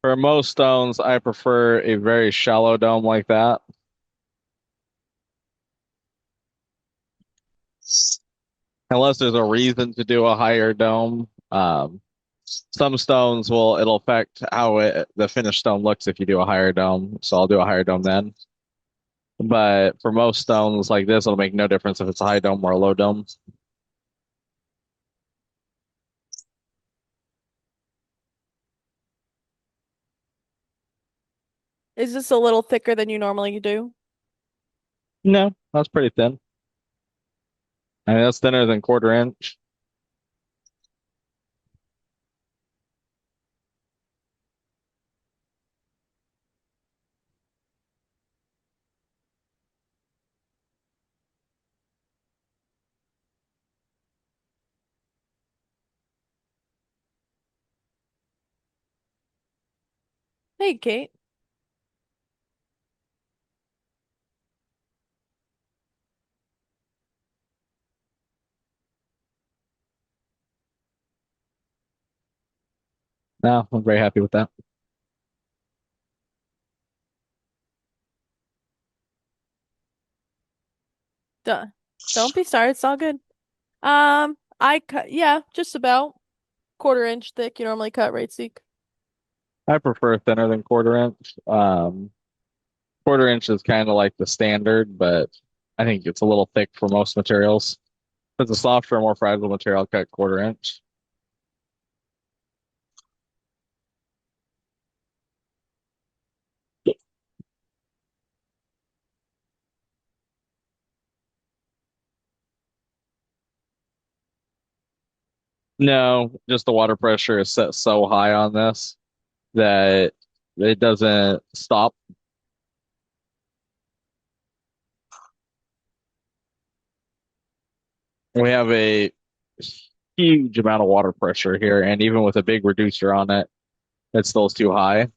Speaker 3: For most stones, I prefer a very shallow dome like that. Unless there's a reason to do a higher dome. Some stones it'll affect how the finished stone looks if you do a higher dome. So I'll do a higher dome then. But for most stones like this, it'll make no difference if it's a high dome or a low dome.
Speaker 1: Is this a little thicker than you normally do?
Speaker 3: No, that's pretty thin. I mean, that's thinner than quarter inch.
Speaker 1: Hey, Kate.
Speaker 3: No, I'm very happy with that.
Speaker 1: Don't be sorry. It's all good. I cut, yeah, just about quarter-inch thick. You normally cut, right, Zeke?
Speaker 3: I prefer thinner than quarter inch. Quarter inch is kind of like the standard, but I think it's a little thick for most materials. If it's a softer, more fragile material, cut quarter inch. No, just the water pressure is set so high on this that it doesn't stop. We have a huge amount of water pressure here, and even with a big reducer on it, it still is too high.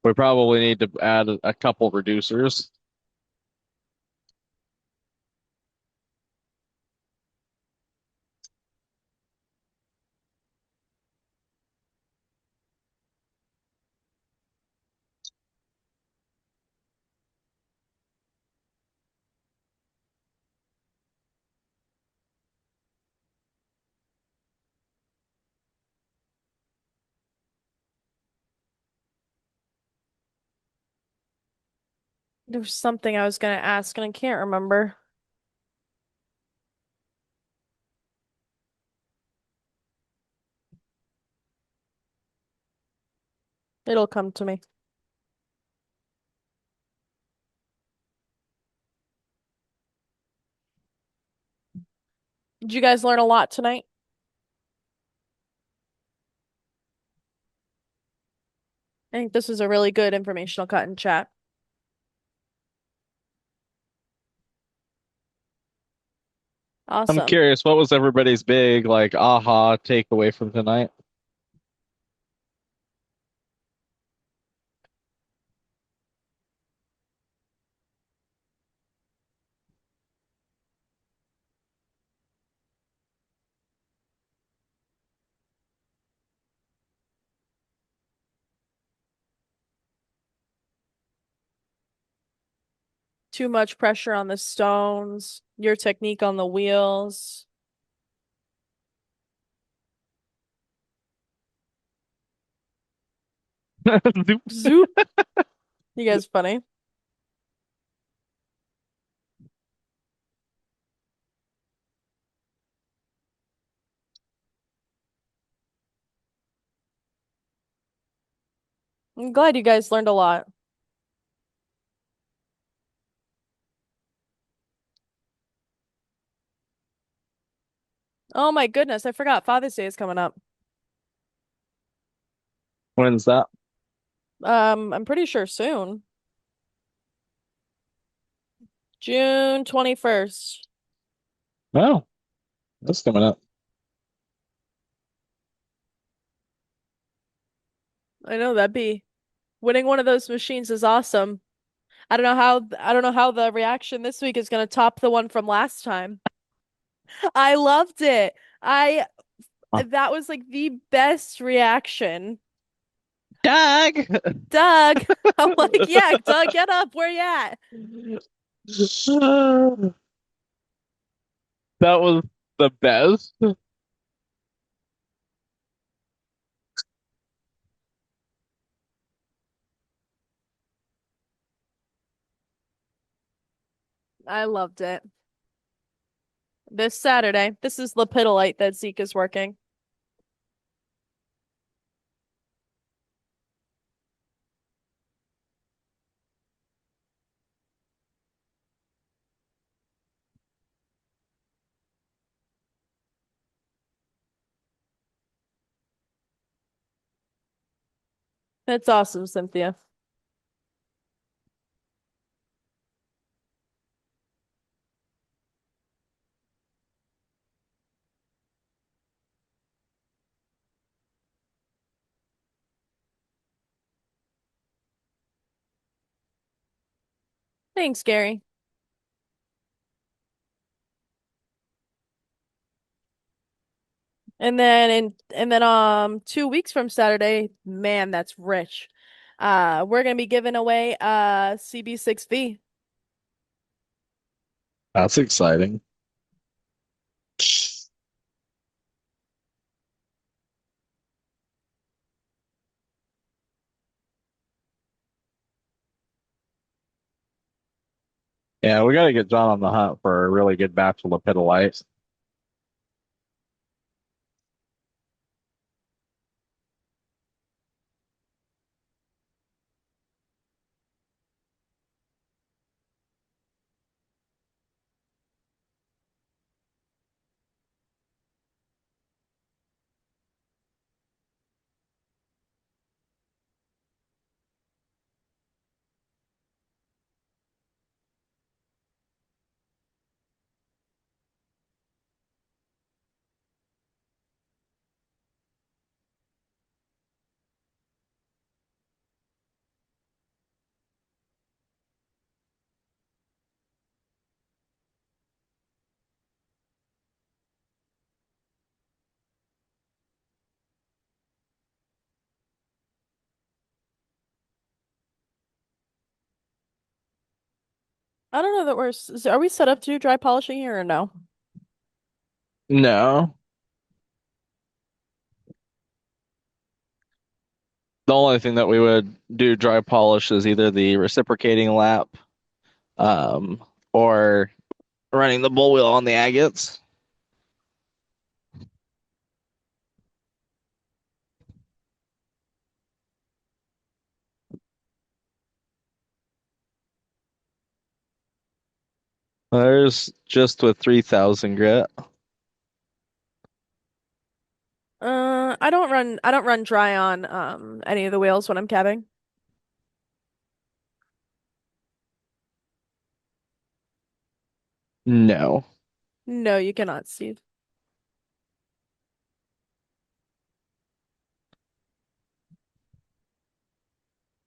Speaker 3: We probably need to add a couple reducers.
Speaker 1: There was something I was gonna ask and I can't remember. It'll come to me. Did you guys learn a lot tonight? I think this was a really good informational cut in chat.
Speaker 3: I'm
Speaker 1: Awesome.
Speaker 3: curious, what was everybody's big like aha takeaway from tonight?
Speaker 1: Too much pressure on the stones, your technique on the wheels. Zoop. You guys funny. I'm glad you guys learned a lot. Oh my goodness, I forgot Father's Day is coming up.
Speaker 3: When's that?
Speaker 1: I'm pretty sure soon. June 21st.
Speaker 3: Oh, that's coming up.
Speaker 1: I know that'd be winning one of those machines is awesome. I don't know how the reaction this week is gonna top the one from last time. I loved it. I That was like the best reaction.
Speaker 3: Doug!
Speaker 1: Doug. I'm like, yeah, Doug, get up. Where you at?
Speaker 3: That was the best.
Speaker 1: I loved it. This Saturday. This is Lepidolite that Zeke is working. That's awesome, Cynthia. Thanks, Gary. And then 2 weeks from Saturday, man, that's rich. We're gonna be giving away CB6V.
Speaker 3: That's exciting. Yeah, we got to get John on the hunt for a really good batch of lepidolite.
Speaker 1: I don't know that are we set up to do dry polishing here or no?
Speaker 3: No. The only thing that we would do dry polish is either the reciprocating lap, um, or running the bull wheel on the agates. There's just with 3,000 grit.
Speaker 1: I don't run dry on any of the wheels when I'm cabbing.
Speaker 3: No.
Speaker 1: No, you cannot, Steve.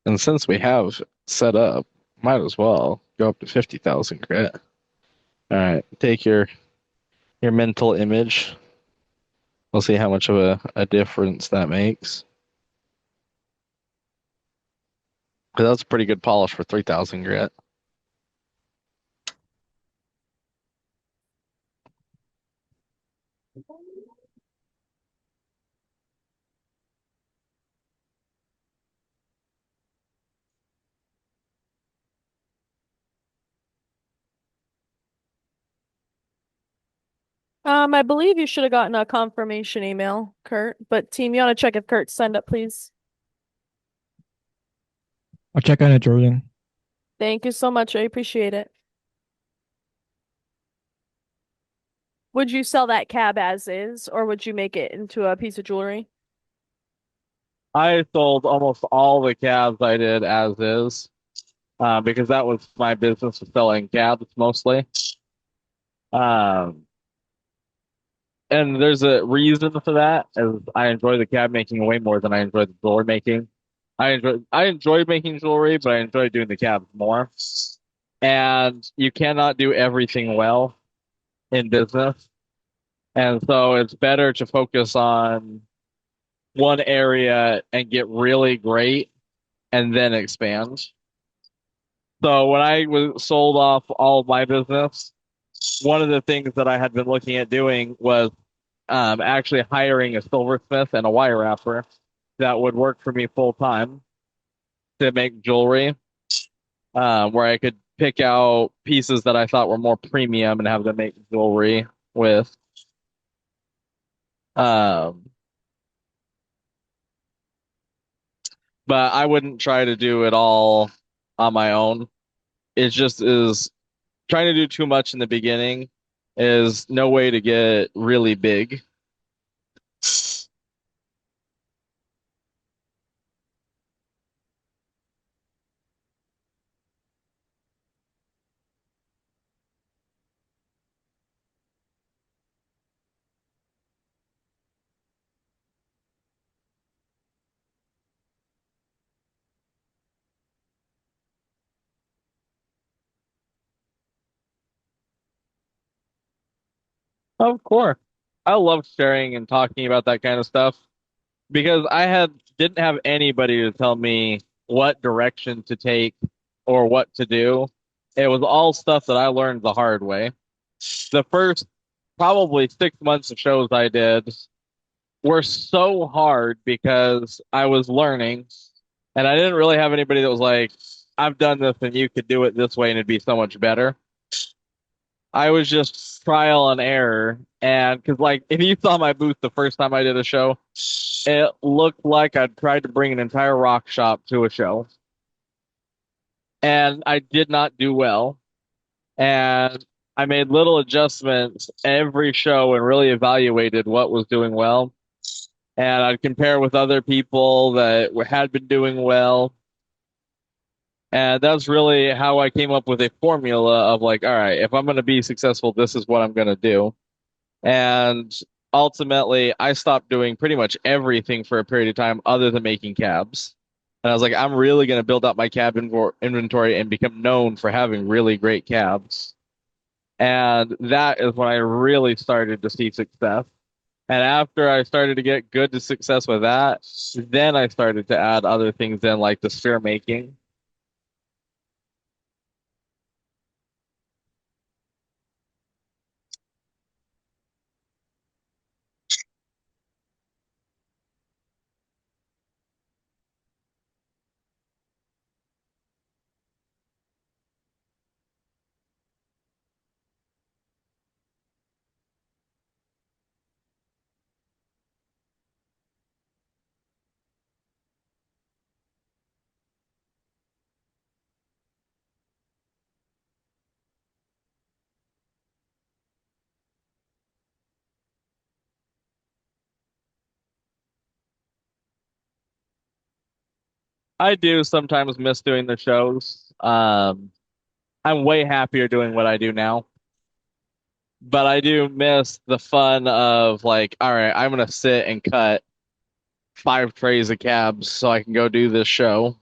Speaker 3: And since we have set up, might as well go up to 50,000 grit. All right, take your mental image. We'll see how much of a difference that makes. 'Cause that's a pretty good polish for 3,000 grit.
Speaker 1: I believe you should have gotten a confirmation email, Kurt. But team, you want to check if Kurt's signed up, please.
Speaker 5: I'll check on it, Jordan.
Speaker 1: Thank you so much. I appreciate it. Would you sell that cab as is, or would you make it into a piece of jewelry?
Speaker 3: I sold almost all the cabs I did as is, because that was my business of selling cabs mostly. Um, and there's a reason for that, as I enjoy the cab making way more than I enjoy the jewelry making. I enjoy making jewelry, but I enjoy doing the cabs more. And you cannot do everything well in business. And so it's better to focus on one area and get really great and then expand. So when I was sold off all of my business, one of the things that I had been looking at doing was actually hiring a silversmith and a wire wrapper that would work for me full time to make jewelry, where I could pick out pieces that I thought were more premium and have them make jewelry with. Um, but I wouldn't try to do it all on my own. It just is trying to do too much in the beginning is no way to get really big. Of course. I love sharing and talking about that kind of stuff because didn't have anybody to tell me what direction to take or what to do. it was all stuff that I learned the hard way. The first probably 6 months of shows I did were so hard because I was learning and I didn't really have anybody that was like, I've done this and you could do it this way and it'd be so much better. I was just trial and error. And because, like, if you saw my booth the first time I did a show, it looked like I'd tried to bring an entire rock shop to a show. And I did not do well. And I made little adjustments every show and really evaluated what was doing well. And I'd compare with other people that had been doing well. And that's really how I came up with a formula of like, all right, if I'm going to be successful, this is what I'm going to do. And ultimately, I stopped doing pretty much everything for a period of time other than making cabs. And I was like, I'm really going to build up my cab inventory and become known for having really great cabs. And that is when I really started to see success. And after I started to get good to success with that, then I started to add other things in, like the sphere making. I do sometimes miss doing the shows. I'm way happier doing what I do now. But I do miss the fun of like, all right, I'm gonna sit and cut 5 trays of cabs so I can go do this show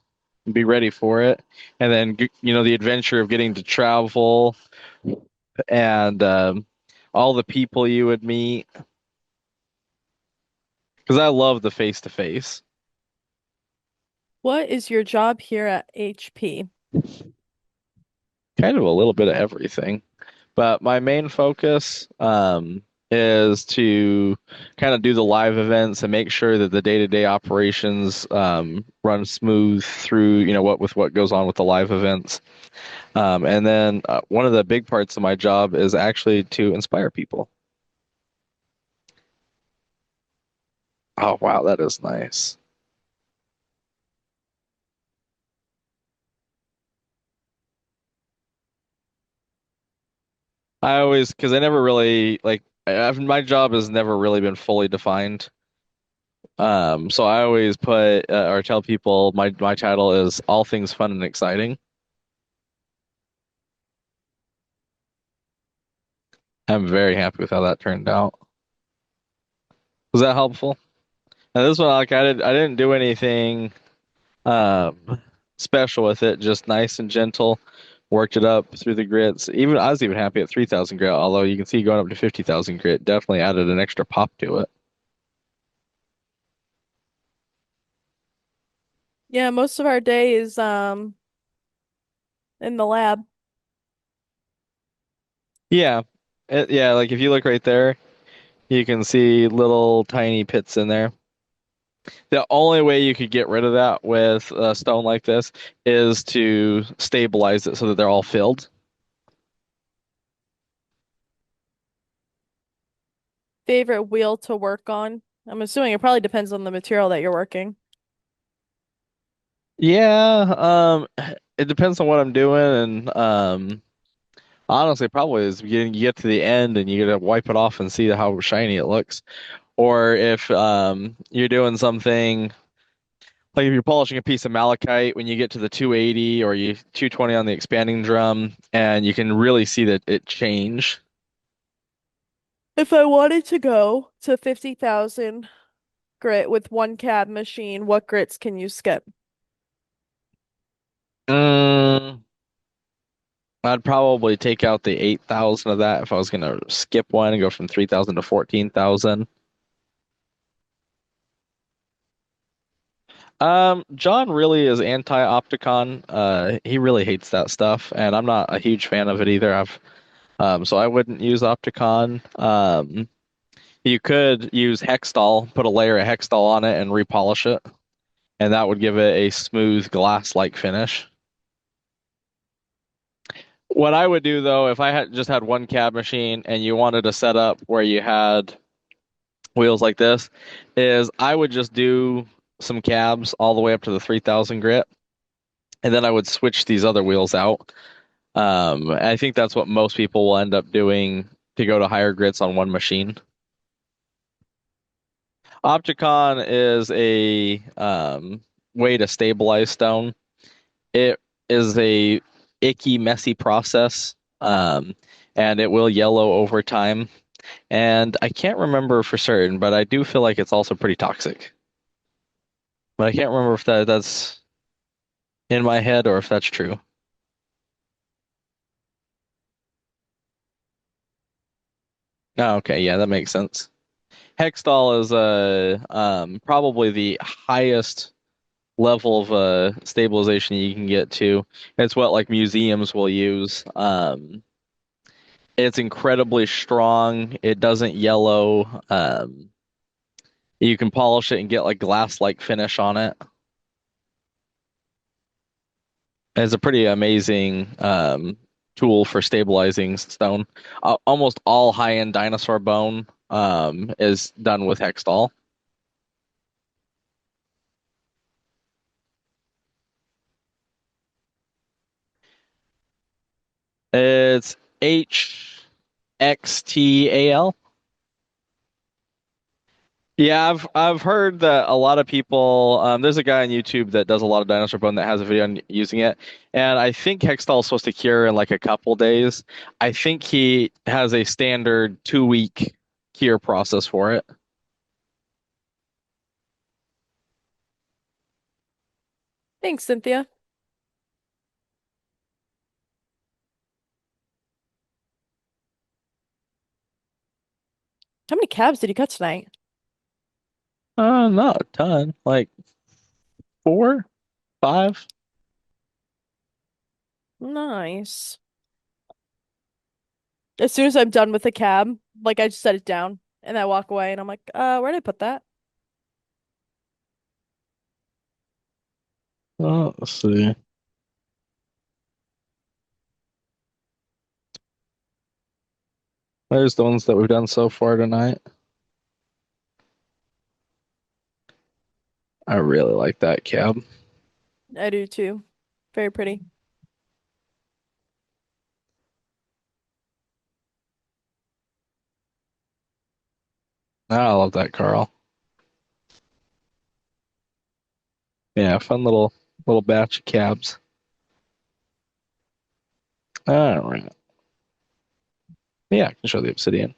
Speaker 3: and be ready for it. And then, the adventure of getting to travel and all the people you would meet. Because I love the face to face.
Speaker 1: What is your job here at HP?
Speaker 3: Kind of a little bit of everything. But my main focus is to kind of do the live events and make sure that the day-to-day operations run smooth through, what goes on with the live events. And then one of the big parts of my job is actually to inspire people. Oh, wow, that is nice. Because I never really my job has never really been fully defined. So I always put or tell people my title is all things fun and exciting. I'm very happy with how that turned out. Was that helpful? Now this one, like I didn't do anything special with it, just nice and gentle. Worked it up through the grits. I was even happy at 3,000 grit, although you can see going up to 50,000 grit definitely added an extra pop to it.
Speaker 1: Yeah, most of our day is in the lab.
Speaker 3: Yeah. Yeah, like if you look right there, you can see little tiny pits in there. The only way you could get rid of that with a stone like this is to stabilize it so that they're all filled.
Speaker 1: Favorite wheel to work on? I'm assuming it probably depends on the material that you're working.
Speaker 3: Yeah, it depends on what I'm doing, and honestly, probably is you get to the end and you gotta wipe it off and see how shiny it looks. Or if you're doing something like if you're polishing a piece of malachite when you get to the 280 or you 220 on the expanding drum, and you can really see that it change.
Speaker 1: If I wanted to go to 50,000 grit with one cab machine, what grits can you skip?
Speaker 3: Mm, I'd probably take out the 8,000 of that if I was gonna skip one and go from 3,000 to 14,000. John really is anti-Opticon. He really hates that stuff, and I'm not a huge fan of it either. So I wouldn't use Opticon. You could use Hextall, put a layer of Hextall on it and repolish it, and that would give it a smooth glass-like finish. What I would do though, if I had just had one cab machine and you wanted a setup where you had wheels like this, is I would just do some cabs all the way up to the 3000 grit, and then I would switch these other wheels out. I think that's what most people will end up doing to go to higher grits on one machine. Opticon is a way to stabilize stone. It is a icky, messy process, and it will yellow over time. And I can't remember for certain, but I do feel like it's also pretty toxic. But I can't remember if that's in my head or if that's true. Oh, okay, yeah, that makes sense. Hextall is probably the highest level of stabilization you can get to. It's what like museums will use. It's incredibly strong. It doesn't yellow. You can polish it and get like glass-like finish on it. It's a pretty amazing tool for stabilizing stone. Almost all high-end dinosaur bone is done with Hextall. It's HXTAL. Yeah, I've heard that a lot of people. There's a guy on YouTube that does a lot of dinosaur bone that has a video on using it, and I think Hextall is supposed to cure in like a couple days. I think he has a standard 2 week cure process for it.
Speaker 1: Thanks, Cynthia. How many cabs did you cut tonight?
Speaker 3: Not a ton, like 4, 5.
Speaker 1: Nice. As soon as I'm done with the cab, like I just set it down and I walk away and I'm like, where did I put that?
Speaker 3: Oh, let's see. There's the ones that we've done so far tonight. I really like that cab.
Speaker 1: I do too. Very pretty.
Speaker 3: I love that Carl. Yeah, fun little batch of cabs. All right. Yeah, I can show the obsidian.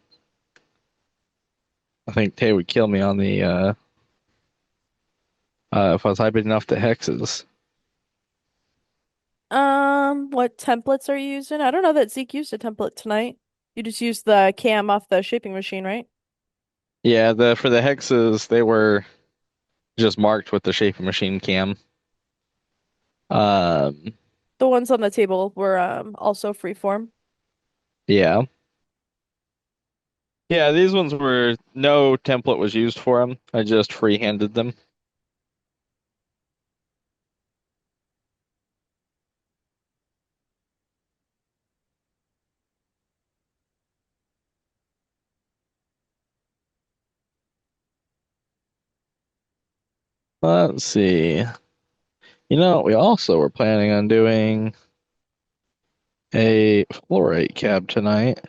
Speaker 3: I think Tay would kill me on the if I was hyping enough the hexes.
Speaker 1: What templates are you using? I don't know that Zeke used a template tonight. You just used the cam off the shaping machine, right?
Speaker 3: Yeah, the for the hexes they were just marked with the shaping machine cam. Um,
Speaker 1: The ones on the table were also freeform.
Speaker 3: yeah. Yeah, these ones were no template was used for them. I just free-handed them. Let's see. We also were planning on doing a fluorite cab tonight.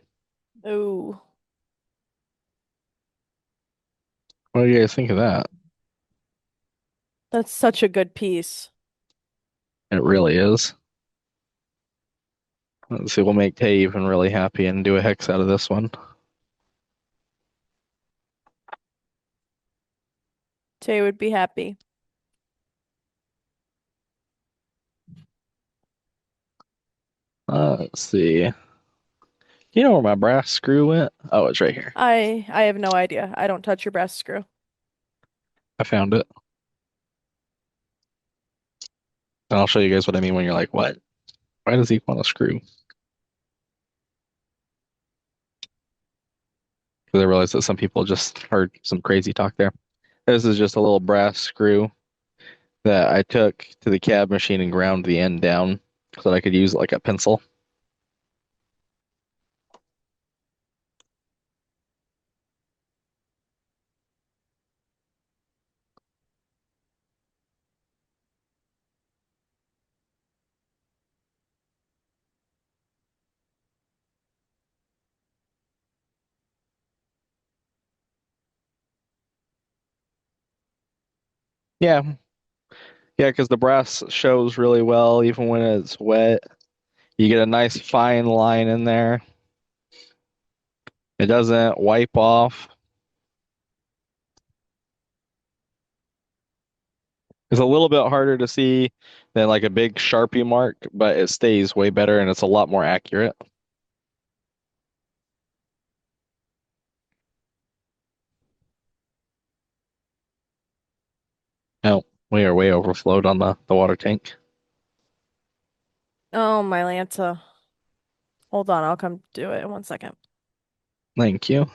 Speaker 1: Ooh,
Speaker 3: What do you guys think of that?
Speaker 1: that's such a good piece.
Speaker 3: It really is. Let's see, we'll make Tay even really happy and do a hex out of this one.
Speaker 1: Tay would be happy.
Speaker 3: Let's see. You know where my brass screw went? Oh, it's right here.
Speaker 1: I have no idea. I don't touch your brass screw.
Speaker 3: I found it. And I'll show you guys what I mean when you're like, what? Why does he want a screw? Because I realized that some people just heard some crazy talk there. This is just a little brass screw that I took to the cab machine and ground the end down so that I could use it like a pencil. Yeah, yeah, because the brass shows really well even when it's wet. You get a nice fine line in there. It doesn't wipe off. It's a little bit harder to see than like a big Sharpie mark, but it stays way better and it's a lot more accurate. Oh, we are way overflowed on the water tank.
Speaker 1: Oh, my Lanta. Hold on, I'll come do it in 1 second.
Speaker 3: Thank you.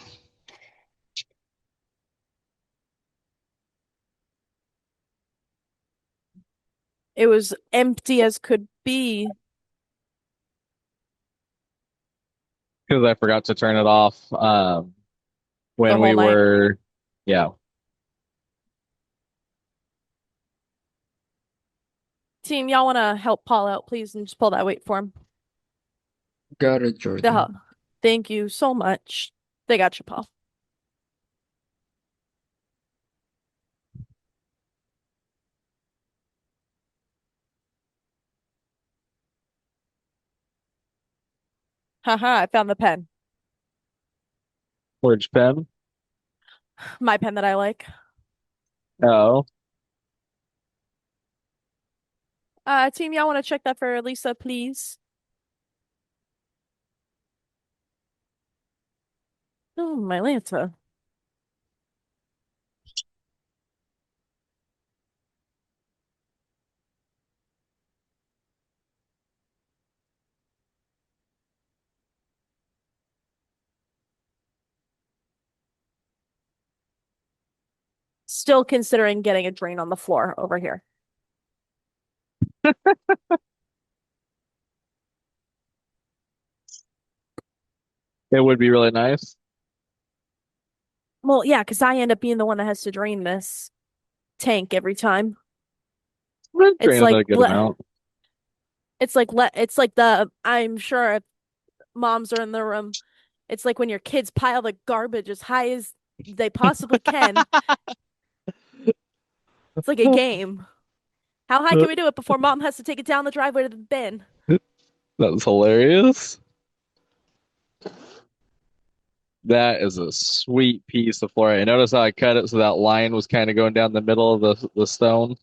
Speaker 1: It was empty as could be.
Speaker 3: Because I forgot to turn it off
Speaker 1: The
Speaker 3: when we
Speaker 1: whole night.
Speaker 3: were, yeah.
Speaker 1: Team, y'all want to help Paul out, please, and just pull that weight for him.
Speaker 7: Got it,
Speaker 1: The
Speaker 7: Jordan.
Speaker 1: hell. Thank you so much. They got you, Paul. Haha, I found the pen.
Speaker 3: Which pen?
Speaker 1: My pen that I like.
Speaker 3: Oh,
Speaker 1: Team, y'all want to check that for Lisa, please? Oh, my Lanta. Still considering getting a drain on the floor over here.
Speaker 3: it would be really nice.
Speaker 1: Well, yeah, because I end up being the one that has to drain this tank every time. It's
Speaker 3: Drain
Speaker 1: like
Speaker 3: a good amount.
Speaker 1: it's like the I'm sure if moms are in the room, it's like when your kids pile the garbage as high as they possibly can. It's like a game. How high can we do it before mom has to take it down the driveway to the bin?
Speaker 3: That's hilarious. That is a sweet piece of fluorite. Notice how I cut it so that line was kind of going down the middle of the stone.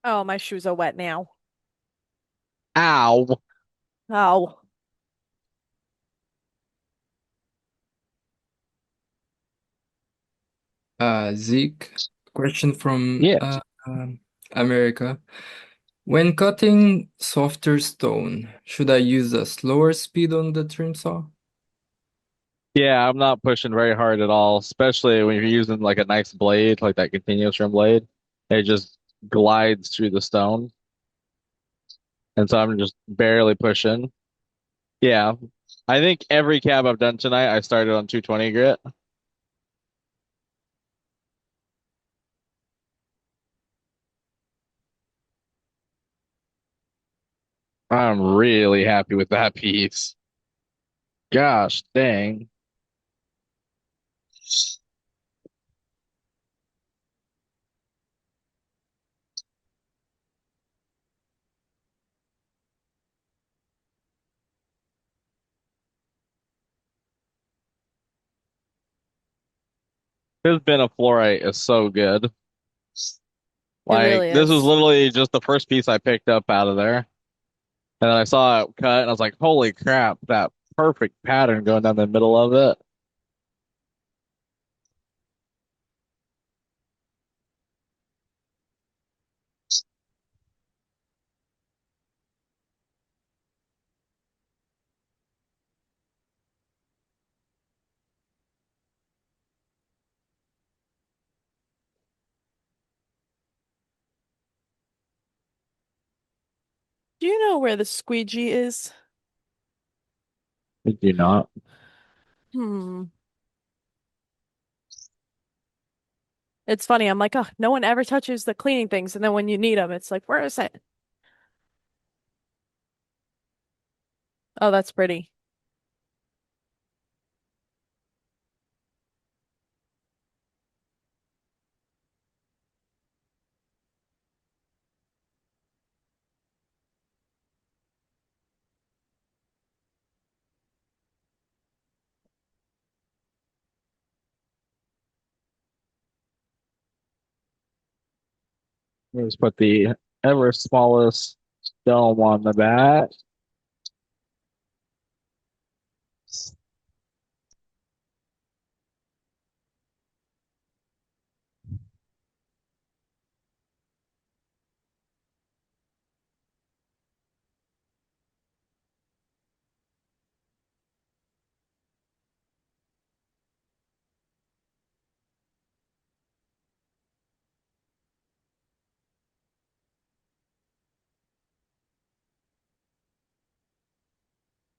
Speaker 1: Oh, my shoes are wet now.
Speaker 3: Ow.
Speaker 1: Oh.
Speaker 7: Zeke, question from
Speaker 3: Yes.
Speaker 7: America. When cutting softer stone, should I use a slower speed on the trim saw?
Speaker 3: Yeah, I'm not pushing very hard at all, especially when you're using like a nice blade, like that continuous trim blade. It just glides through the stone. And so I'm just barely pushing. Yeah. I think every cab I've done tonight, I started on 220 grit. I'm really happy with that piece. Gosh dang. This bin of fluorite is so good.
Speaker 1: It
Speaker 3: Like,
Speaker 1: really
Speaker 3: this was
Speaker 1: is.
Speaker 3: literally just the first piece I picked up out of there. And then I saw it cut and I was like, holy crap, that perfect pattern going down the middle of it.
Speaker 1: Do you know where the squeegee is?
Speaker 3: I do not.
Speaker 1: Hmm. It's funny. I'm like, oh, no one ever touches the cleaning things, and then when you need them, it's like, where is it? Oh, that's pretty.
Speaker 3: Let's put the ever smallest dome on the back.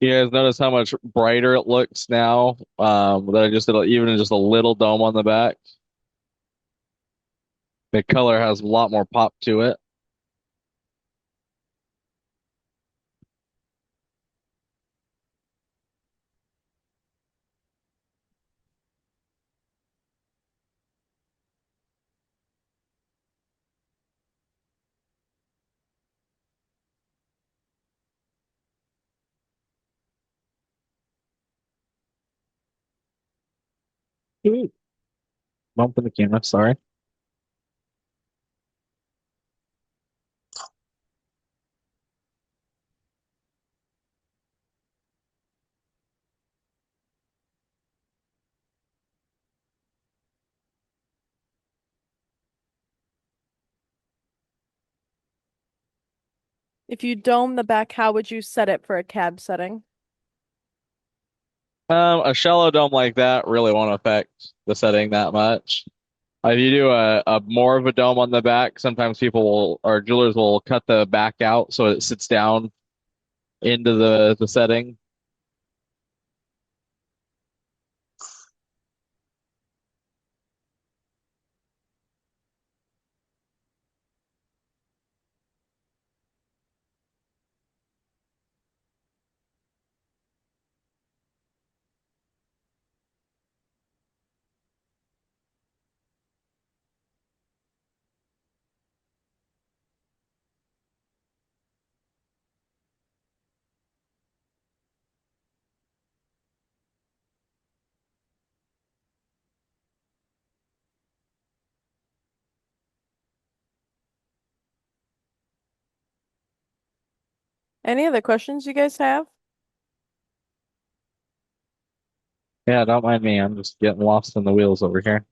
Speaker 3: You guys notice how much brighter it looks now? That I just did even just a little dome on the back. The color has a lot more pop to it. Ooh, bumping the camera, sorry.
Speaker 1: If you dome the back, how would you set it for a cab setting?
Speaker 3: A shallow dome like that really won't affect the setting that much. If you do a more of a dome on the back, sometimes people will or jewelers will cut the back out so it sits down into the setting.
Speaker 1: Any other questions you guys have?
Speaker 3: Yeah, don't mind me. I'm just getting lost in the wheels over here.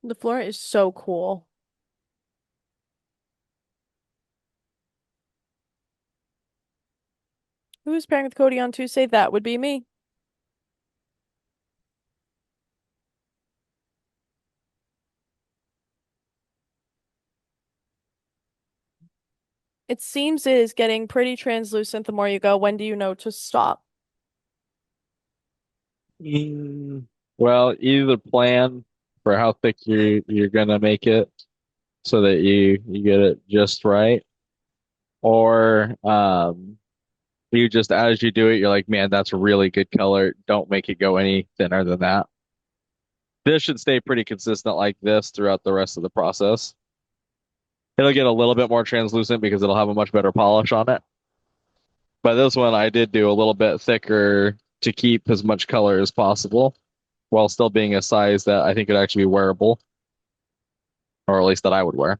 Speaker 1: The floor is so cool. Who's pairing with Cody on Tuesday? That would be me. It seems it is getting pretty translucent the more you go. When do you know to stop?
Speaker 3: Mm, well, either plan for how thick you're gonna make it. so that you get it just right, or you just as you do it, you're like, man, that's a really good color. Don't make it go any thinner than that. This should stay pretty consistent like this throughout the rest of the process. It'll get a little bit more translucent because it'll have a much better polish on it. But this one I did do a little bit thicker to keep as much color as possible while still being a size that I think could actually be wearable, or at least that I would wear.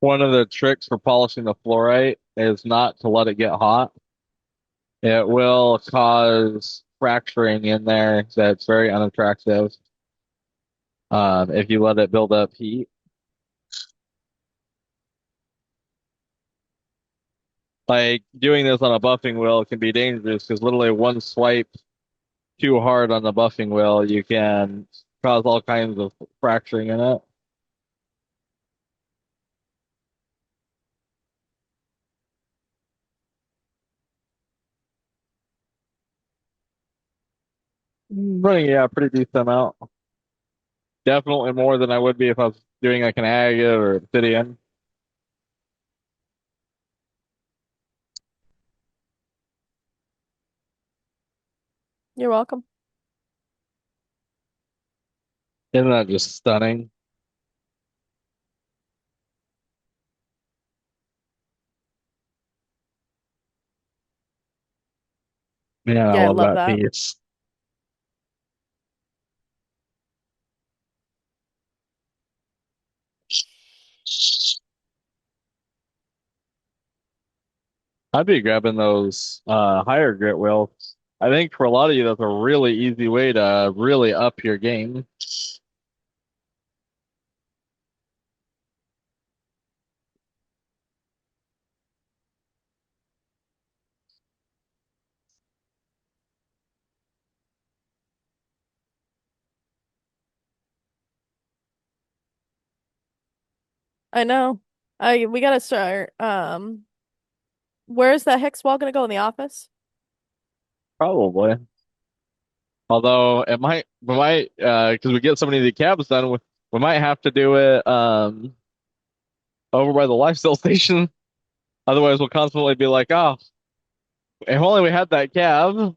Speaker 3: One of the tricks for polishing the fluorite is not to let it get hot. It will cause fracturing in there that's very unattractive if you let it build up heat. Like doing this on a buffing wheel can be dangerous because literally one swipe too hard on the buffing wheel, you can cause all kinds of fracturing in it. Running, yeah, pretty decent amount. Definitely more than I would be if I was doing like an agate or obsidian.
Speaker 1: You're welcome.
Speaker 3: Isn't that just stunning? Yeah, I
Speaker 1: Yeah, I
Speaker 3: love
Speaker 1: love
Speaker 3: that
Speaker 1: that.
Speaker 3: piece. I'd be grabbing those higher grit wheels. I think for a lot of you, that's a really easy way to really up your game.
Speaker 1: I know. We gotta start. Where's that hex wall gonna go in the office?
Speaker 3: Probably. Although because we get so many of the cabs done, we might have to do it over by the lifestyle station. Otherwise, we'll constantly be like, oh, if only we had that cab.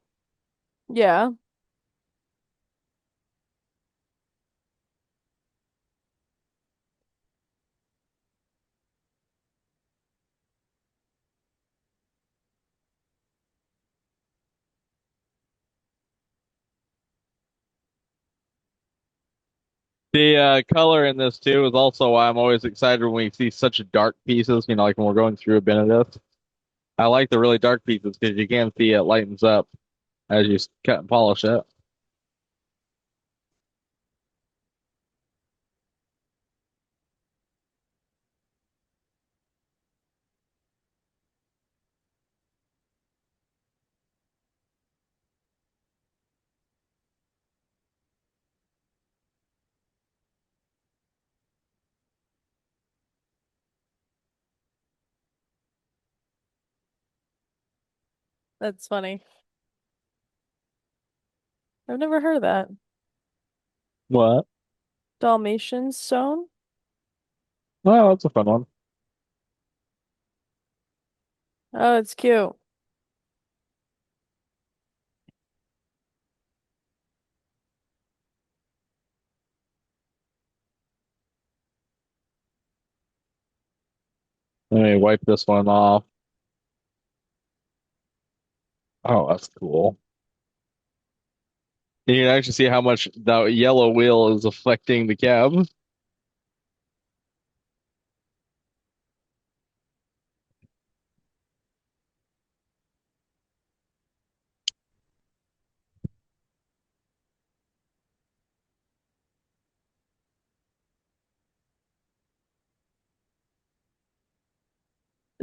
Speaker 1: Yeah.
Speaker 3: The color in this too is also why I'm always excited when we see such dark pieces. You know, like when we're going through a bin of this. I like the really dark pieces because you can see it lightens up as you cut and polish it.
Speaker 1: That's funny. I've never heard of that.
Speaker 3: What?
Speaker 1: Dalmatian stone?
Speaker 3: Well, that's a fun one.
Speaker 1: Oh, it's cute.
Speaker 3: Let me wipe this one off. Oh, that's cool. You can actually see how much that yellow wheel is affecting the cab.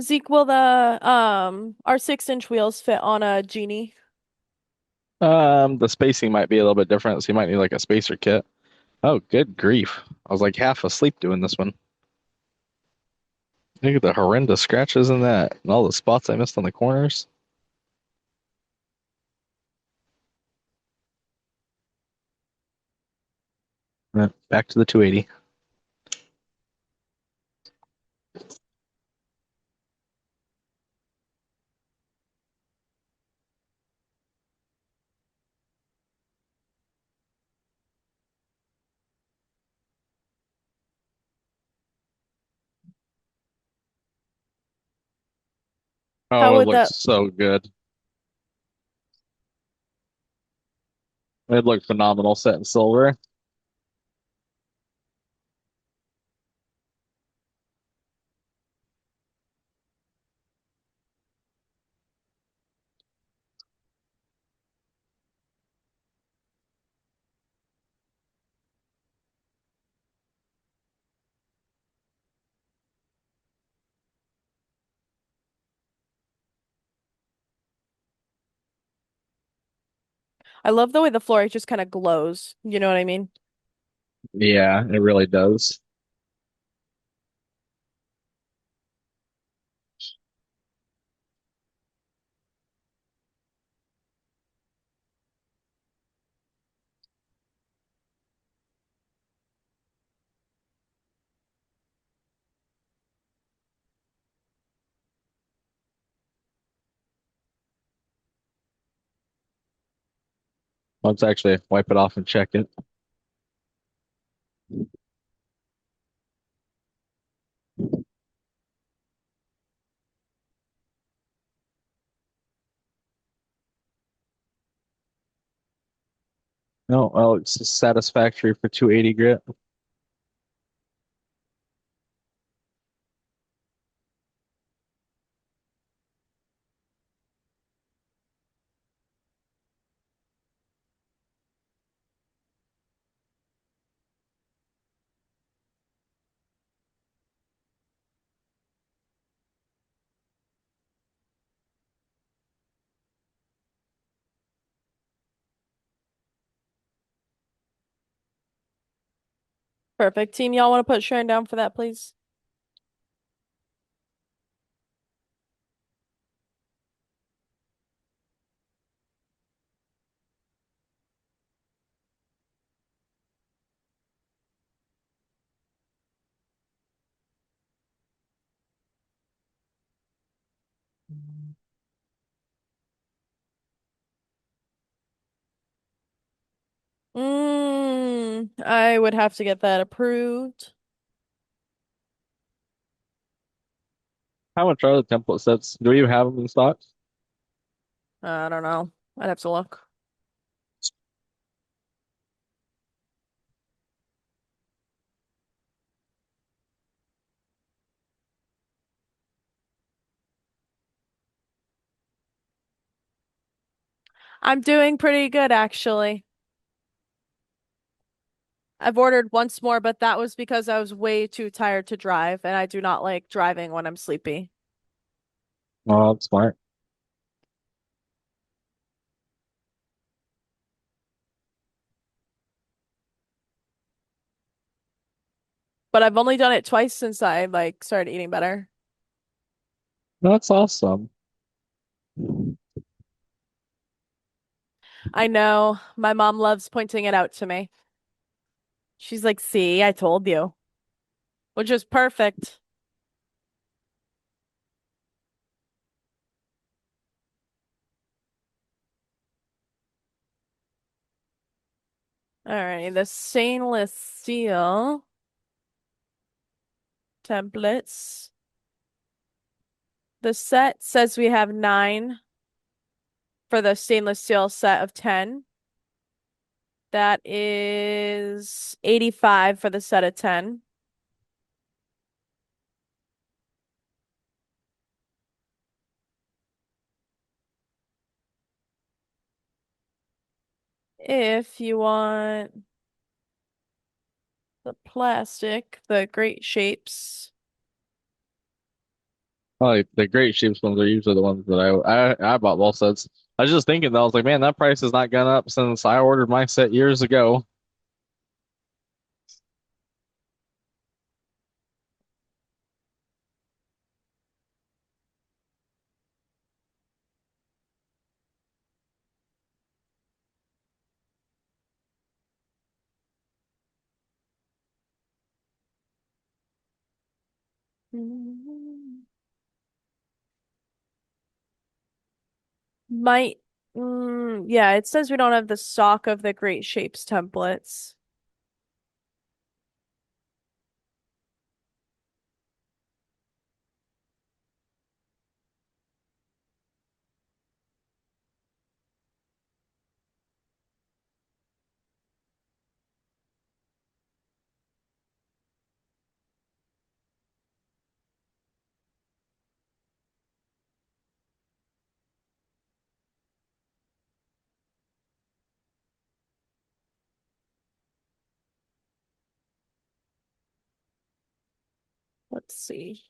Speaker 1: Zeke, will the our 6-inch wheels fit on a Genie?
Speaker 3: The spacing might be a little bit different, so you might need like a spacer kit. Oh, good grief. I was like half asleep doing this one. Look at the horrendous scratches in that and all the spots I missed on the corners. Back to the 280.
Speaker 1: How
Speaker 3: Oh, it
Speaker 1: would
Speaker 3: looks
Speaker 1: that
Speaker 3: so good. It looked phenomenal set in silver.
Speaker 1: I love the way the floor just kind of glows. You know what I mean?
Speaker 3: Yeah, it really does. Let's actually wipe it off and check it. No, well, it's satisfactory for 280 grit.
Speaker 1: Perfect. Team, y'all want to put Sharon down for that, please? I would have to get that approved.
Speaker 3: How much are the template sets? Do we even have them in stock?
Speaker 1: I don't know. I'd have to look. I'm doing pretty good, actually. I've ordered once more, but that was because I was way too tired to drive, and I do not like driving when I'm sleepy.
Speaker 3: Oh, that's smart.
Speaker 1: But I've only done it twice since I like started eating better.
Speaker 3: That's awesome.
Speaker 1: I know my mom loves pointing it out to me. She's like, "See, I told you," which is perfect. All right, the stainless steel templates. The set says we have 9 for the stainless steel set of 10. That is 85 for the set of 10. If you want the plastic, the great shapes,
Speaker 3: Like the great shapes ones are usually the ones that I bought both sets. I was just thinking though, I was like, man, that price has not gone up since I ordered my set years ago.
Speaker 1: Might, yeah, it says we don't have the stock of the Great Shapes templates. Let's see.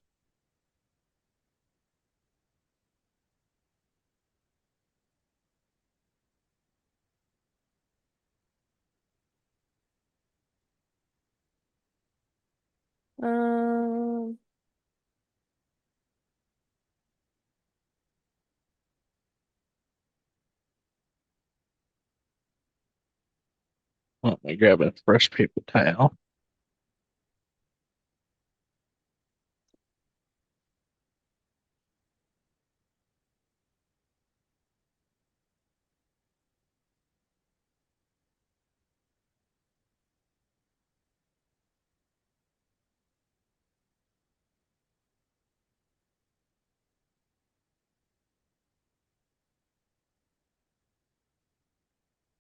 Speaker 1: Um,
Speaker 3: Let me grab a fresh paper towel.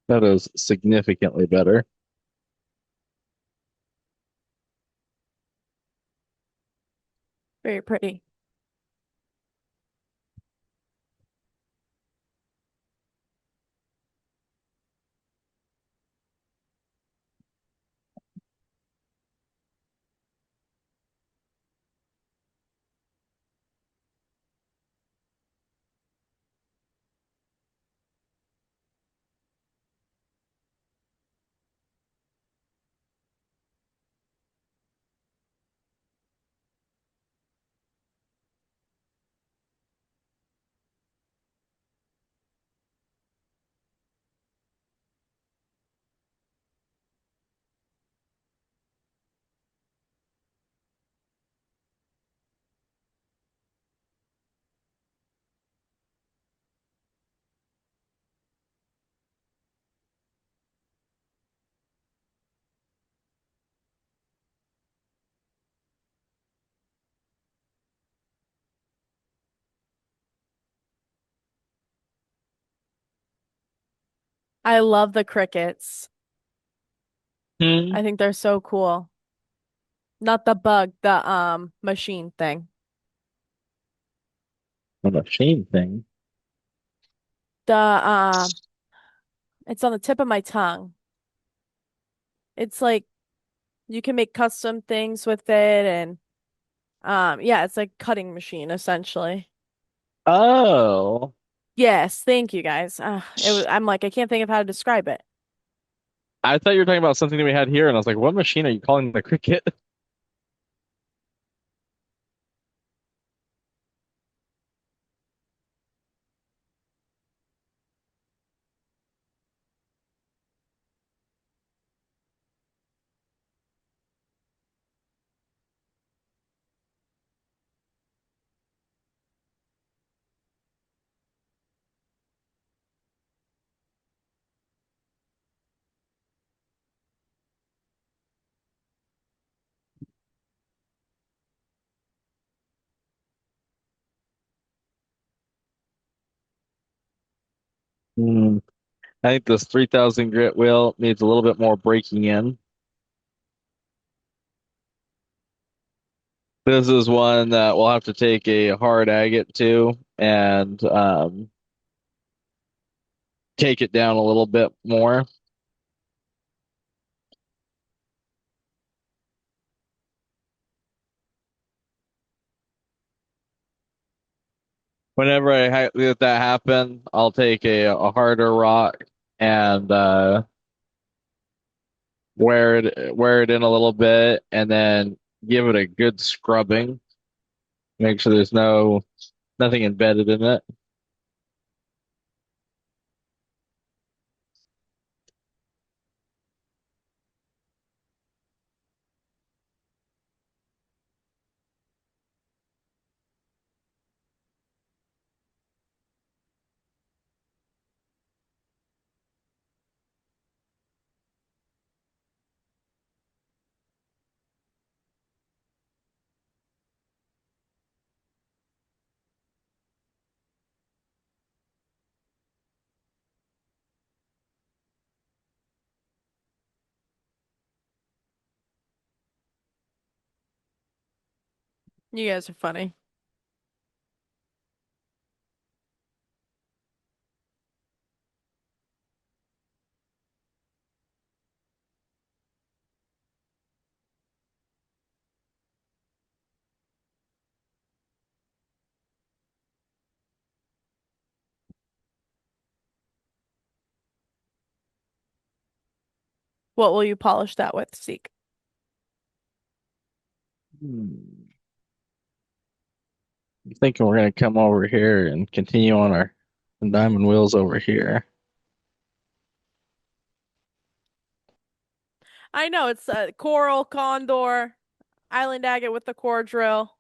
Speaker 3: That is significantly better.
Speaker 1: very pretty. I love the crickets.
Speaker 3: Hmm.
Speaker 1: I think they're so cool. Not the bug, the machine thing.
Speaker 3: A machine thing.
Speaker 1: The it's on the tip of my tongue. It's like you can make custom things with it and yeah, it's like cutting machine essentially.
Speaker 3: Oh.
Speaker 1: Yes, thank you guys. I'm like I can't think of how to describe it.
Speaker 3: I thought you were talking about something that we had here, and I was like, what machine are you calling the cricket? Hmm. I think this 3000 grit wheel needs a little bit more breaking in. This is one that we'll have to take a hard agate to and take it down a little bit more. Whenever let that happen, I'll take a harder rock and wear it in a little bit, and then give it a good scrubbing. Make sure there's nothing embedded in it.
Speaker 1: You guys are funny. What will you polish that with, Zeke?
Speaker 3: I'm thinking we're gonna come over here and continue on our diamond wheels over here.
Speaker 1: I know it's coral, condor, island agate with the core drill.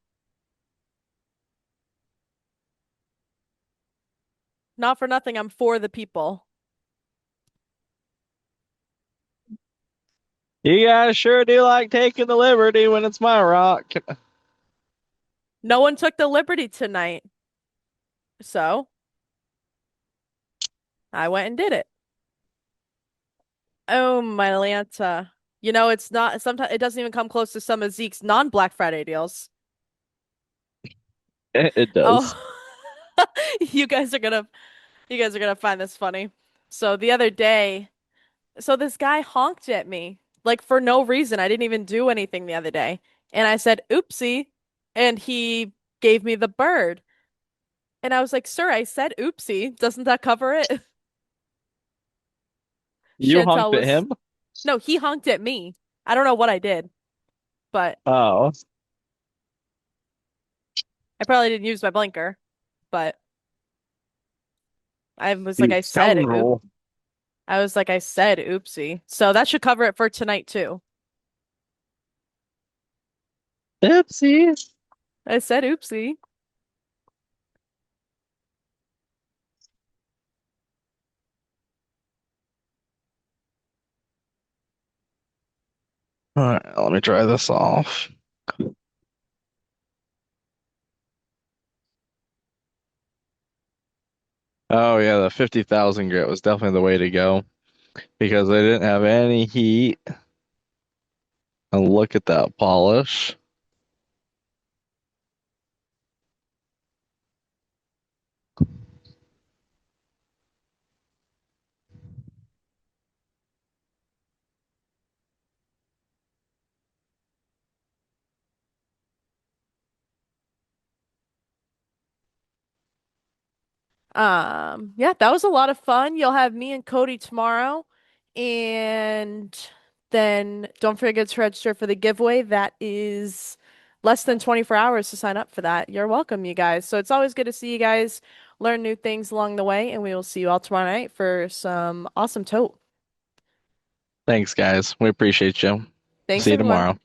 Speaker 1: Not for nothing, I'm for the people.
Speaker 3: You guys sure do like taking the liberty when it's my rock.
Speaker 1: No one took the liberty tonight. So I went and did it. Oh, my Lanta. You know, it's not sometimes it doesn't even come close to some of Zeke's non-Black Friday deals.
Speaker 3: It does.
Speaker 1: Oh, you guys are gonna you guys are gonna find this funny. So the other day, so this guy honked at me like for no reason. I didn't even do anything the other day. And I said, "Oopsie." And he gave me the bird. And I was like, "Sir, I said oopsie. Doesn't that cover it?"
Speaker 3: You
Speaker 1: Chantel
Speaker 3: honked at
Speaker 1: was
Speaker 3: him?
Speaker 1: No, he honked at me. I don't know what I did, but
Speaker 3: Oh.
Speaker 1: I probably didn't use my blinker. But I was like,
Speaker 3: You
Speaker 1: I said, oop.
Speaker 3: scoundrel.
Speaker 1: I was like, I said, oopsie. So that should cover it for tonight too.
Speaker 3: Oopsie.
Speaker 1: I said, oopsie.
Speaker 3: All right, let me dry this off. Oh yeah, the 50,000 grit was definitely the way to go because they didn't have any heat. And look at that polish.
Speaker 1: Yeah, that was a lot of fun. You'll have me and Cody tomorrow. And then don't forget to register for the giveaway. That is less than 24 hours to sign up for that. You're welcome, you guys. So it's always good to see you guys learn new things along the way, and we will see you all tomorrow night for some awesome tote.
Speaker 3: Thanks, guys. We appreciate you.
Speaker 1: Thanks,
Speaker 3: See you
Speaker 1: everyone.
Speaker 3: tomorrow.